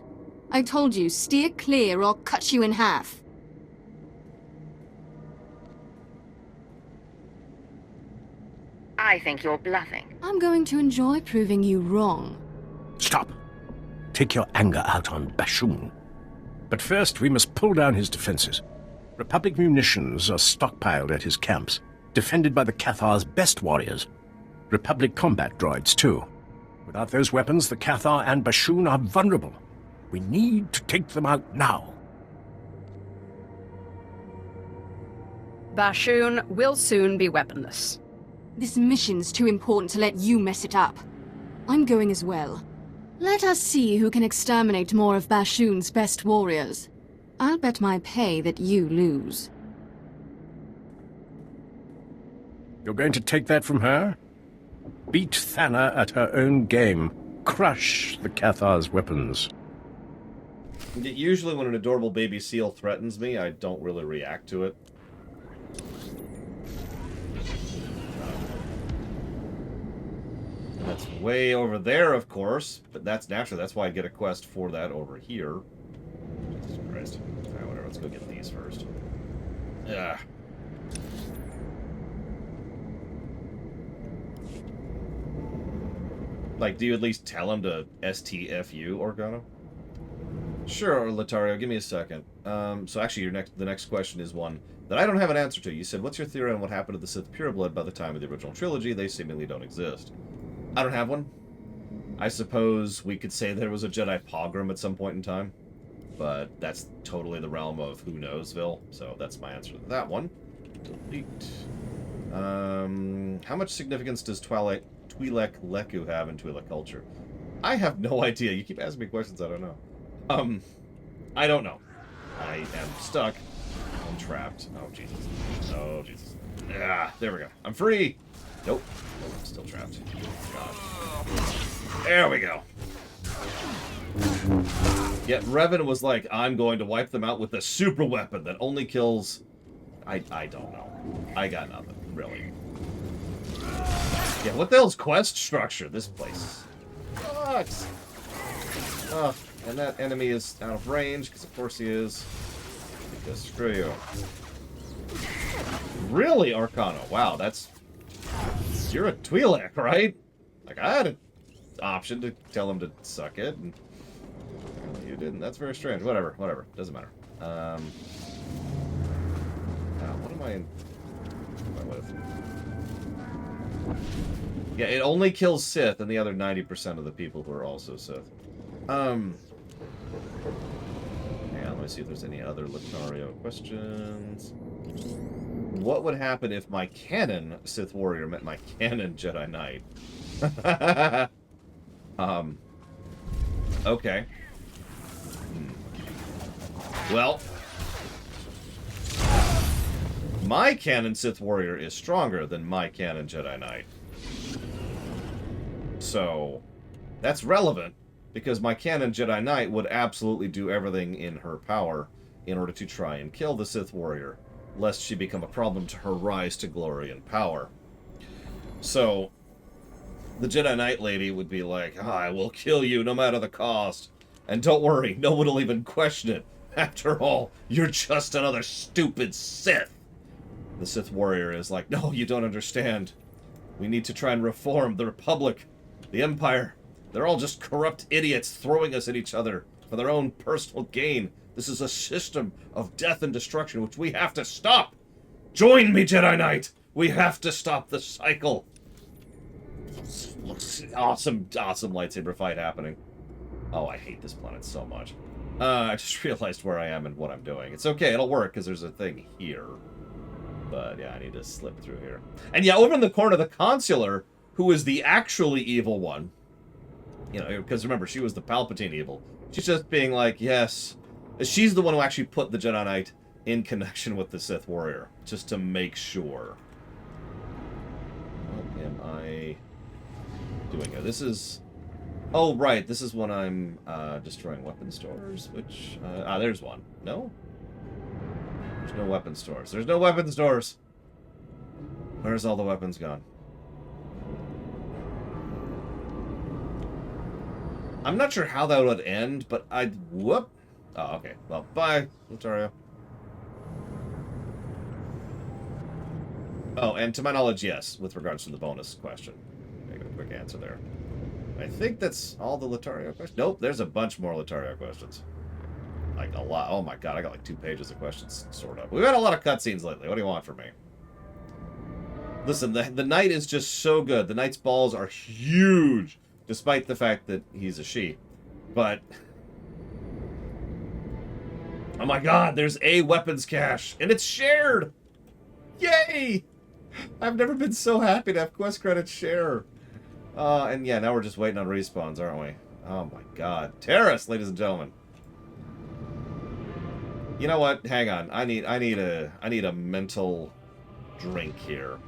I told you, steer clear or I'll cut you in half. I think you're bluffing. I'm going to enjoy proving you wrong. Stop. Take your anger out on Bashoon. But first, we must pull down his defenses. Republic munitions are stockpiled at his camps, defended by the Cathar's best warriors. Republic combat droids, too. Without those weapons, the Cathar and Bashoon are vulnerable. We need to take them out now. Bashoon will soon be weaponless. This mission's too important to let you mess it up. I'm going as well. Let us see who can exterminate more of Bashoon's best warriors. I'll bet my pay that you lose. You're going to take that from her? Beat Thana at her own game. Crush the Cathar's weapons. Usually when an adorable baby seal threatens me, I don't really react to it. That's way over there, of course, but that's naturally. That's why I get a quest for that over here. Jesus Christ. Alright, whatever. Let's go get these first. Yeah. Like, do you at least tell him to STFU, Organo? Sure, Latario, give me a second. So actually, the next question is one that I don't have an answer to. You said, what's your theory on what happened to the Sith Pureblood by the time of the original trilogy? They seemingly don't exist. I don't have one. I suppose we could say there was a Jedi pogrom at some point in time, but that's totally the realm of who knowsville, so that's my answer to that one. Delete. How much significance does Twi'lek Leku have in Twi'lek culture? I have no idea. You keep asking me questions I don't know. I don't know. I am stuck. I'm trapped. Oh, Jesus. Oh, Jesus. Ah, there we go. I'm free! Nope. Nope, I'm still trapped. God. There we go. Yet Revan was like, I'm going to wipe them out with a super weapon that only kills... I don't know. I got nothing, really. Yeah, what the hell's quest structure? This place sucks. Oh, and that enemy is out of range, because of course he is. Because screw you. Really, Arcano? Wow, that's... You're a Twi'lek, right? Like, I had an option to tell him to suck it, and you didn't. That's very strange. Whatever, whatever. Doesn't matter. What am I with? Yeah, it only kills Sith and the other 90% of the people who are also Sith. Yeah, let me see if there's any other Latario questions. What would happen if my canon Sith Warrior met my canon Jedi Knight? Okay. Well, my canon Sith Warrior is stronger than my canon Jedi Knight. So, That's relevant, because my canon Jedi Knight would absolutely do everything in her power in order to try and kill the Sith warrior, lest she become a problem to her rise to glory and power. So, the Jedi Knight lady would be like, I will kill you no matter the cost. And don't worry, no one will even question it. After all, you're just another stupid Sith. The Sith warrior is like, no, you don't understand. We need to try and reform the Republic, the Empire. They're all just corrupt idiots throwing us at each other for their own personal gain. This is a system of death and destruction which we have to stop. Join me, Jedi Knight. We have to stop the cycle. Awesome lightsaber fight happening. Oh, I hate this planet so much. I just realized where I am and what I'm doing. It's okay, it'll work, because there's a thing here. But, yeah, I need to slip through here. And, yeah, over in the corner, the Consular, who is the actually evil one, you know, because remember, she was the Palpatine evil. She's just being like, yes. She's the one who actually put the Jedi Knight in connection with the Sith warrior, just to make sure. What am I doing here? This is... Oh, right, this is when I'm destroying weapon stores, which... there's one. No? There's no weapon stores. There's no weapon stores! Where's all the weapons gone? I'm not sure how that would end, but I'd... Whoop! Oh, okay. Well, bye, Lothario. Oh, and to my knowledge, yes, with regards to the bonus question. I got a quick answer there. I think that's all the Lothario questions. Nope, there's a bunch more Lothario questions. Like, a lot. Oh my god, I got like 2 pages of questions stored up. We've had a lot of cutscenes lately. What do you want from me? Listen, the Knight is just so good. The Knight's balls are huge, despite the fact that he's a she. But... oh my god, there's a weapons cache, and it's shared! Yay! I've never been so happy to have quest credits share. And yeah, now we're just waiting on respawns, aren't we? Oh my god. Taris, ladies and gentlemen. You know what? Hang on. I need a mental drink here.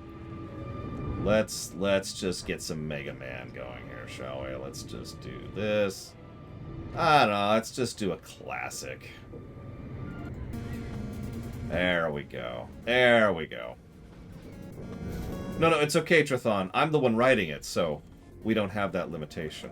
Let's just get some Mega Man going here, shall we? Let's just do this. I don't know, let's just do a classic. There we go. There we go. No, it's okay, Trithon. I'm the one writing it, so we don't have that limitation.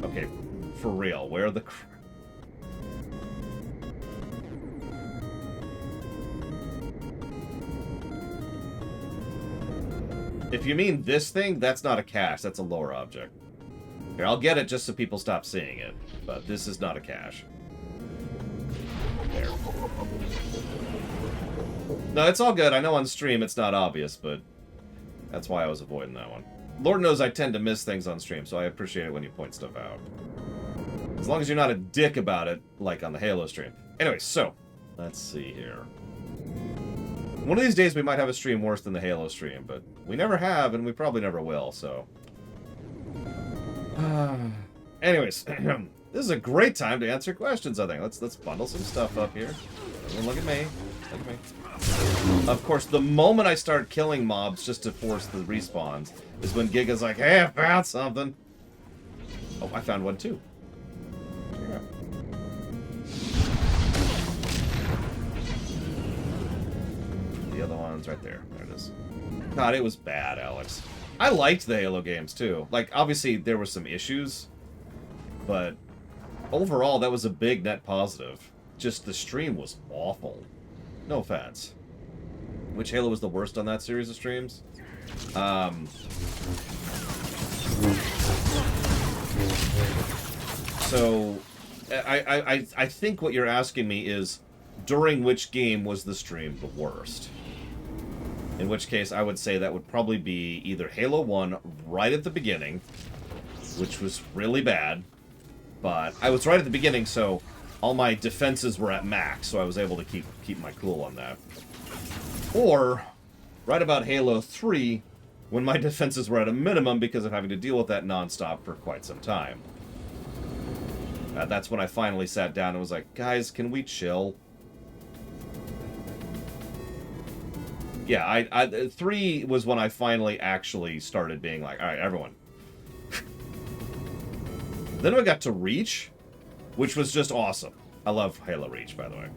Okay, for real, where are the... If you mean this thing, that's not a cache, that's a lore object. Here, I'll get it just so people stop seeing it, but this is not a cache. There. No, it's all good. I know on stream it's not obvious, but that's why I was avoiding that one. Lord knows I tend to miss things on stream, so I appreciate it when you point stuff out. As long as you're not a dick about it, like on the Halo stream. Anyway, so, let's see here. One of these days we might have a stream worse than the Halo stream, but we never have, and we probably never will, so... Anyways, this is a great time to answer questions, I think. Let's bundle some stuff up here. Everyone look at me. Look at me. Of course, the moment I start killing mobs just to force the respawns is when Giga's like, hey, I found something. Oh, I found one too. Yeah. The other one's right there. There it is. God, it was bad, Alex. I liked the Halo games, too. Like, obviously, there were some issues, but overall, that was a big net positive. Just the stream was awful. No offense. Which Halo was the worst on that series of streams? So, I think what you're asking me is, during which game was the stream the worst? In which case, I would say that would probably be either Halo 1 right at the beginning, which was really bad, but I was right at the beginning, so all my defenses were at max, so I was able to keep my cool on that. Or, right about Halo 3, when my defenses were at a minimum because of having to deal with that nonstop for quite some time. That's when I finally sat down and was like, guys, can we chill? Yeah, 3 was when I finally actually started being like, all right, everyone. Then we got to Reach, which was just awesome. I love Halo Reach, by the way.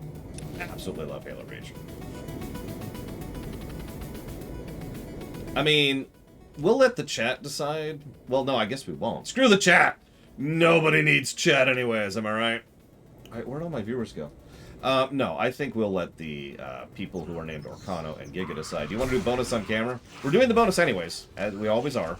Absolutely love Halo Reach. I mean, we'll let the chat decide. Well, no, I guess we won't. Screw the chat! Nobody needs chat anyways, am I right? Alright, where'd all my viewers go? No, I think we'll let the people who are named Orcano and Giga decide. Do you want to do bonus on camera? We're doing the bonus anyways, as we always are.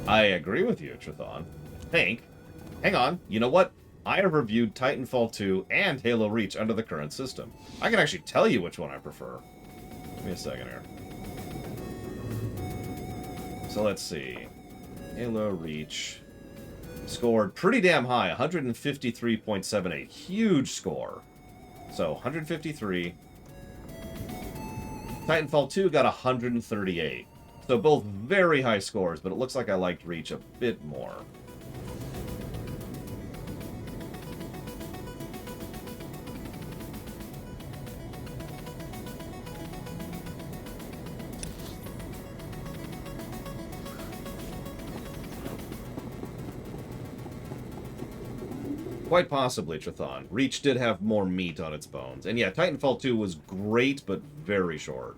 I agree with you, Trithon. Think. Hang on. You know what? I have reviewed Titanfall 2 and Halo Reach under the current system. I can actually tell you which one I prefer. Give me a second here. So let's see. Halo Reach scored pretty damn high, 153.78. Huge score. So, 153. Titanfall 2 got 138. So both very high scores, but it looks like I liked Reach a bit more. Quite possibly, Trithon. Reach did have more meat on its bones. And yeah, Titanfall 2 was great, but very short.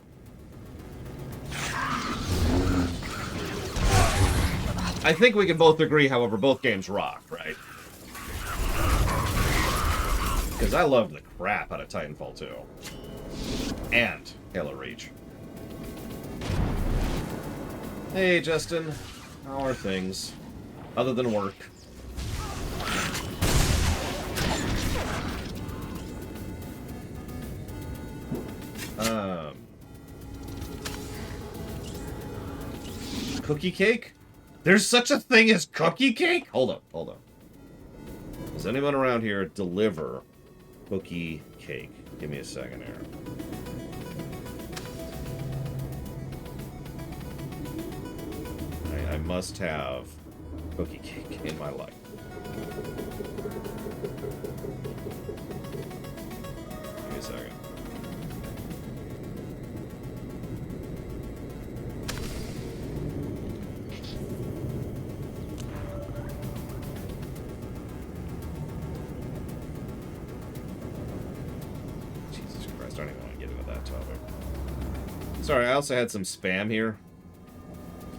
I think we can both agree, however, both games rock, right? Because I loved the crap out of Titanfall 2. And Halo Reach. Hey, Justin. How are things? Other than work. Cookie cake? There's such a thing as cookie cake? Hold up, hold up. Does anyone around here deliver cookie cake? Give me a second here. I must have cookie cake in my life. Give me a second. Sorry, I also had some spam here.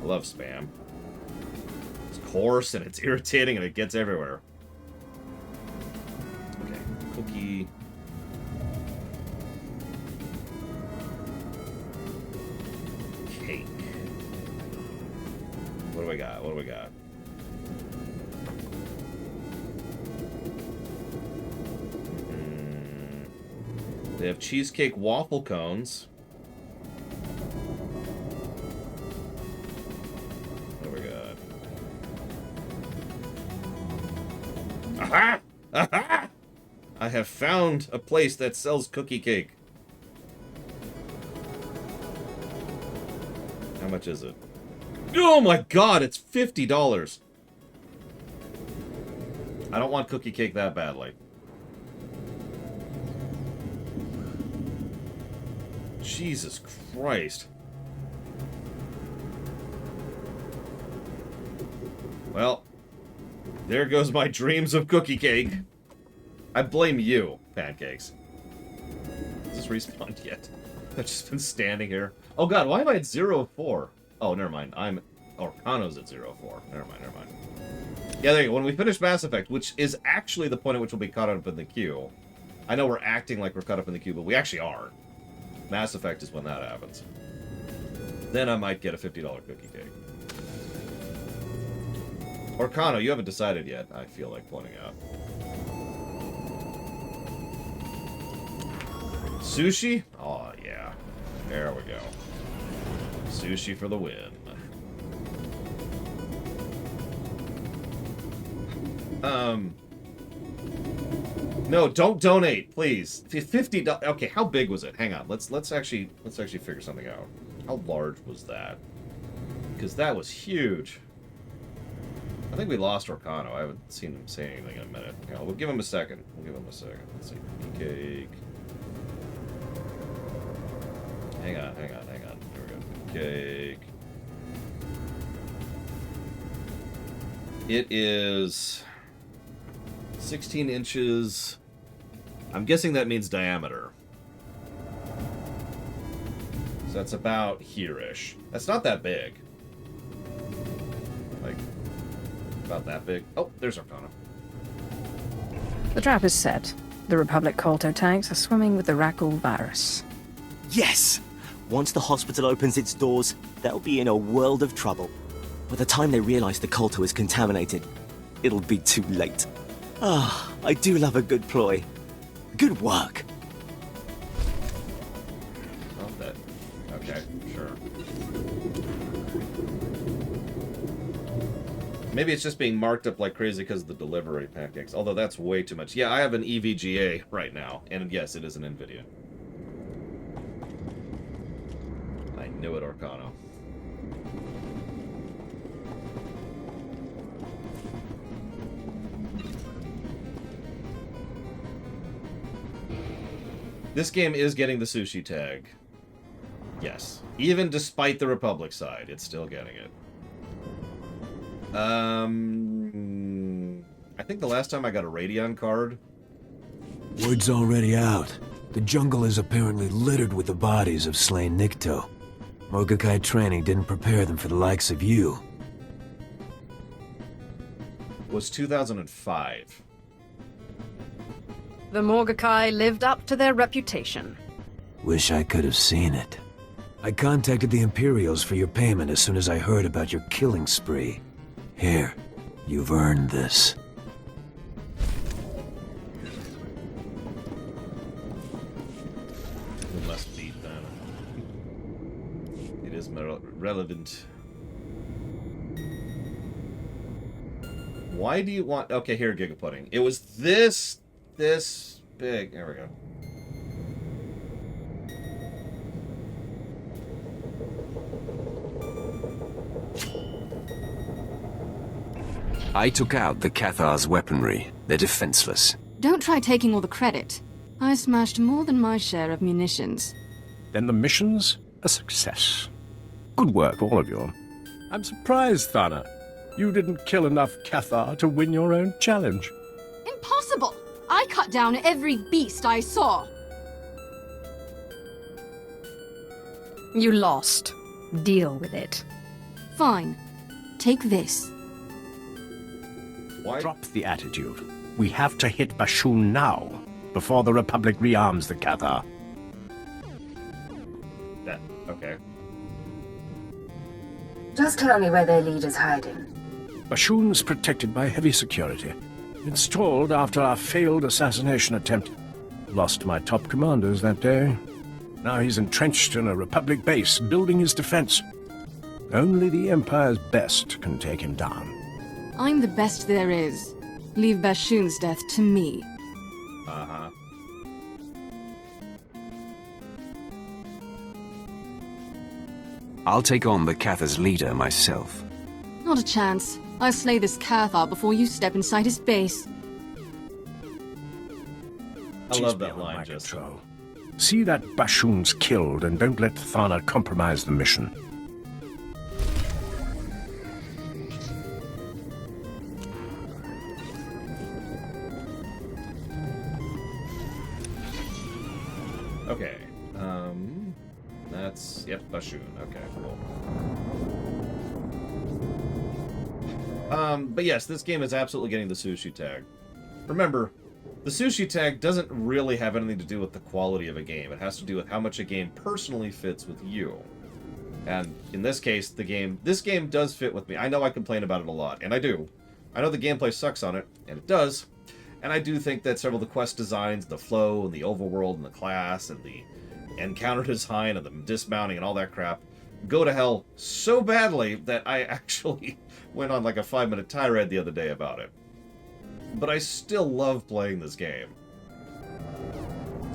I love spam. It's coarse and it's irritating and it gets everywhere. Okay, cookie. Cake. What do we got? What do we got? They have cheesecake waffle cones. Aha! Aha! I have found a place that sells cookie cake. How much is it? Oh my god, it's $50. I don't want cookie cake that badly. Jesus Christ. Well, there goes my dreams of cookie cake. I blame you, Pancakes. Has this respawned yet? I've just been standing here. Oh god, why am I at 0-4? Oh, never mind. I'm... Orcano's at 0-4. Never mind, never mind. Yeah, there you go. When we finish Mass Effect, which is actually the point at which we'll be caught up in the queue. I know we're acting like we're caught up in the queue, but we actually are. Mass Effect is when that happens. Then I might get a $50 cookie cake. Orcano, you haven't decided yet, I feel like pointing out. Sushi? Oh, yeah. There we go. Sushi for the win. No, don't donate, please. $50. Okay, how big was it? Hang on. Let's actually figure something out. How large was that? Because that was huge. I think we lost Orcano. I haven't seen him say anything in a minute. Yeah, we'll give him a second. Let's see. Cake. Hang on. Here we go. Cake. It is 16 inches. I'm guessing that means diameter. So that's about here-ish. That's not that big. Like, about that big. Oh, there's Arcana. The trap is set. The Republic Kolto tanks are swimming with the Rakghoul virus. Yes! Once the hospital opens its doors, they'll be in a world of trouble. By the time they realize the Kolto is contaminated, it'll be too late. Ah, I do love a good ploy. Good work. Oh, that. Okay, sure. Maybe it's just being marked up like crazy because of the delivery pancakes. Although that's way too much. Yeah, I have an EVGA right now. And yes, it is an NVIDIA. I knew it, Orcano. This game is getting the sushi tag. Yes. Even despite the Republic side, it's still getting it. I think the last time I got a Radeon card... Word's already out. The jungle is apparently littered with the bodies of slain Nikto. Morgakai training didn't prepare them for the likes of you. Was 2005. The Morgakai lived up to their reputation. Wish I could have seen it. I contacted the Imperials for your payment as soon as I heard about your killing spree. Here, you've earned this. We must beat them. It is relevant. Why do you want... Okay, here, Giga Pudding. It was this big. There we go. I took out the Cathar's weaponry. They're defenseless. Don't try taking all the credit. I smashed more than my share of munitions. Then the mission's a success. Good work, all of you. I'm surprised, Thana. You didn't kill enough Cathar to win your own challenge. Impossible! I cut down every beast I saw. You lost. Deal with it. Fine. Take this. Why? Drop the attitude. We have to hit Bashoon now, before the Republic rearms the Cathar. That, okay. Just tell me where their leader's hiding. Bashoon's protected by heavy security. Installed after our failed assassination attempt. Lost my top commanders that day. Now he's entrenched in a Republic base, building his defense. Only the Empire's best can take him down. I'm the best there is. Leave Bashoon's death to me. Uh-huh. I'll take on the Cathar's leader myself. Not a chance. I'll slay this Cathar before you step inside his base. I love that line, just. See that Bashoon's killed, and don't let Thana compromise the mission. Okay. That's... Yep, Bashoon. Okay, cool. But yes, this game is absolutely getting the sushi tag. Remember, the sushi tag doesn't really have anything to do with the quality of a game. It has to do with how much a game personally fits with you. And in this case, this game does fit with me. I know I complain about it a lot, and I do. I know the gameplay sucks on it, and it does. And I do think that several of the quest designs, the flow, and the overworld, and the class, and the encounter design, and the dismounting, and all that crap, go to hell so badly that I actually went on like a 5-minute tirade the other day about it. But I still love playing this game.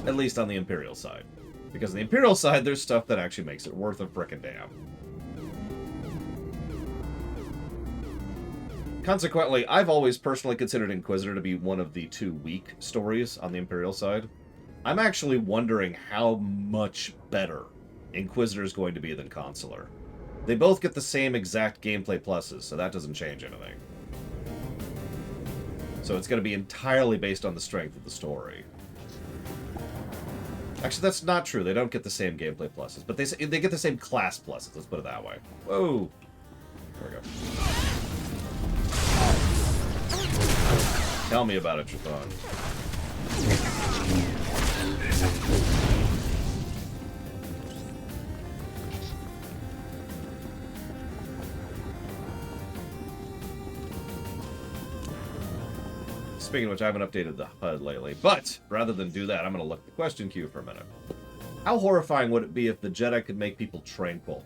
At least on the Imperial side. Because on the Imperial side, there's stuff that actually makes it worth a frickin' damn. Consequently, I've always personally considered Inquisitor to be one of the 2 weak stories on the Imperial side. I'm actually wondering how much better Inquisitor is going to be than Consular. They both get the same exact gameplay pluses, so that doesn't change anything. So it's going to be entirely based on the strength of the story. Actually, that's not true. They don't get the same gameplay pluses, but they get the same class pluses. Let's put it that way. Whoa. There we go. Tell me about it, Chthon. Speaking of which, I haven't updated the HUD lately, but rather than do that, I'm going to look at the question queue for a minute. How horrifying would it be if the Jedi could make people tranquil?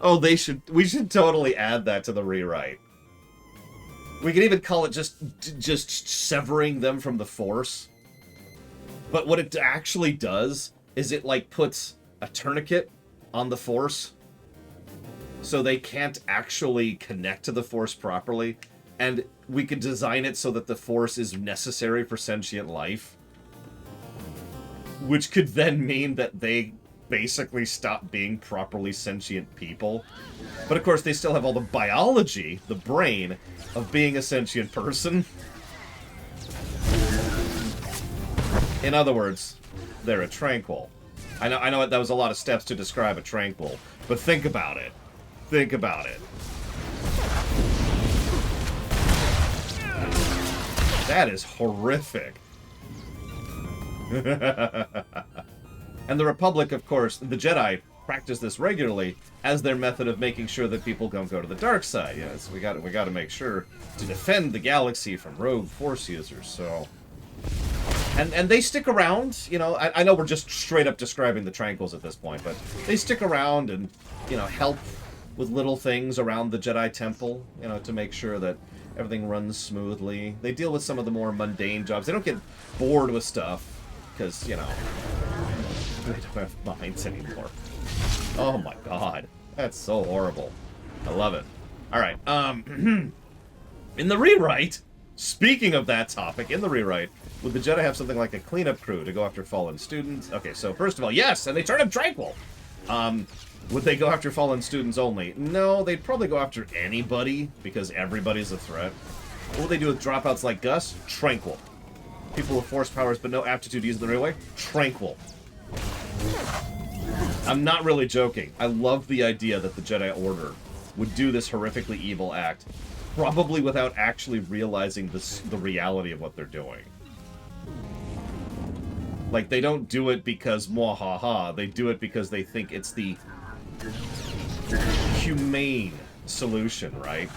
Oh, we should totally add that to the rewrite. We could even call it just severing them from the Force. But what it actually does is it, like, puts a tourniquet on the Force so they can't actually connect to the Force properly, and we could design it so that the Force is necessary for sentient life, which could then mean that they basically stop being properly sentient people. But of course, they still have all the biology, the brain, of being a sentient person. In other words, they're a tranquil. I know that was a lot of steps to describe a tranquil, but think about it. Think about it. That is horrific. And the Republic, of course, the Jedi practice this regularly as their method of making sure that people don't go to the dark side. Yes, we got to make sure to defend the galaxy from rogue Force users. So, and they stick around. You know, I know we're just straight up describing the Tranquils at this point, but they stick around and, you know, help with little things around the Jedi Temple, you know, to make sure that everything runs smoothly. They deal with some of the more mundane jobs. They don't get bored with stuff, because, you know, they don't have minds anymore. Oh my god. That's so horrible. I love it. Alright, in the rewrite, speaking of that topic, in the rewrite, would the Jedi have something like a cleanup crew to go after fallen students? Okay, so first of all, yes, and they turn up tranquil. Would they go after fallen students only? No, they'd probably go after anybody, because everybody's a threat. What would they do with dropouts like Gus? Tranquil. People with force powers but no aptitude to use the railway? Tranquil. I'm not really joking. I love the idea that the Jedi Order would do this horrifically evil act, probably without actually realizing the reality of what they're doing. Like, they don't do it because mwahaha, they do it because they think it's the humane solution, right?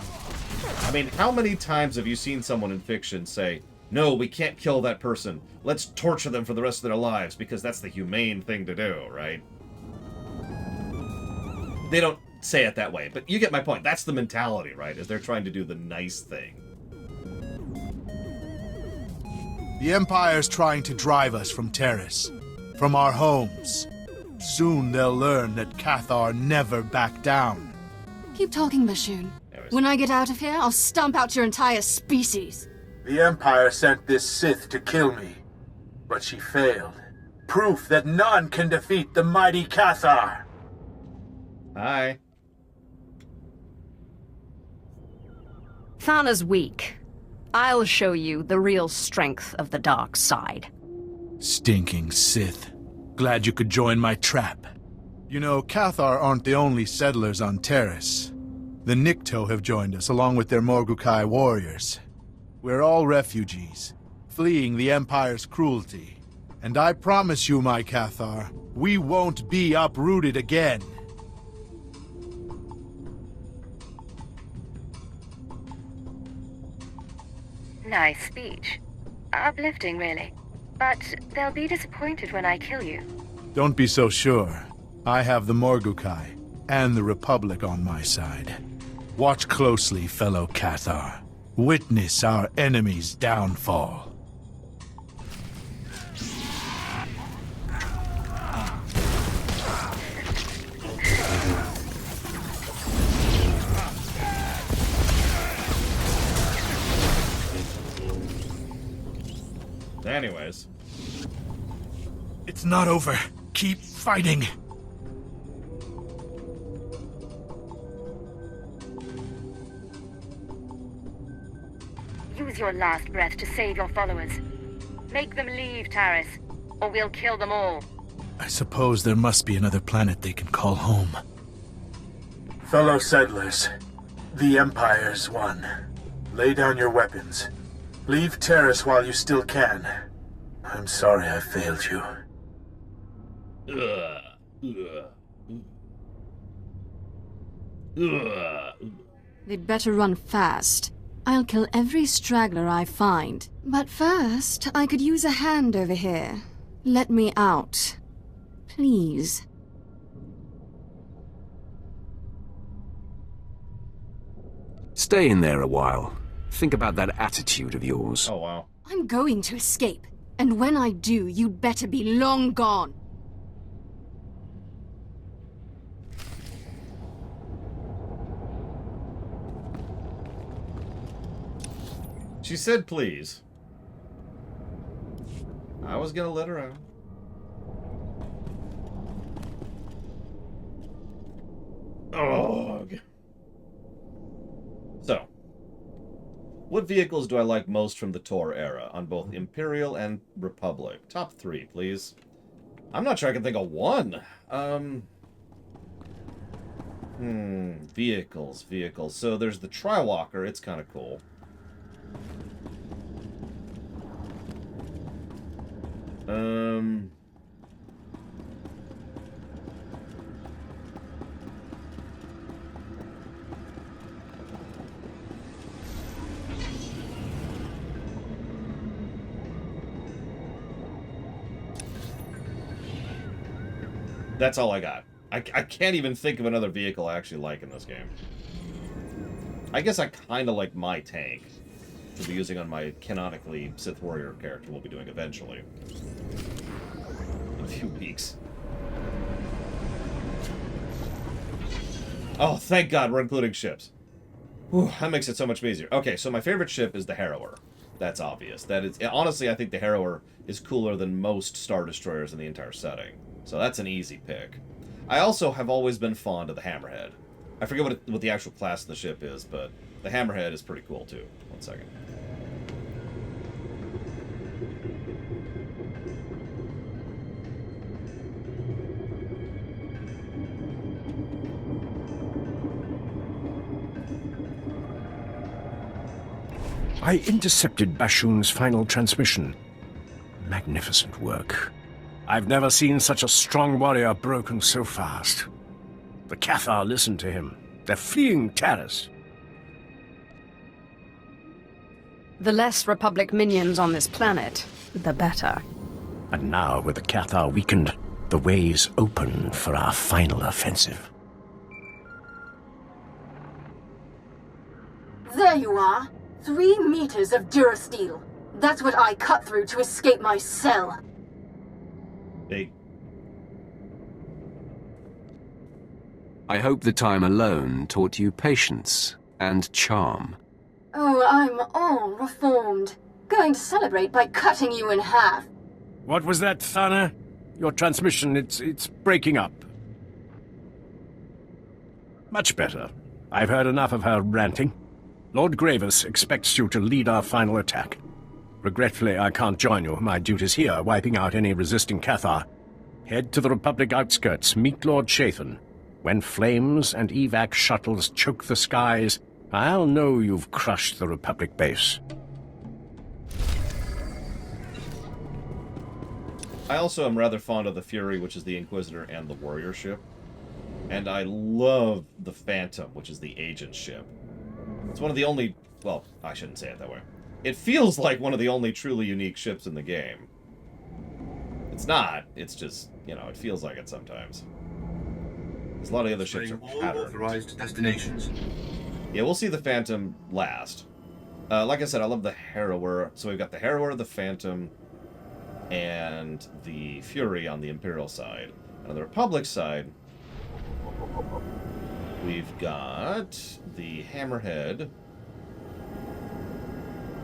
I mean, how many times have you seen someone in fiction say, no, we can't kill that person, let's torture them for the rest of their lives because that's the humane thing to do, right? They don't say it that way, but you get my point. That's the mentality, right? Is they're trying to do the nice thing. The Empire's trying to drive us from Taris, from our homes. Soon they'll learn that Cathar never backed down. Keep talking, Bashoon. When I get out of here, I'll stomp out your entire species. The Empire sent this Sith to kill me, but she failed. Proof that none can defeat the mighty Cathar. Hi. Thana's weak. I'll show you the real strength of the dark side. Stinking Sith. Glad you could join my trap. You know, Cathar aren't the only settlers on Taris. The Nikto have joined us, along with their Morgukai warriors. We're all refugees, fleeing the Empire's cruelty. And I promise you, my Cathar, we won't be uprooted again. Nice speech. Uplifting, really. But they'll be disappointed when I kill you. Don't be so sure. I have the Morgukai and the Republic on my side. Watch closely, fellow Cathar. Witness our enemy's downfall. Anyways. It's not over. Keep fighting. Use your last breath to save your followers. Make them leave, Taris, or we'll kill them all. I suppose there must be another planet they can call home. Fellow settlers, the Empire's won. Lay down your weapons. Leave Taris while you still can. I'm sorry I failed you. They'd better run fast. I'll kill every straggler I find. But first, I could use a hand over here. Let me out. Please. Stay in there a while. Think about that attitude of yours. Oh, wow. I'm going to escape. And when I do, you'd better be long gone. She said please. I was gonna let her out. Oh. So, what vehicles do I like most from the Tor era on both Imperial and Republic? Top 3, please. I'm not sure I can think of one. Vehicles. So there's the Triwalker. It's kind of cool. That's all I got. I can't even think of another vehicle I actually like in this game. I guess I kind of like my tank to be using on my canonically Sith warrior character we'll be doing eventually. In a few weeks. Oh, thank God we're including ships. Whew, that makes it so much easier. Okay, so my favorite ship is the Harrower. That's obvious. That is, honestly, I think the Harrower is cooler than most Star Destroyers in the entire setting. So that's an easy pick. I also have always been fond of the Hammerhead. I forget what the actual class of the ship is, but the Hammerhead is pretty cool too. One second. I intercepted Bashoon's final transmission. Magnificent work. I've never seen such a strong warrior broken so fast. The Cathar listened to him. They're fleeing Taris. The less Republic minions on this planet, the better. And now, with the Cathar weakened, the way's open for our final offensive. There you are. 3 meters of durasteel. That's what I cut through to escape my cell. Big. I hope the time alone taught you patience and charm. Oh, I'm all reformed. Going to celebrate by cutting you in half. What was that, Thana? Your transmission, it's breaking up. Much better. I've heard enough of her ranting. Lord Gravis expects you to lead our final attack. Regretfully, I can't join you. My duty's here, wiping out any resisting Cathar. Head to the Republic outskirts, meet Lord Chathan. When flames and evac shuttles choke the skies, I'll know you've crushed the Republic base. I also am rather fond of the Fury, which is the Inquisitor and the warrior ship. And I love the Phantom, which is the agent ship. It's one of the only... well, I shouldn't say it that way. It feels like one of the only truly unique ships in the game. It's not. It's just, you know, it feels like it sometimes. There's a lot of the other ships are patterned. Authorized destinations. Yeah, we'll see the Phantom last. Like I said, I love the Harrower. So we've got the Harrower, the Phantom, and the Fury on the Imperial side. On the Republic side, we've got the Hammerhead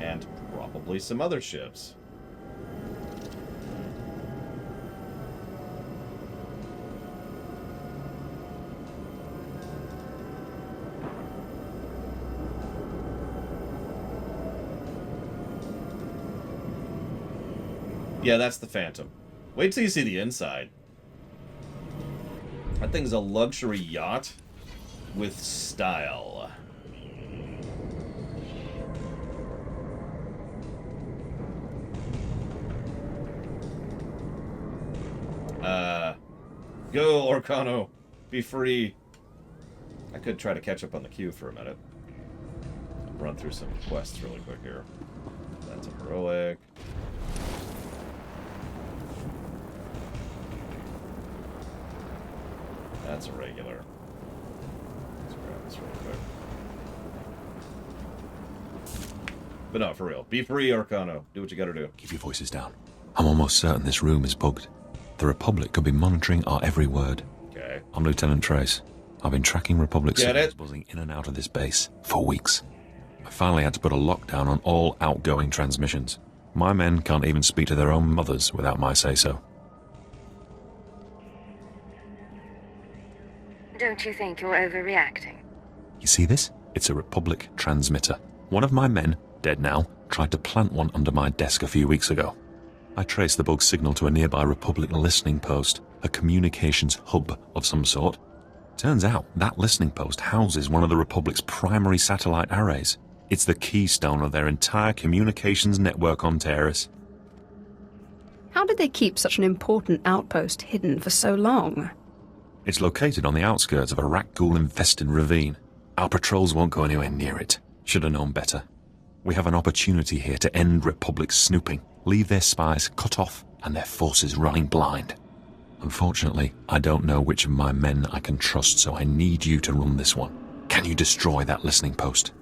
and probably some other ships. Yeah, that's the Phantom. Wait till you see the inside. That thing's a luxury yacht with style. Go, Orcano. Be free. I could try to catch up on the queue for a minute. I'll run through some quests really quick here. That's a heroic. That's a regular. Let's grab this real quick. But no, for real. Be free, Orcano. Do what you gotta do. Keep your voices down. I'm almost certain this room is bugged. The Republic could be monitoring our every word. Okay. I'm Lieutenant Trace. I've been tracking Republic Get signals it? buzzing in and out of this base for weeks. I finally had to put a lockdown on all outgoing transmissions. My men can't even speak to their own mothers without my say-so. Don't you think you're overreacting? You see this? It's a Republic transmitter. One of my men, dead now, tried to plant one under my desk a few weeks ago. I traced the bug signal to a nearby Republic listening post, a communications hub of some sort. Turns out that listening post houses one of the Republic's primary satellite arrays. It's the keystone of their entire communications network on Taris. How did they keep such an important outpost hidden for so long? It's located on the outskirts of a rat ghoul-infested ravine. Our patrols won't go anywhere near it. Should have known better. We have an opportunity here to end Republic snooping, leave their spies cut off and their forces running blind. Unfortunately, I don't know which of my men I can trust, so I need you to run this one. Can you destroy that listening post?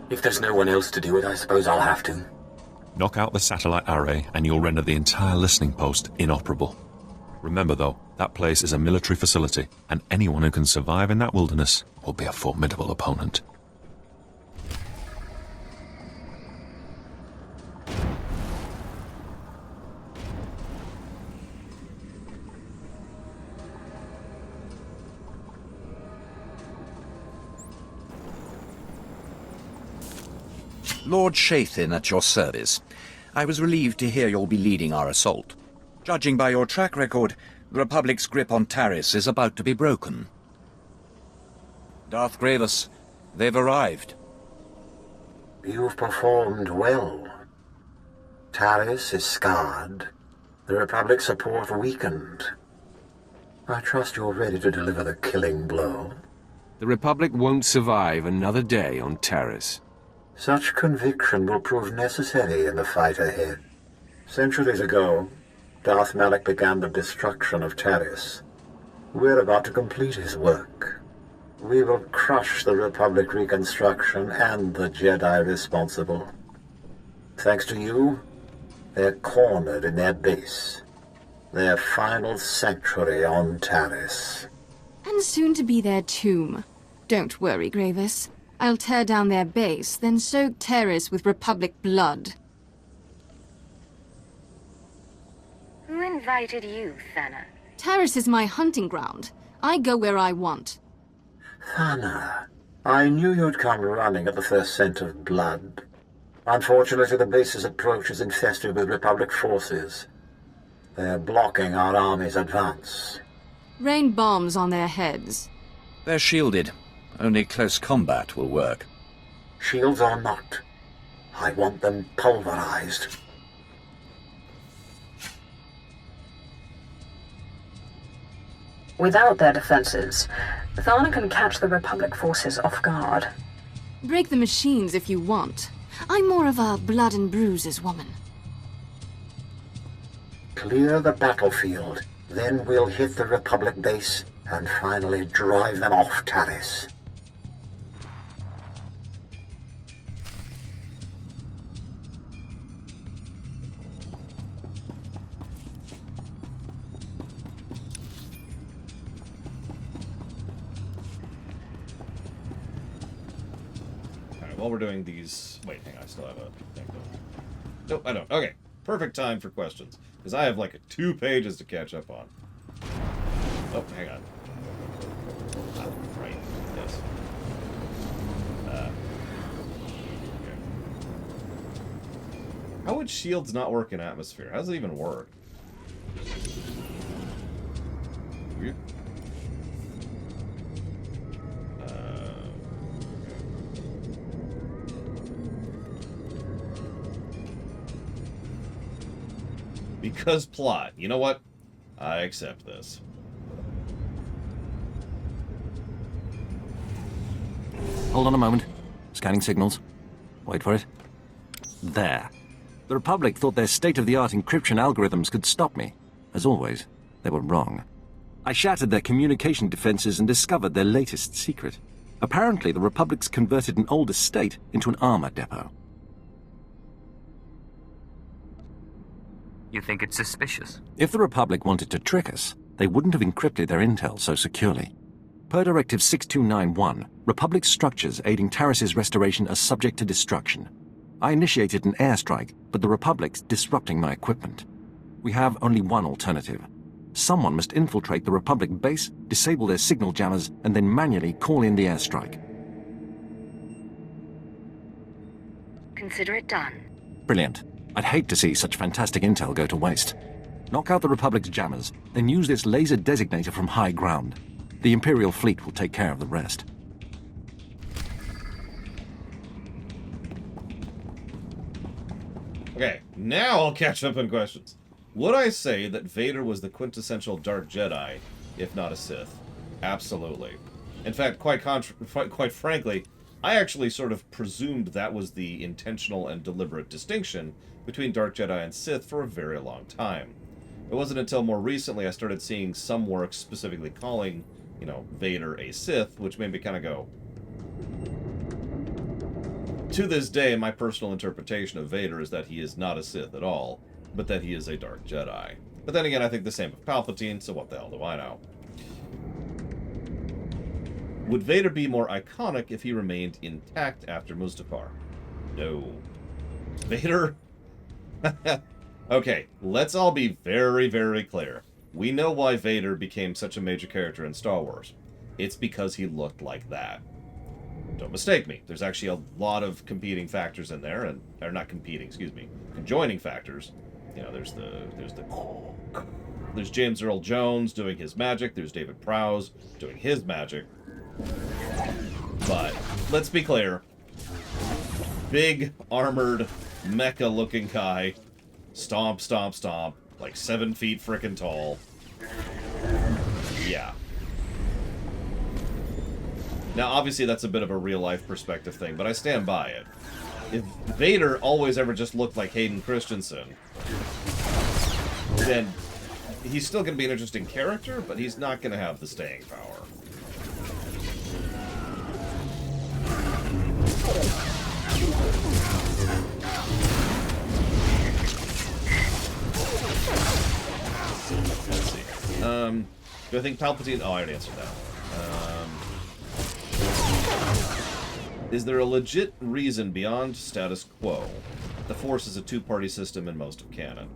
If there's no one else to do it, I suppose I'll have to. Knock out the satellite array and you'll render the entire listening post inoperable. Remember though, that place is a military facility, and anyone who can survive in that wilderness will be a formidable opponent. Lord Shathin at your service. I was relieved to hear you'll be leading our assault. Judging by your track record, the Republic's grip on Taris is about to be broken. Darth Gravis, they've arrived. You've performed well. Taris is scarred. The Republic's support weakened. I trust you're ready to deliver the killing blow. The Republic won't survive another day on Taris. Such conviction will prove necessary in the fight ahead. Centuries ago, Darth Malak began the destruction of Taris. We're about to complete his work. We will crush the Republic reconstruction and the Jedi responsible. Thanks to you, they're cornered in their base. Their final sanctuary on Taris. And soon to be their tomb. Don't worry, Gravis. I'll tear down their base, then soak Taris with Republic blood. Who invited you, Thana? Taris is my hunting ground. I go where I want. Thana, I knew you'd come running at the first scent of blood. Unfortunately, the base's approach is infested with Republic forces. They're blocking our army's advance. Rain bombs on their heads. They're shielded. Only close combat will work. Shields or not, I want them pulverized. Without their defenses, Thana can catch the Republic forces off guard. Break the machines if you want. I'm more of a blood and bruises woman. Clear the battlefield, then we'll hit the Republic base and finally drive them off Taris. while we're doing these... Wait, hang on, I still have a thing. Nope, I don't. Okay, perfect time for questions. Because I have like 2 pages to catch up on. Oh, hang on. Ah, right, yes. Okay. How would shields not work in atmosphere? How does it even work? Weird. Because plot. You know what? I accept this. Hold on a moment. Scanning signals. Wait for it. There. The Republic thought their state-of-the-art encryption algorithms could stop me. As always, they were wrong. I shattered their communication defenses and discovered their latest secret. Apparently, the Republic's converted an old estate into an armor depot. You think it's suspicious? If the Republic wanted to trick us, they wouldn't have encrypted their intel so securely. Per Directive 6291, Republic structures aiding Taris' restoration are subject to destruction. I initiated an airstrike, but the Republic's disrupting my equipment. We have only one alternative. Someone must infiltrate the Republic base, disable their signal jammers, and then manually call in the airstrike. Consider it done. Brilliant. I'd hate to see such fantastic intel go to waste. Knock out the Republic's jammers, then use this laser designator from high ground. The Imperial fleet will take care of the rest. Okay, now I'll catch up on questions. Would I say that Vader was the quintessential Dark Jedi, if not a Sith? Absolutely. In fact, quite frankly, I actually sort of presumed that was the intentional and deliberate distinction between Dark Jedi and Sith for a very long time. It wasn't until more recently I started seeing some works specifically calling, you know, Vader a Sith, which made me kind of go... To this day, my personal interpretation of Vader is that he is not a Sith at all, but that he is a Dark Jedi. But then again, I think the same of Palpatine, so what the hell do I know? Would Vader be more iconic if he remained intact after Mustafar? No. Vader? Okay, let's all be very, very clear. We know why Vader became such a major character in Star Wars. It's because he looked like that. Don't mistake me. There's actually a lot of competing factors in there, and or not competing, excuse me, conjoining factors. You know, there's James Earl Jones doing his magic. There's David Prowse doing his magic. But let's be clear. Big armored mecha-looking guy, stomp, stomp, stomp, like 7 feet frickin' tall. Yeah. Now, obviously, that's a bit of a real-life perspective thing, but I stand by it. If Vader always ever just looked like Hayden Christensen, then he's still going to be an interesting character, but he's not going to have the staying power. Let's see. Do I think Palpatine... Oh, I already answered that. Is there a legit reason beyond status quo that the Force is a two-party system in most of canon?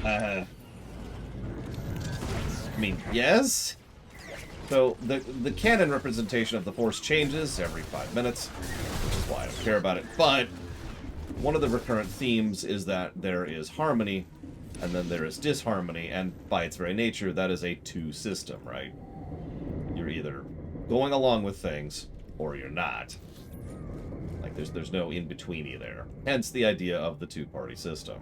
I mean, yes? So, the canon representation of the Force changes every 5 minutes, which is why I don't care about it, but one of the recurrent themes is that there is harmony, and then there is disharmony, and by its very nature, that is a two system, right? You're either going along with things, or you're not. Like, there's no in-betweeny there. Hence the idea of the two-party system.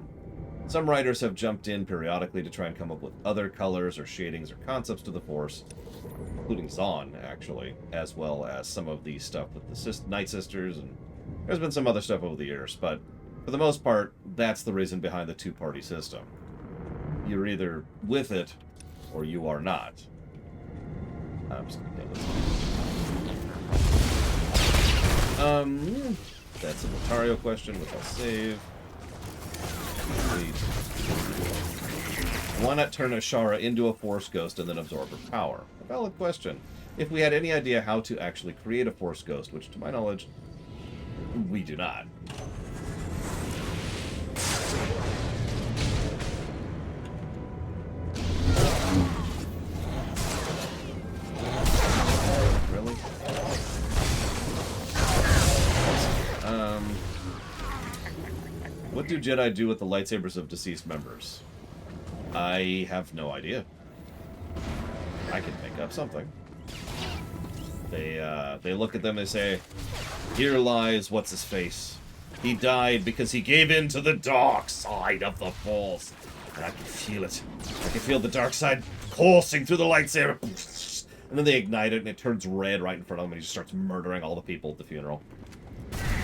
Some writers have jumped in periodically to try and come up with other colors or shadings or concepts to the Force, including Zahn, actually, as well as some of the stuff with the Night Sisters, and there's been some other stuff over the years, but for the most part, that's the reason behind the two-party system. You're either with it, or you are not. I'm just gonna kill this. That's a Lotario question, which I'll save. Complete. Why not turn Ashara into a Force Ghost and then absorb her power? A valid question. If we had any idea how to actually create a Force Ghost, which to my knowledge, We do not. Really? What do Jedi do with the lightsabers of deceased members? I have no idea. I can make up something. They look at them and say, "Here lies what's-his-face. He died because he gave in to the dark side of the Force." And I can feel it. I can feel the dark side coursing through the lightsaber. And then they ignite it and it turns red right in front of him and he just starts murdering all the people at the funeral.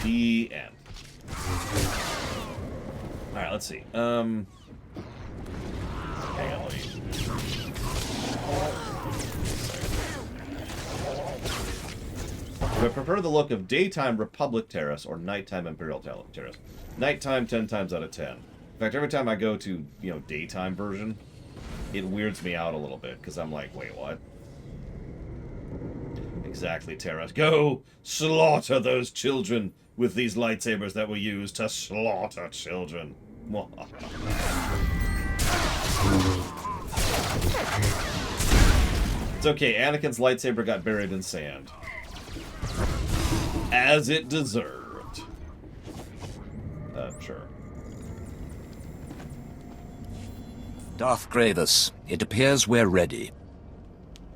The end. Alright, let's see. Hang on, let me... Do I prefer the look of daytime Republic Taris or nighttime Imperial Taris? Nighttime 10 times out of 10. In fact, every time I go to, daytime version, it weirds me out a little bit, because I'm like, wait, what? Exactly, Taris. Go slaughter those children with these lightsabers that were used to slaughter children. It's okay, Anakin's lightsaber got buried in sand. As it deserved. Sure. Darth Gravis, it appears we're ready.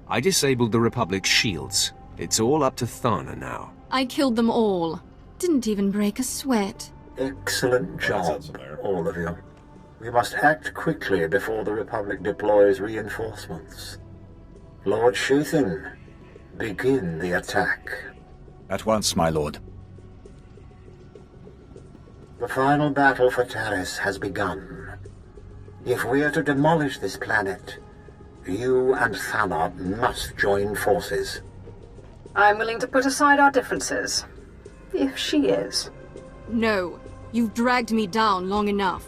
I disabled the Republic's shields. It's all up to Thana now. I killed them all. Didn't even break a sweat. Excellent job, all of you. We must act quickly before the Republic deploys reinforcements. Lord Shathin, begin the attack. At once, my lord. The final battle for Taris has begun. If we are to demolish this planet, you and Thana must join forces. I'm willing to put aside our differences. If she is. No. You've dragged me down long enough.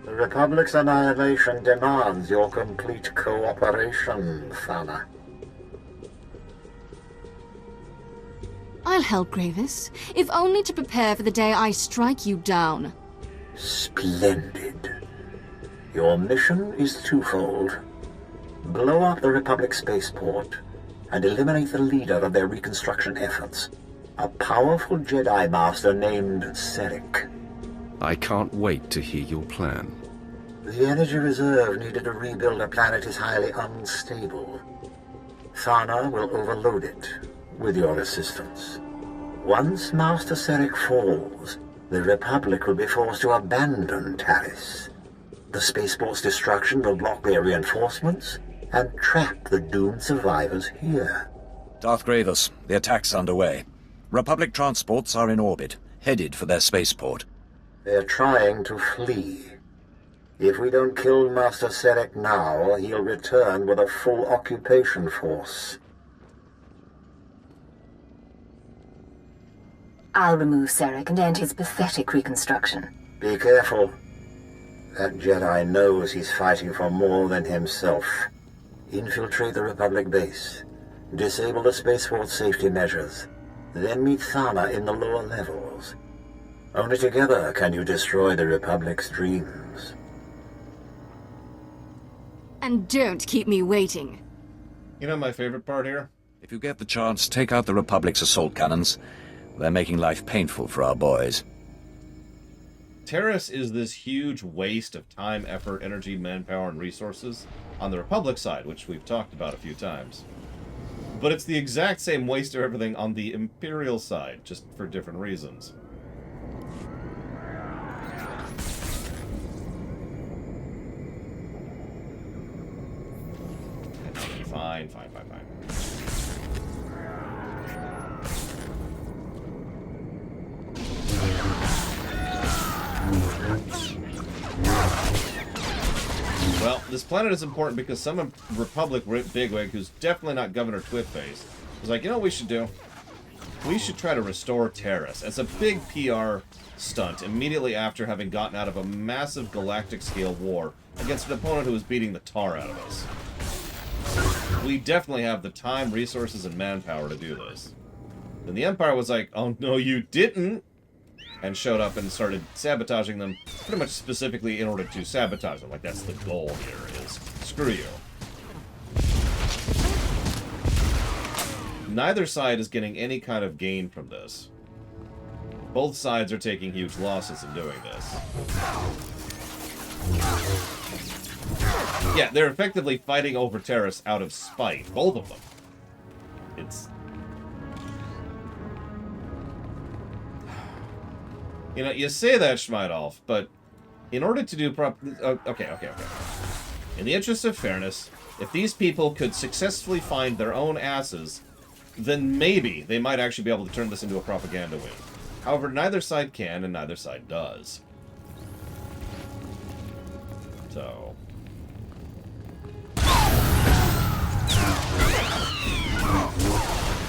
The Republic's annihilation demands your complete cooperation, Thana. I'll help, Gravis, if only to prepare for the day I strike you down. Splendid. Your mission is twofold. Blow up the Republic spaceport and eliminate the leader of their reconstruction efforts, a powerful Jedi Master named Serek. I can't wait to hear your plan. The energy reserve needed to rebuild a planet is highly unstable. Thana will overload it with your assistance. Once Master Serek falls, the Republic will be forced to abandon Taris. The spaceport's destruction will block their reinforcements and trap the doomed survivors here. Darth Gravis, the attack's underway. Republic transports are in orbit, headed for their spaceport. They're trying to flee. If we don't kill Master Serek now, he'll return with a full occupation force. I'll remove Serek and end his pathetic reconstruction. Be careful. That Jedi knows he's fighting for more than himself. Infiltrate the Republic base. Disable the spaceport safety measures. Then meet Thana in the lower levels. Only together can you destroy the Republic's dreams. And don't keep me waiting. You know my favorite part here? If you get the chance, take out the Republic's assault cannons. They're making life painful for our boys. Taris is this huge waste of time, effort, energy, manpower, and resources on the Republic side, which we've talked about a few times. But it's the exact same waste of everything on the Imperial side, just for different reasons. Fine. Well, this planet is important because some Republic bigwig, who's definitely not Governor Twitface, was like, you know what we should do? We should try to restore Taris as a big PR stunt immediately after having gotten out of a massive galactic-scale war against an opponent who was beating the tar out of us. We definitely have the time, resources, and manpower to do this. Then the Empire was like, oh no you didn't! and showed up and started sabotaging them, pretty much specifically in order to sabotage them. Like, that's the goal here, is screw you. Neither side is getting any kind of gain from this. Both sides are taking huge losses in doing this. Yeah, they're effectively fighting over Taris out of spite. Both of them. It's... You know, you say that, Schmeidolf, but in order to do okay. In the interest of fairness, if these people could successfully find their own asses, then maybe they might actually be able to turn this into a propaganda win. However, neither side can, and neither side does. So...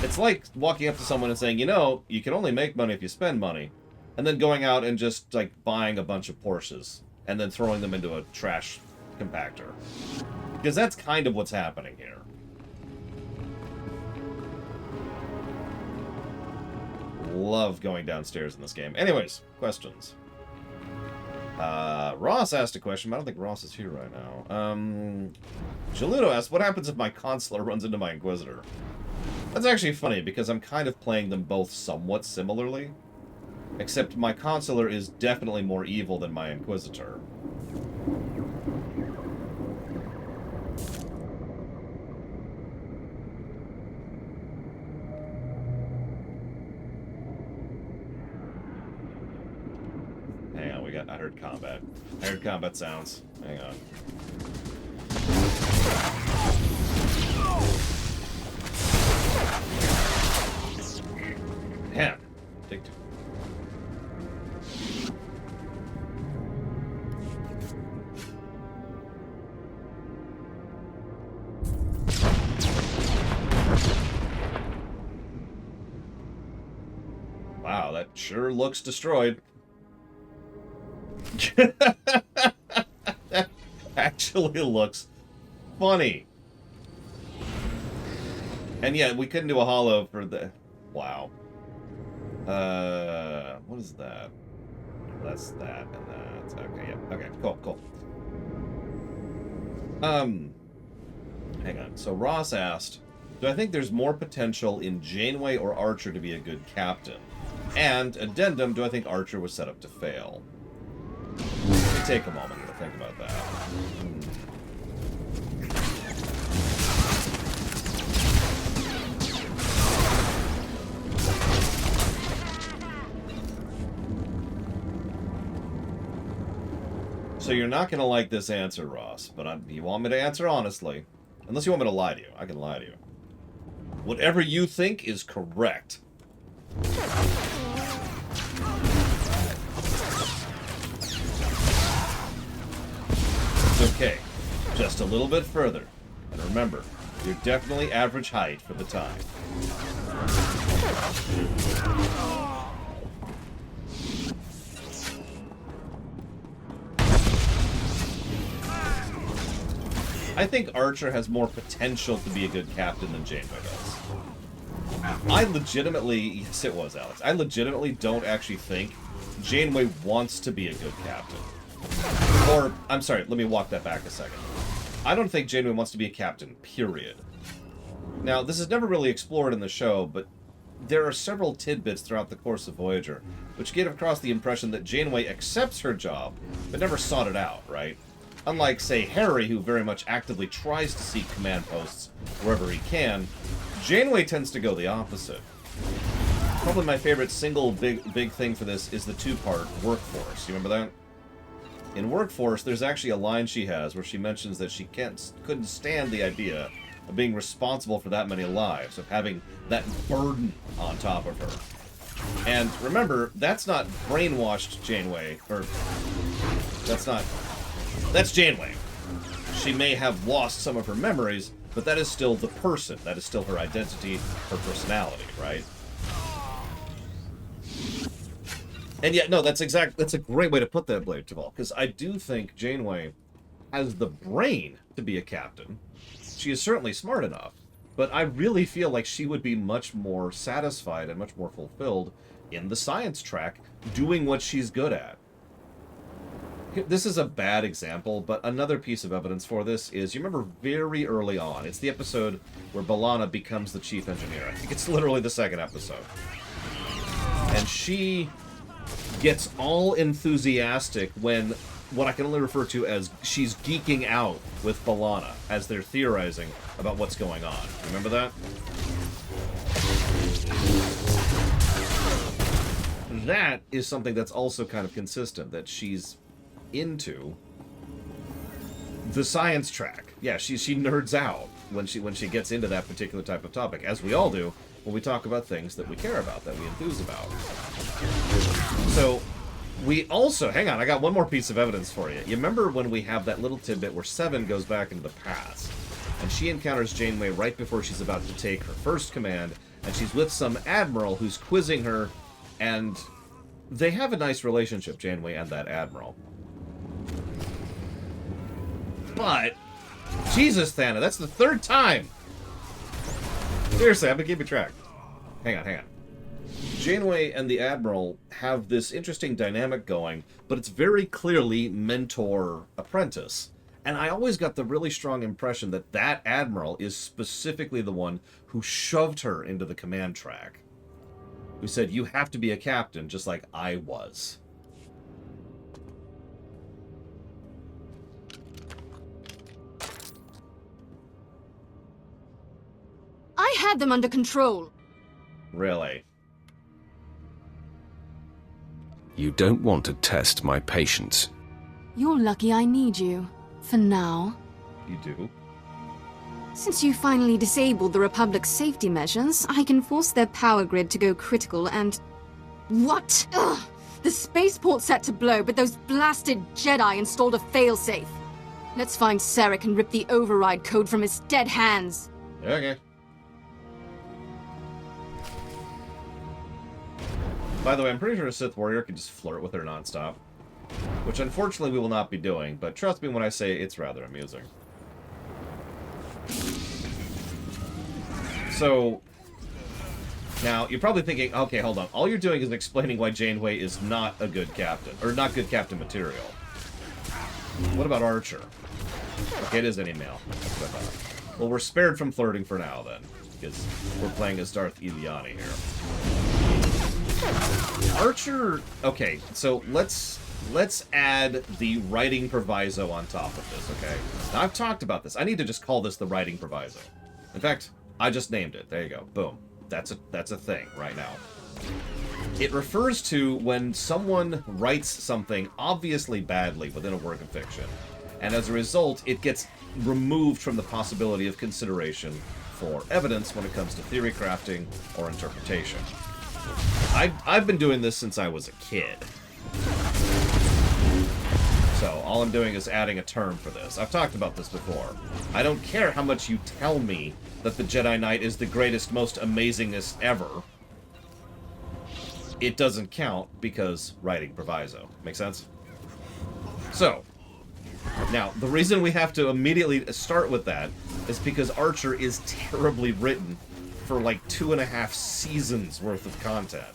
It's like walking up to someone and saying, you know, you can only make money if you spend money. And then going out and just, like, buying a bunch of Porsches. And then throwing them into a trash compactor. Because that's kind of what's happening here. Love going downstairs in this game. Anyways, questions. Ross asked a question, but I don't think Ross is here right now. Jaludo asked, what happens if my consular runs into my Inquisitor? That's actually funny, because I'm kind of playing them both somewhat similarly. Except my consular is definitely more evil than my Inquisitor. Hang on, I heard combat. I heard combat sounds. Hang on. Damn. Take two. Wow, that sure looks destroyed. That actually looks funny. And yeah, we couldn't do a holo for the... Wow. What is that? That's that and that. Okay, yeah. Okay, cool. Hang on. So Ross asked, do I think there's more potential in Janeway or Archer to be a good captain? And, addendum, do I think Archer was set up to fail? Let me take a moment to think about that. So you're not going to like this answer, Ross, but you want me to answer honestly. Unless you want me to lie to you. I can lie to you. Whatever you think is correct. Okay, just a little bit further. And remember, you're definitely average height for the time. I think Archer has more potential to be a good captain than Janeway does. I legitimately... Yes, it was, Alex. I legitimately don't actually think Janeway wants to be a good captain. Or, I'm sorry, let me walk that back a second. I don't think Janeway wants to be a captain, period. Now, this is never really explored in the show, but there are several tidbits throughout the course of Voyager which give across the impression that Janeway accepts her job, but never sought it out, right? Unlike, say, Harry, who very much actively tries to seek command posts wherever he can, Janeway tends to go the opposite. Probably my favorite single big thing for this is the two-part Workforce. You remember that? In Workforce, there's actually a line she has where she mentions that she couldn't stand the idea of being responsible for that many lives, of having that burden on top of her. And remember, that's not brainwashed Janeway, or that's Janeway. She may have lost some of her memories, but that is still the person. That is still her identity, her personality, right? And yet, no, that's a great way to put that, Blade Taval, because I do think Janeway has the brain to be a captain. She is certainly smart enough, but I really feel like she would be much more satisfied and much more fulfilled in the science track doing what she's good at. This is a bad example, but another piece of evidence for this is, you remember very early on, it's the episode where B'Elanna becomes the chief engineer. I think it's literally the second episode. And she gets all enthusiastic when, what I can only refer to as, she's geeking out with B'Elanna as they're theorizing about what's going on. Remember that? That is something that's also kind of consistent, that she's into the science track. Yeah, she nerds out when she gets into that particular type of topic, as we all do when we talk about things that we care about, that we enthuse about. So we also, hang on, I got one more piece of evidence for you. You remember when we have that little tidbit where Seven goes back into the past, and she encounters Janeway right before she's about to take her first command, and she's with some admiral who's quizzing her, and they have a nice relationship, Janeway and that admiral. But, Jesus, Thana, that's the third time! Seriously, I've been keeping track. Hang on. Janeway and the Admiral have this interesting dynamic going, but it's very clearly mentor-apprentice. And I always got the really strong impression that that Admiral is specifically the one who shoved her into the command track. Who said, you have to be a captain, just like I was. I had them under control. Really? You don't want to test my patience. You're lucky I need you. For now. You do? Since you finally disabled the Republic's safety measures, I can force their power grid to go critical and... What? Ugh! The spaceport's set to blow, but those blasted Jedi installed a failsafe. Let's find Sarek and rip the override code from his dead hands. Okay. By the way, I'm pretty sure a Sith warrior can just flirt with her nonstop. Which unfortunately we will not be doing, but trust me when I say it's rather amusing. So, now, you're probably thinking, okay, hold on. All you're doing is explaining why Janeway is not a good captain, or not good captain material. What about Archer? Okay, it is any male. That's what I thought. Well, we're spared from flirting for now, then, because we're playing as Darth Iliani here. Archer, okay, so let's add the writing proviso on top of this, okay? Now, I've talked about this. I need to just call this the writing proviso. In fact, I just named it. There you go. Boom. That's a thing right now. It refers to when someone writes something obviously badly within a work of fiction, and as a result, it gets removed from the possibility of consideration for evidence when it comes to theory crafting or interpretation. I've been doing this since I was a kid. So, all I'm doing is adding a term for this. I've talked about this before. I don't care how much you tell me that the Jedi Knight is the greatest, most amazingest ever. It doesn't count because writing proviso. Make sense? So, now, the reason we have to immediately start with that is because Archer is terribly written for like 2.5 seasons worth of content.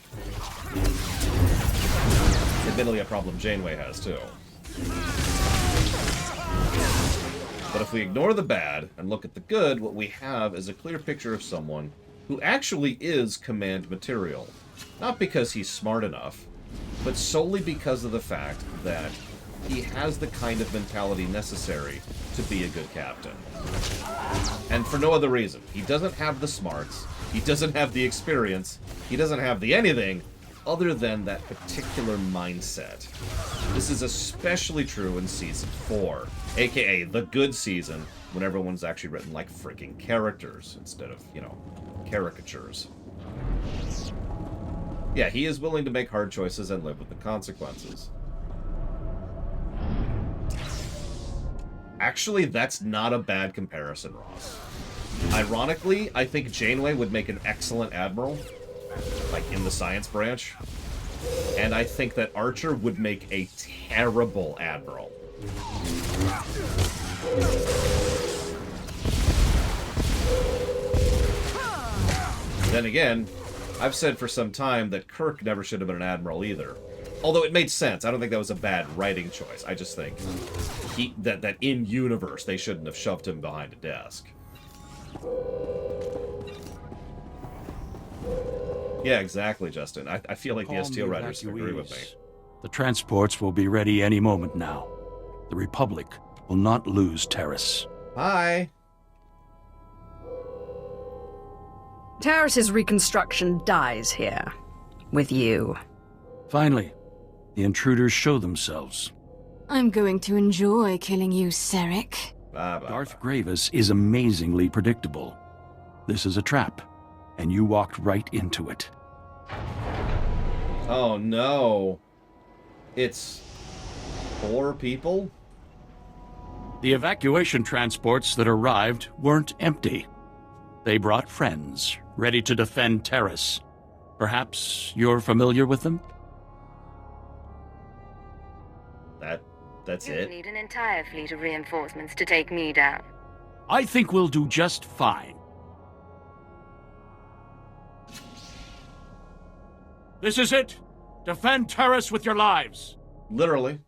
Admittedly, a problem Janeway has, too. But if we ignore the bad and look at the good, what we have is a clear picture of someone who actually is command material. Not because he's smart enough, but solely because of the fact that he has the kind of mentality necessary to be a good captain. And for no other reason. He doesn't have the smarts, he doesn't have the experience, he doesn't have the anything other than that particular mindset. This is especially true in Season 4, aka the good season, when everyone's actually written like freaking characters instead of, you know, caricatures. Yeah, he is willing to make hard choices and live with the consequences. Actually, that's not a bad comparison, Ross. Ironically, I think Janeway would make an excellent admiral, like in the science branch, and I think that Archer would make a terrible admiral. Then again, I've said for some time that Kirk never should have been an admiral either. Although it made sense. I don't think that was a bad writing choice. I just think that in universe they shouldn't have shoved him behind a desk. Yeah, exactly, Justin. I feel like the STO writers agree with me. The transports will be ready any moment now. The Republic will not lose Taris. Hi. Taris's reconstruction dies here. With you. Finally, the intruders show themselves. I'm going to enjoy killing you, Sarek. Darth Gravis is amazingly predictable. This is a trap, and you walked right into it. Oh no. It's 4 people? The evacuation transports that arrived weren't empty. They brought friends, ready to defend Taris. Perhaps you're familiar with them? That's you it? Need an entire fleet of reinforcements to take me down. I think we'll do just fine. This is it! Defend Taris with your lives! Literally.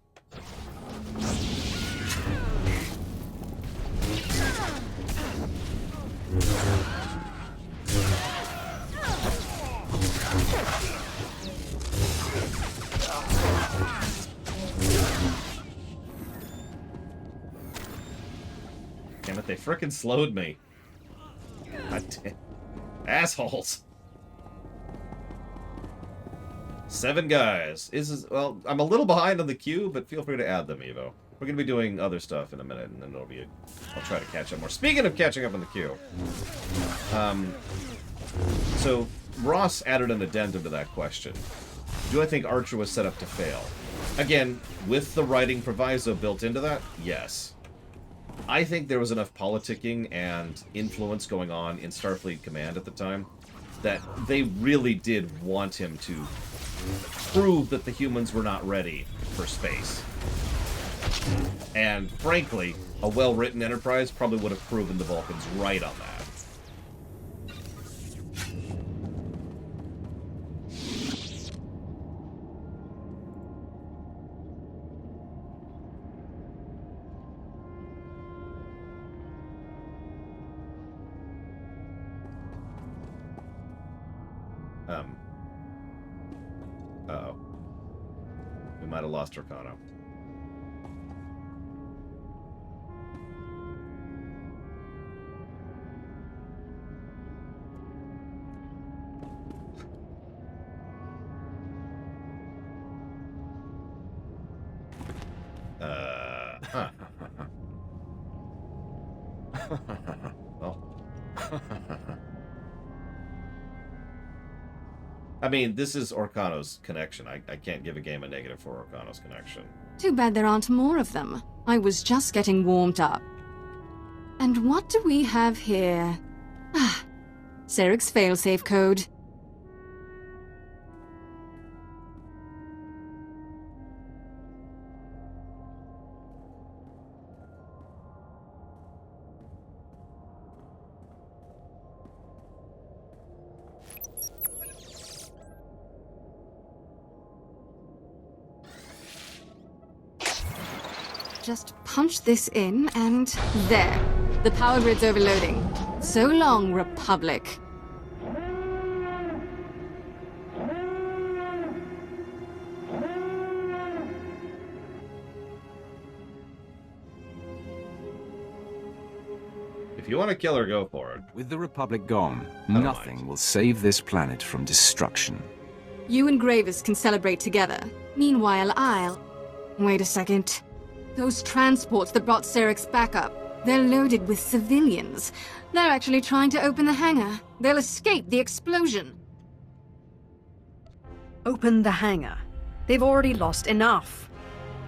Damn it, they frickin' slowed me. God damn. Assholes. 7 guys. Well, I'm a little behind on the queue, but feel free to add them, Evo. We're going to be doing other stuff in a minute, and then I'll try to catch up more. Speaking of catching up on the queue, so Ross added an addendum to that question. Do I think Archer was set up to fail? Again, with the writing proviso built into that, yes. I think there was enough politicking and influence going on in Starfleet Command at the time that they really did want him to prove that the humans were not ready for space. And frankly, a well-written Enterprise probably would have proven the Vulcans right on that. Uh-oh. We might have lost Orcano. Huh. Well. I mean, this is Orcano's connection. I can't give a game a negative for Orcano's connection. Too bad there aren't more of them. I was just getting warmed up. And what do we have here? Ah, Sarek's failsafe code. Just punch this in, and there. The power grid's overloading. So long, Republic. If you want to kill her, go for it. With the Republic gone, nothing will save this planet from destruction. You and Gravis can celebrate together. Meanwhile, I'll... Wait a second. Those transports that brought Sarek's back up, they're loaded with civilians. They're actually trying to open the hangar. They'll escape the explosion. Open the hangar. They've already lost enough.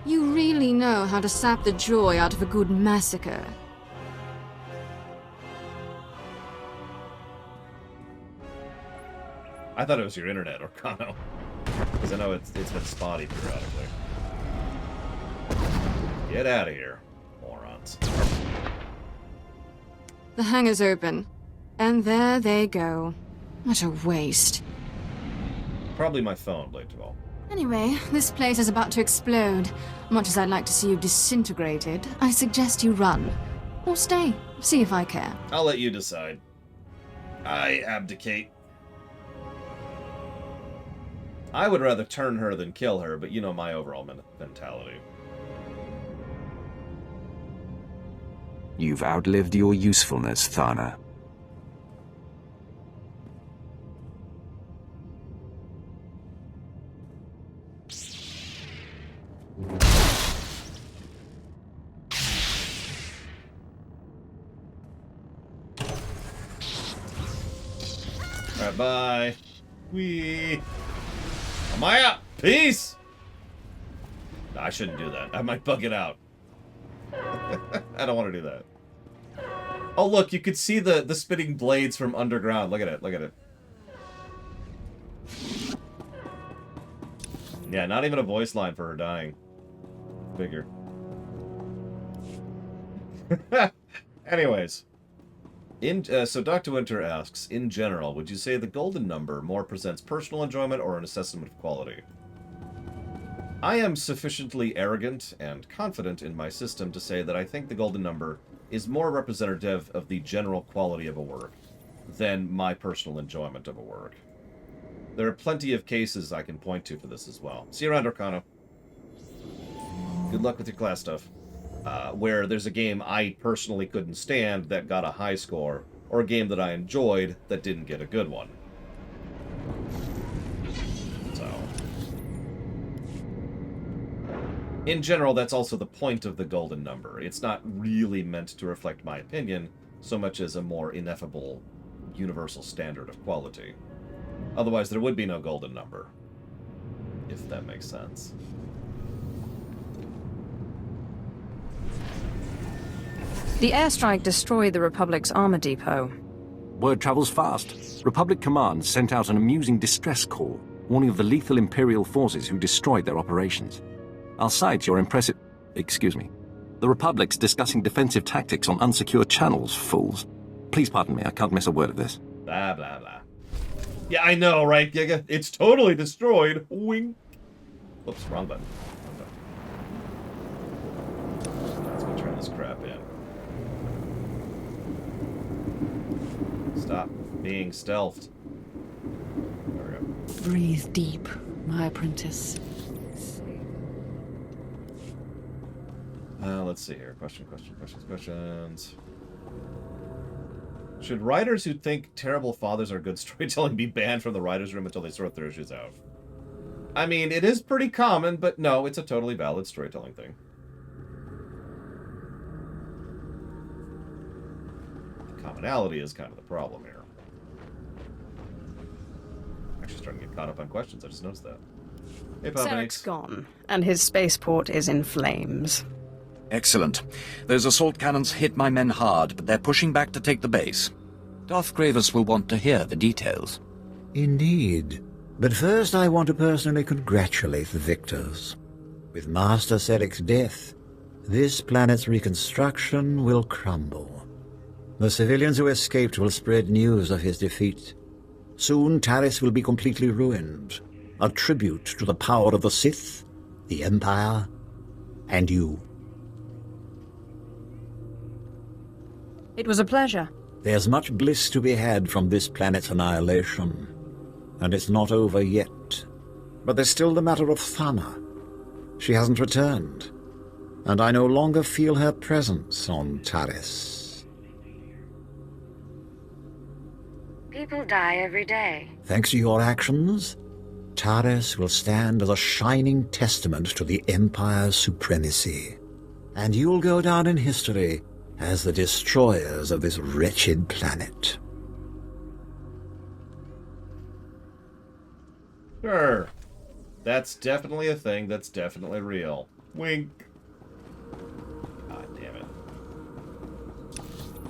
You really know how to sap the joy out of a good massacre. I thought it was your internet, Orcano. Because I know it's been spotty periodically. Get out of here, morons. The hangar's open. And there they go. What a waste. Probably my phone, Blade 12. Anyway, this place is about to explode. Much as I'd like to see you disintegrated, I suggest you run. Or stay. See if I care. I'll let you decide. I abdicate. I would rather turn her than kill her, but you know my overall mentality. You've outlived your usefulness, Thana. Alright, bye. Wee. Amaya! Peace! No, I shouldn't do that. I might bug it out. I don't want to do that. Oh, look, you could see the spitting blades from underground. Look at it, look at it. Yeah, not even a voice line for her dying. Figure. Anyways. So Dr. Winter asks, in general, would you say the golden number more presents personal enjoyment or an assessment of quality? I am sufficiently arrogant and confident in my system to say that I think the golden number is more representative of the general quality of a work than my personal enjoyment of a work. There are plenty of cases I can point to for this as well. See you around, Arcana. Good luck with your class stuff. Where there's a game I personally couldn't stand that got a high score, or a game that I enjoyed that didn't get a good one. So, in general, that's also the point of the golden number. It's not really meant to reflect my opinion, so much as a more ineffable universal standard of quality. Otherwise, there would be no golden number, if that makes sense. The airstrike destroyed the Republic's armor depot. Word travels fast. Republic Command sent out an amusing distress call, warning of the lethal Imperial forces who destroyed their operations. I'll cite your impressive... Excuse me. The Republic's discussing defensive tactics on unsecured channels, fools. Please pardon me, I can't miss a word of this. Blah, blah, blah. Yeah, I know, right, Giga? It's totally destroyed. Wink. Whoops, wrong button. Let's go turn this crap in. Stop being stealthed. There we go. Breathe deep, my apprentice. Let's see here. Questions. Should writers who think terrible fathers are good storytelling be banned from the writer's room until they sort their issues out? I mean, it is pretty common, but no, it's a totally valid storytelling thing. The commonality is kind of the problem here. Actually starting to get caught up on questions, I just noticed that. Hey, Sarek's gone, and his spaceport is in flames. Excellent. Those assault cannons hit my men hard, but they're pushing back to take the base. Darth Gravis will want to hear the details. Indeed. But first I want to personally congratulate the victors. With Master Sarek's death, this planet's reconstruction will crumble. The civilians who escaped will spread news of his defeat. Soon Taris will be completely ruined, a tribute to the power of the Sith, the Empire, and you. It was a pleasure. There's much bliss to be had from this planet's annihilation, and it's not over yet. But there's still the matter of Thana. She hasn't returned, and I no longer feel her presence on Taris. People die every day. Thanks to your actions, Taris will stand as a shining testament to the Empire's supremacy, and you'll go down in history as the destroyers of this wretched planet. Sure. That's definitely a thing. That's definitely real. Wink. God damn it.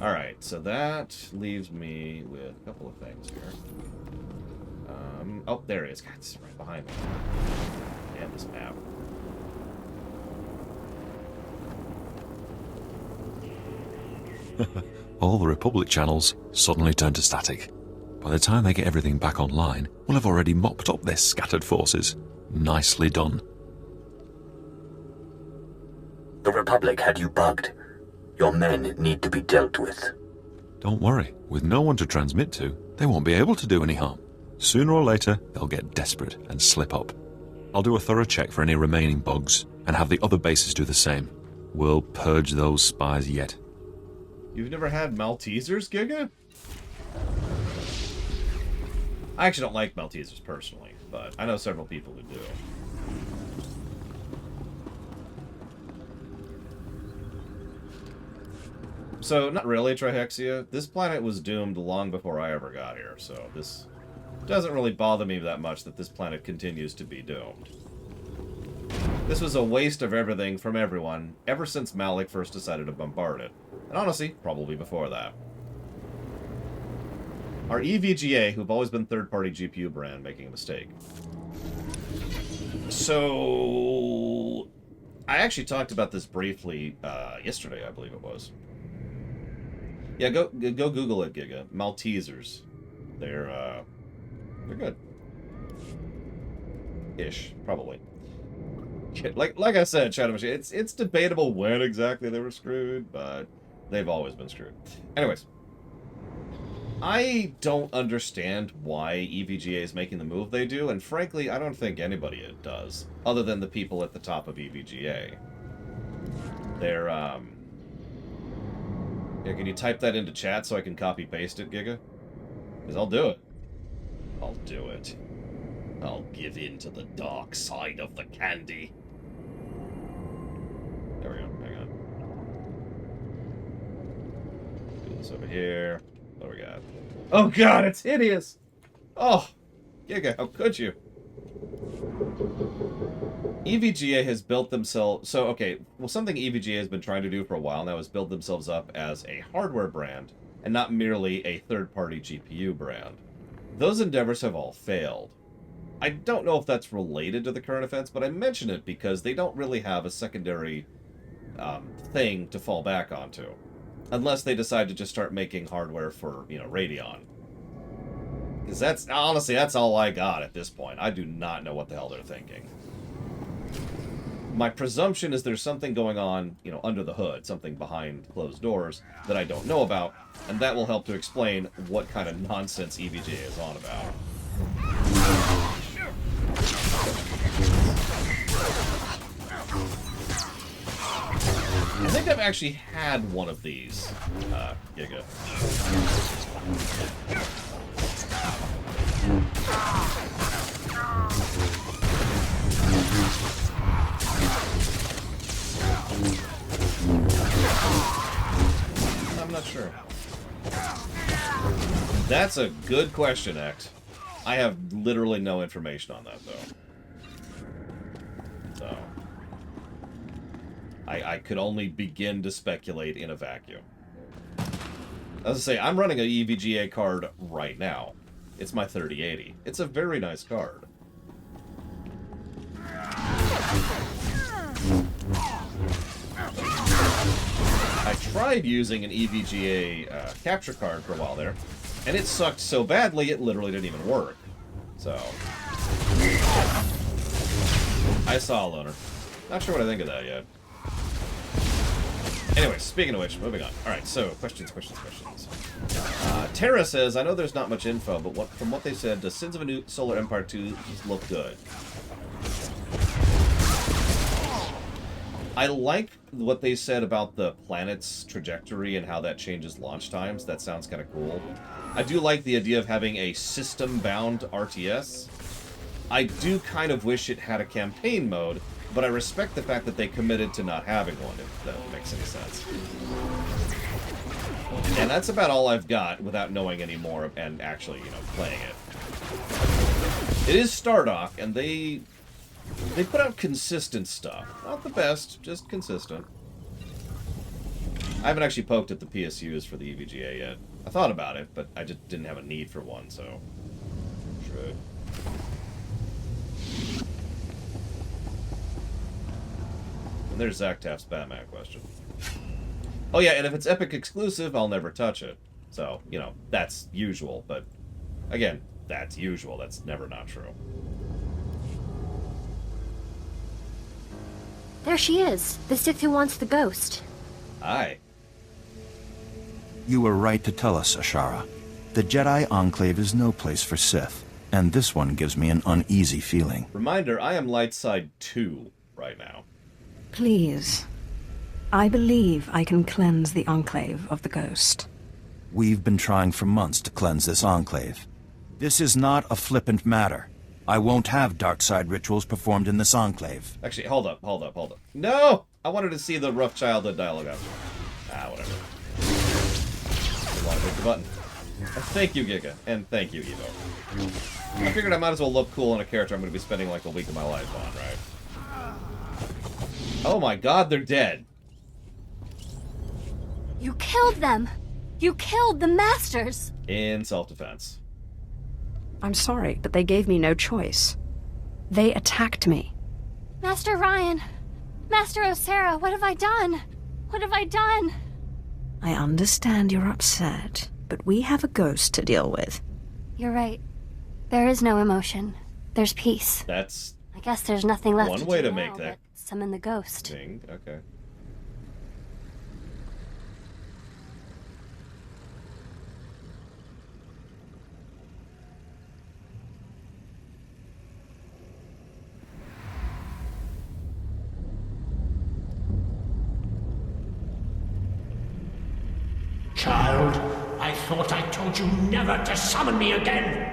Alright, so that leaves me with a couple of things here. Oh, there it is. God, it's right behind me. Damn this map. All the Republic channels suddenly turned to static. By the time they get everything back online, we'll have already mopped up their scattered forces. Nicely done. The Republic had you bugged. Your men need to be dealt with. Don't worry, with no one to transmit to, they won't be able to do any harm. Sooner or later, they'll get desperate and slip up. I'll do a thorough check for any remaining bugs, and have the other bases do the same. We'll purge those spies yet. You've never had Maltesers, Giga? I actually don't like Maltesers personally, but I know several people who do. So, not really, Trihexia. This planet was doomed long before I ever got here, so this doesn't really bother me that much that this planet continues to be doomed. This was a waste of everything from everyone ever since Malik first decided to bombard it. And honestly, probably before that. Our EVGA, who've always been third-party GPU brand, making a mistake. So, I actually talked about this briefly yesterday, I believe it was. Yeah, go Google it, Giga. Maltesers. They're good. Ish, probably. Like I said, Shadow Machine, it's debatable when exactly they were screwed, but they've always been screwed. Anyways, I don't understand why EVGA is making the move they do, and frankly, I don't think anybody does, other than the people at the top of EVGA. They're, yeah, can you type that into chat so I can copy-paste it, Giga? Because I'll do it. I'll do it. I'll give in to the dark side of the candy. There we go. Hang on. Do this over here. What do we got? Oh god, it's hideous! Oh! Giga, how could you? EVGA has built themselves... So, okay, well, something EVGA has been trying to do for a while now is build themselves up as a hardware brand, and not merely a third-party GPU brand. Those endeavors have all failed. I don't know if that's related to the current events, but I mention it because they don't really have a secondary thing to fall back onto. Unless they decide to just start making hardware for, you know, Radeon. Because that's, honestly, that's all I got at this point. I do not know what the hell they're thinking. My presumption is there's something going on, you know, under the hood, something behind closed doors that I don't know about, and that will help to explain what kind of nonsense EVGA is on about. I think I've actually had one of these, Giga. I'm not sure. That's a good question, X. I have literally no information on that, though. So... I could only begin to speculate in a vacuum. As I say, I'm running an EVGA card right now. It's my 3080. It's a very nice card. I tried using an EVGA capture card for a while there, and it sucked so badly it literally didn't even work. So... I saw a loner. Not sure what I think of that yet. Anyway, speaking of which, moving on. Alright, so, questions. Taris says, I know there's not much info, but from what they said, does Sins of a New Solar Empire 2 look good? I like what they said about the planet's trajectory and how that changes launch times. That sounds kind of cool. I do like the idea of having a system-bound RTS. I do kind of wish it had a campaign mode, but I respect the fact that they committed to not having one, if that makes any sense. And that's about all I've got without knowing any more and actually, you know, playing it. It is Stardock, and they put out consistent stuff. Not the best, just consistent. I haven't actually poked at the PSUs for the EVGA yet. I thought about it, but I just didn't have a need for one, so... Should. And there's Zach Taft's Batman question. Oh yeah, and if it's Epic exclusive, I'll never touch it. So, you know, that's usual, but Again, that's usual. That's never not true. There she is, the Sith who wants the ghost. Aye. You were right to tell us, Ashara. The Jedi Enclave is no place for Sith, and this one gives me an uneasy feeling. Reminder, I am light side 2 right now. Please. I believe I can cleanse the Enclave of the ghost. We've been trying for months to cleanse this Enclave. This is not a flippant matter. I won't have dark side rituals performed in this Enclave. Actually, hold up. No! I wanted to see the rough childhood dialogue after. Whatever. I want to click the button. Thank you, Giga. And thank you, Evo. I figured I might as well look cool on a character I'm going to be spending like a week of my life on, right? Oh my god, they're dead. You killed them! You killed the Masters! In self-defense. I'm sorry, but they gave me no choice. They attacked me. Master Ryan! Master Osera, what have I done? What have I done? I understand you're upset, but we have a ghost to deal with. You're right. There is no emotion. There's peace. That's... I guess there's nothing left one way to do make now that but summon the ghost. thing. Okay. Child, I thought I told you never to summon me again!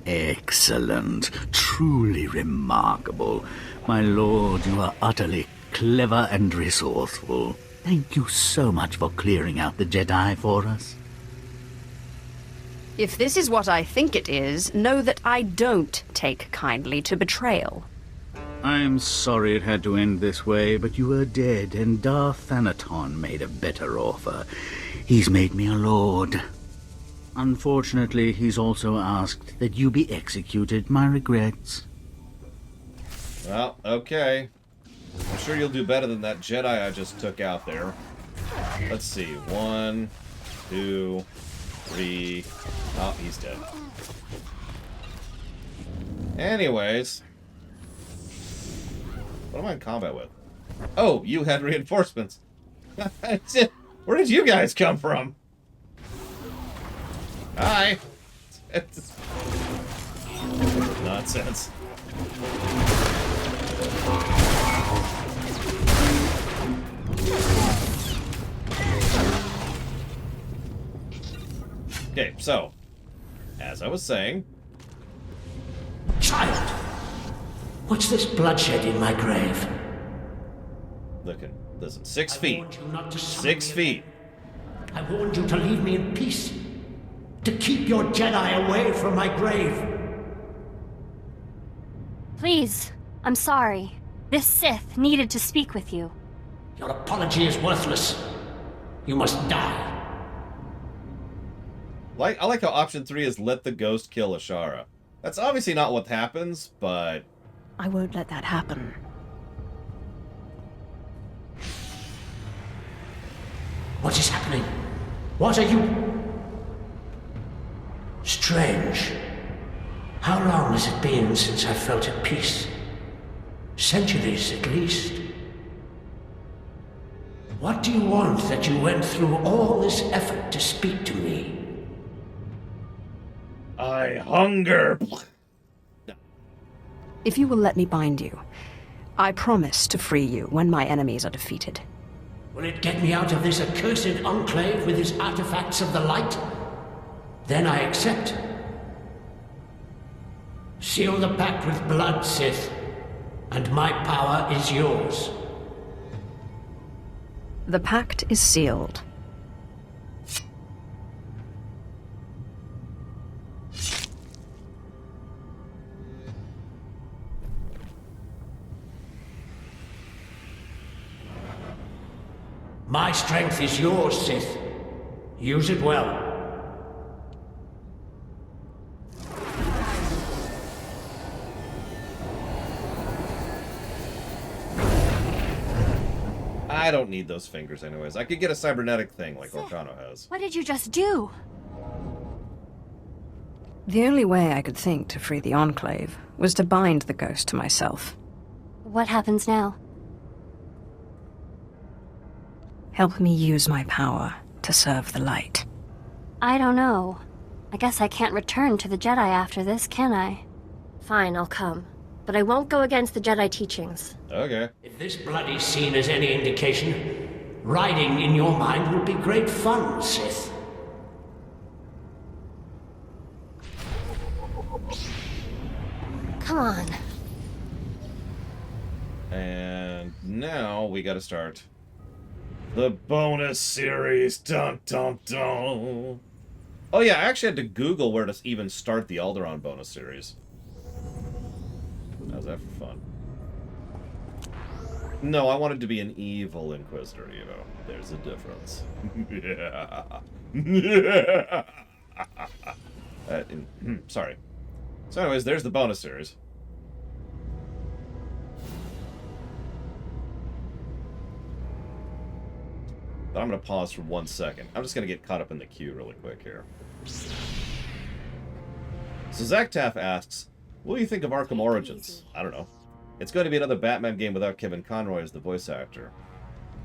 Excellent. Truly remarkable. My lord, you are utterly clever and resourceful. Thank you so much for clearing out the Jedi for us. If this is what I think it is, know that I don't take kindly to betrayal. I'm sorry it had to end this way, but you were dead, and Darth Thanaton made a better offer. He's made me a lord. Unfortunately, he's also asked that you be executed. My regrets. Well, okay. I'm sure you'll do better than that Jedi I just took out there. Let's see. 1, 2, 3... Oh, he's dead. Anyways... What am I in combat with? Oh, you had reinforcements. Where did you guys come from? Hi. Nonsense. Okay, so, as I was saying... Child! What's this bloodshed in my grave? Listen, 6 feet. 6 feet. I warned you to leave me in peace. To keep your Jedi away from my grave. Please, I'm sorry. This Sith needed to speak with you. Your apology is worthless. You must die. I like how option 3 is let the ghost kill Ashara. That's obviously not what happens, but... I won't let that happen. What is happening? What are you... Strange. How long has it been since I felt at peace? Centuries, at least. What do you want that you went through all this effort to speak to me? I hunger. If you will let me bind you, I promise to free you when my enemies are defeated. Will it get me out of this accursed enclave with its artifacts of the light? Then I accept. Seal the pact with blood, Sith, and my power is yours. The pact is sealed. My strength is yours, Sith. Use it well. I don't need those fingers anyways. I could get a cybernetic thing like Orcano has. What did you just do? The only way I could think to free the Enclave was to bind the ghost to myself. What happens now? Help me use my power to serve the light. I don't know. I guess I can't return to the Jedi after this, can I? Fine, I'll come. But I won't go against the Jedi teachings. Okay. If this bloody scene is any indication, riding in your mind will be great fun, Sith. Come on. And now we gotta start the bonus series. Dun dun dun. Oh yeah, I actually had to Google where to even start the Alderaan bonus series. How's that for fun? No, I wanted to be an evil Inquisitor, you know. There's a difference. Yeah. Sorry. So anyways, there's the bonus series. But I'm going to pause for 1 second. I'm just going to get caught up in the queue really quick here. So Zach Taff asks, what do you think of Arkham Origins? I don't know. It's going to be another Batman game without Kevin Conroy as the voice actor.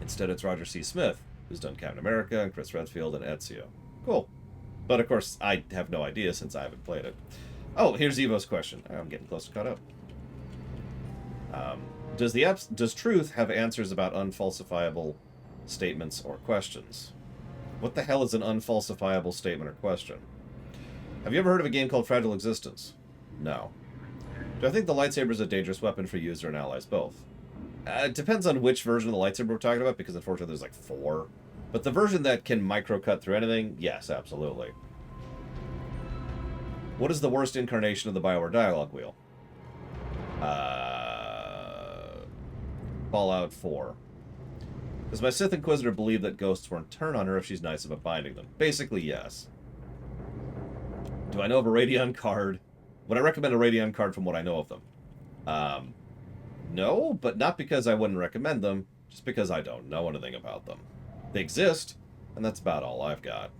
Instead, it's Roger C. Smith, who's done Captain America and Chris Redfield and Ezio. Cool. But of course, I have no idea since I haven't played it. Oh, here's Evo's question. I'm getting close to caught up. Does truth have answers about unfalsifiable statements or questions? What the hell is an unfalsifiable statement or question? Have you ever heard of a game called Fragile Existence? No. Do I think the lightsaber is a dangerous weapon for user and allies both? It depends on which version of the lightsaber we're talking about, because unfortunately there's like 4. But the version that can micro-cut through anything, yes, absolutely. What is the worst incarnation of the Bioware dialogue wheel? Fallout 4. Does my Sith Inquisitor believe that ghosts won't turn on her if she's nice about binding them? Basically, yes. Do I know of a Radeon card? Would I recommend a Radeon card from what I know of them? No, but not because I wouldn't recommend them, just because I don't know anything about them. They exist, and that's about all I've got.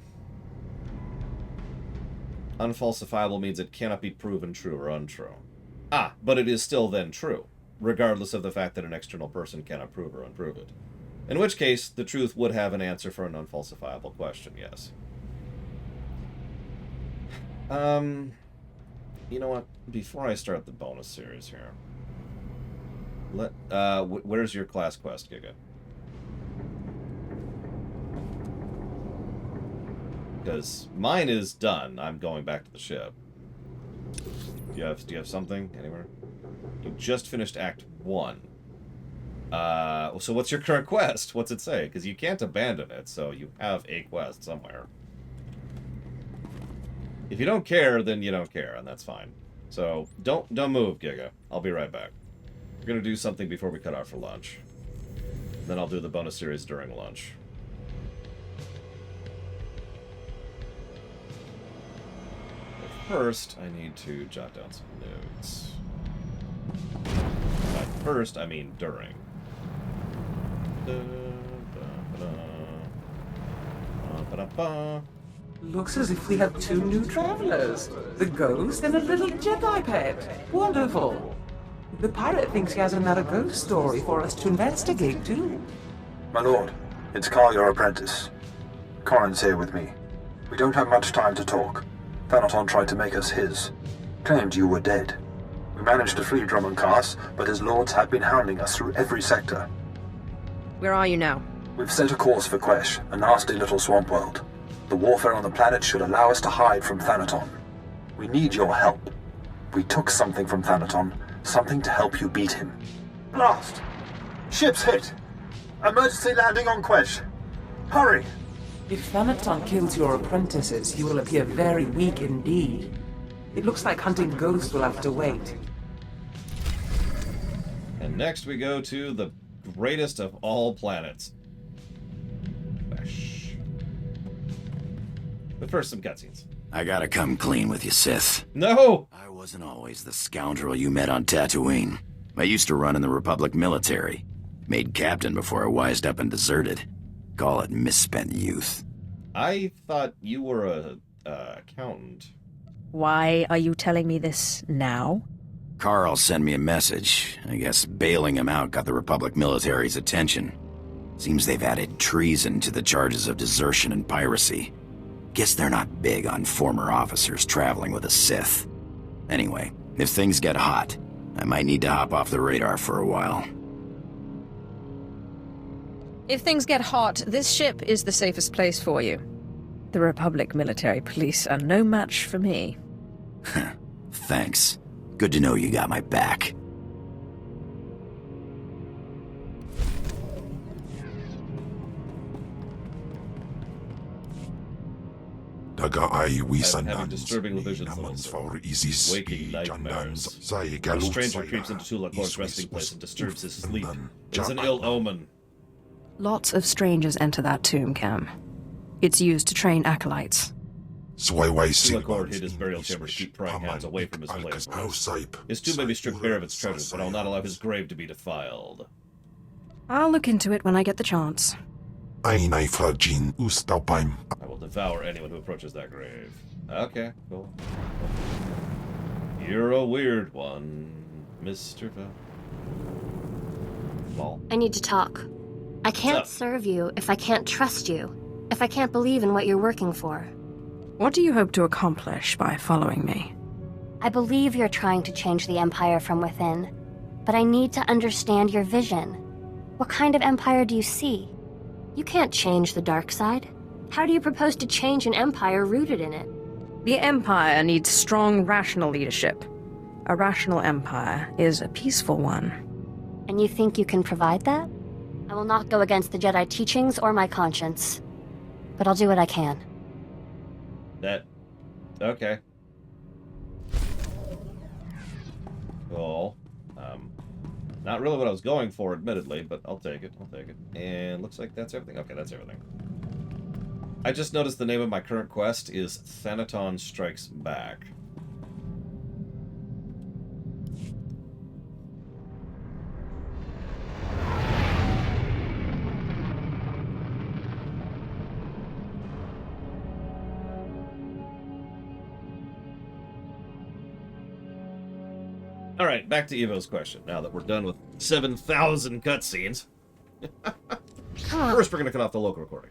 Unfalsifiable means it cannot be proven true or untrue. Ah, but it is still then true, regardless of the fact that an external person cannot prove or unprove it. In which case, the truth would have an answer for an unfalsifiable question, yes. You know what? Before I start the bonus series here, where's your class quest, Giga? Because mine is done. I'm going back to the ship. Do you have something anywhere? You just finished Act 1. So what's your current quest? What's it say? Because you can't abandon it, so you have a quest somewhere. If you don't care, then you don't care, and that's fine. So don't move, Giga. I'll be right back. We're gonna do something before we cut out for lunch. Then I'll do the bonus series during lunch. But first, I need to jot down some notes. By first, I mean during. Looks as if we have 2 new travelers. The ghost and a little Jedi pet. Wonderful. The pirate thinks he has another ghost story for us to investigate, too. My lord, it's Carl, your apprentice. Corin's here with me. We don't have much time to talk. Thanaton tried to make us his. Claimed you were dead. We managed to free Drummond Cass, but his lords have been hounding us through every sector. Where are you now? We've set a course for Quesh, a nasty little swamp world. The warfare on the planet should allow us to hide from Thanaton. We need your help. We took something from Thanaton, something to help you beat him. Blast! Ship's hit! Emergency landing on Quesh! Hurry! If Thanaton kills your apprentices, he will appear very weak indeed. It looks like hunting ghosts will have to wait. And next we go to the greatest of all planets. But first, some cutscenes. I gotta come clean with you, Sith. No! I wasn't always the scoundrel you met on Tatooine. I used to run in the Republic military. Made captain before I wised up and deserted. Call it misspent youth. I thought you were a accountant. Why are you telling me this now? Carl sent me a message. I guess bailing him out got the Republic military's attention. Seems they've added treason to the charges of desertion and piracy. Guess they're not big on former officers traveling with a Sith. Anyway, if things get hot, I might need to hop off the radar for a while. If things get hot, this ship is the safest place for you. The Republic military police are no match for me. Thanks. Good to know you got my back. Having disturbing visions waking nightmares. A stranger creeps into Tulakor's resting place and disturbs his sleep. It's an ill omen. Lots of strangers enter that tomb, Cam. It's used to train acolytes. Tulakor hid his burial chamber to keep prying hands away from his place. His tomb may be stripped bare of its treasures, but I'll not allow his grave to be defiled. I'll look into it when I get the chance. I will devour anyone who approaches that grave. Okay, cool. You're a weird one, Mr. Val. I need to talk. I can't serve you if I can't trust you, if I can't believe in what you're working for. What do you hope to accomplish by following me? I believe you're trying to change the Empire from within, but I need to understand your vision. What kind of Empire do you see? You can't change the dark side. How do you propose to change an Empire rooted in it? The Empire needs strong, rational leadership. A rational Empire is a peaceful one. And you think you can provide that? I will not go against the Jedi teachings or my conscience, but I'll do what I can. Okay. Cool. Not really what I was going for, admittedly, but I'll take it. And looks like that's everything. Okay, that's everything. I just noticed the name of my current quest is Thanaton Strikes Back. Alright, back to Evo's question, now that we're done with 7,000 cutscenes. First, we're going to cut off the local recording.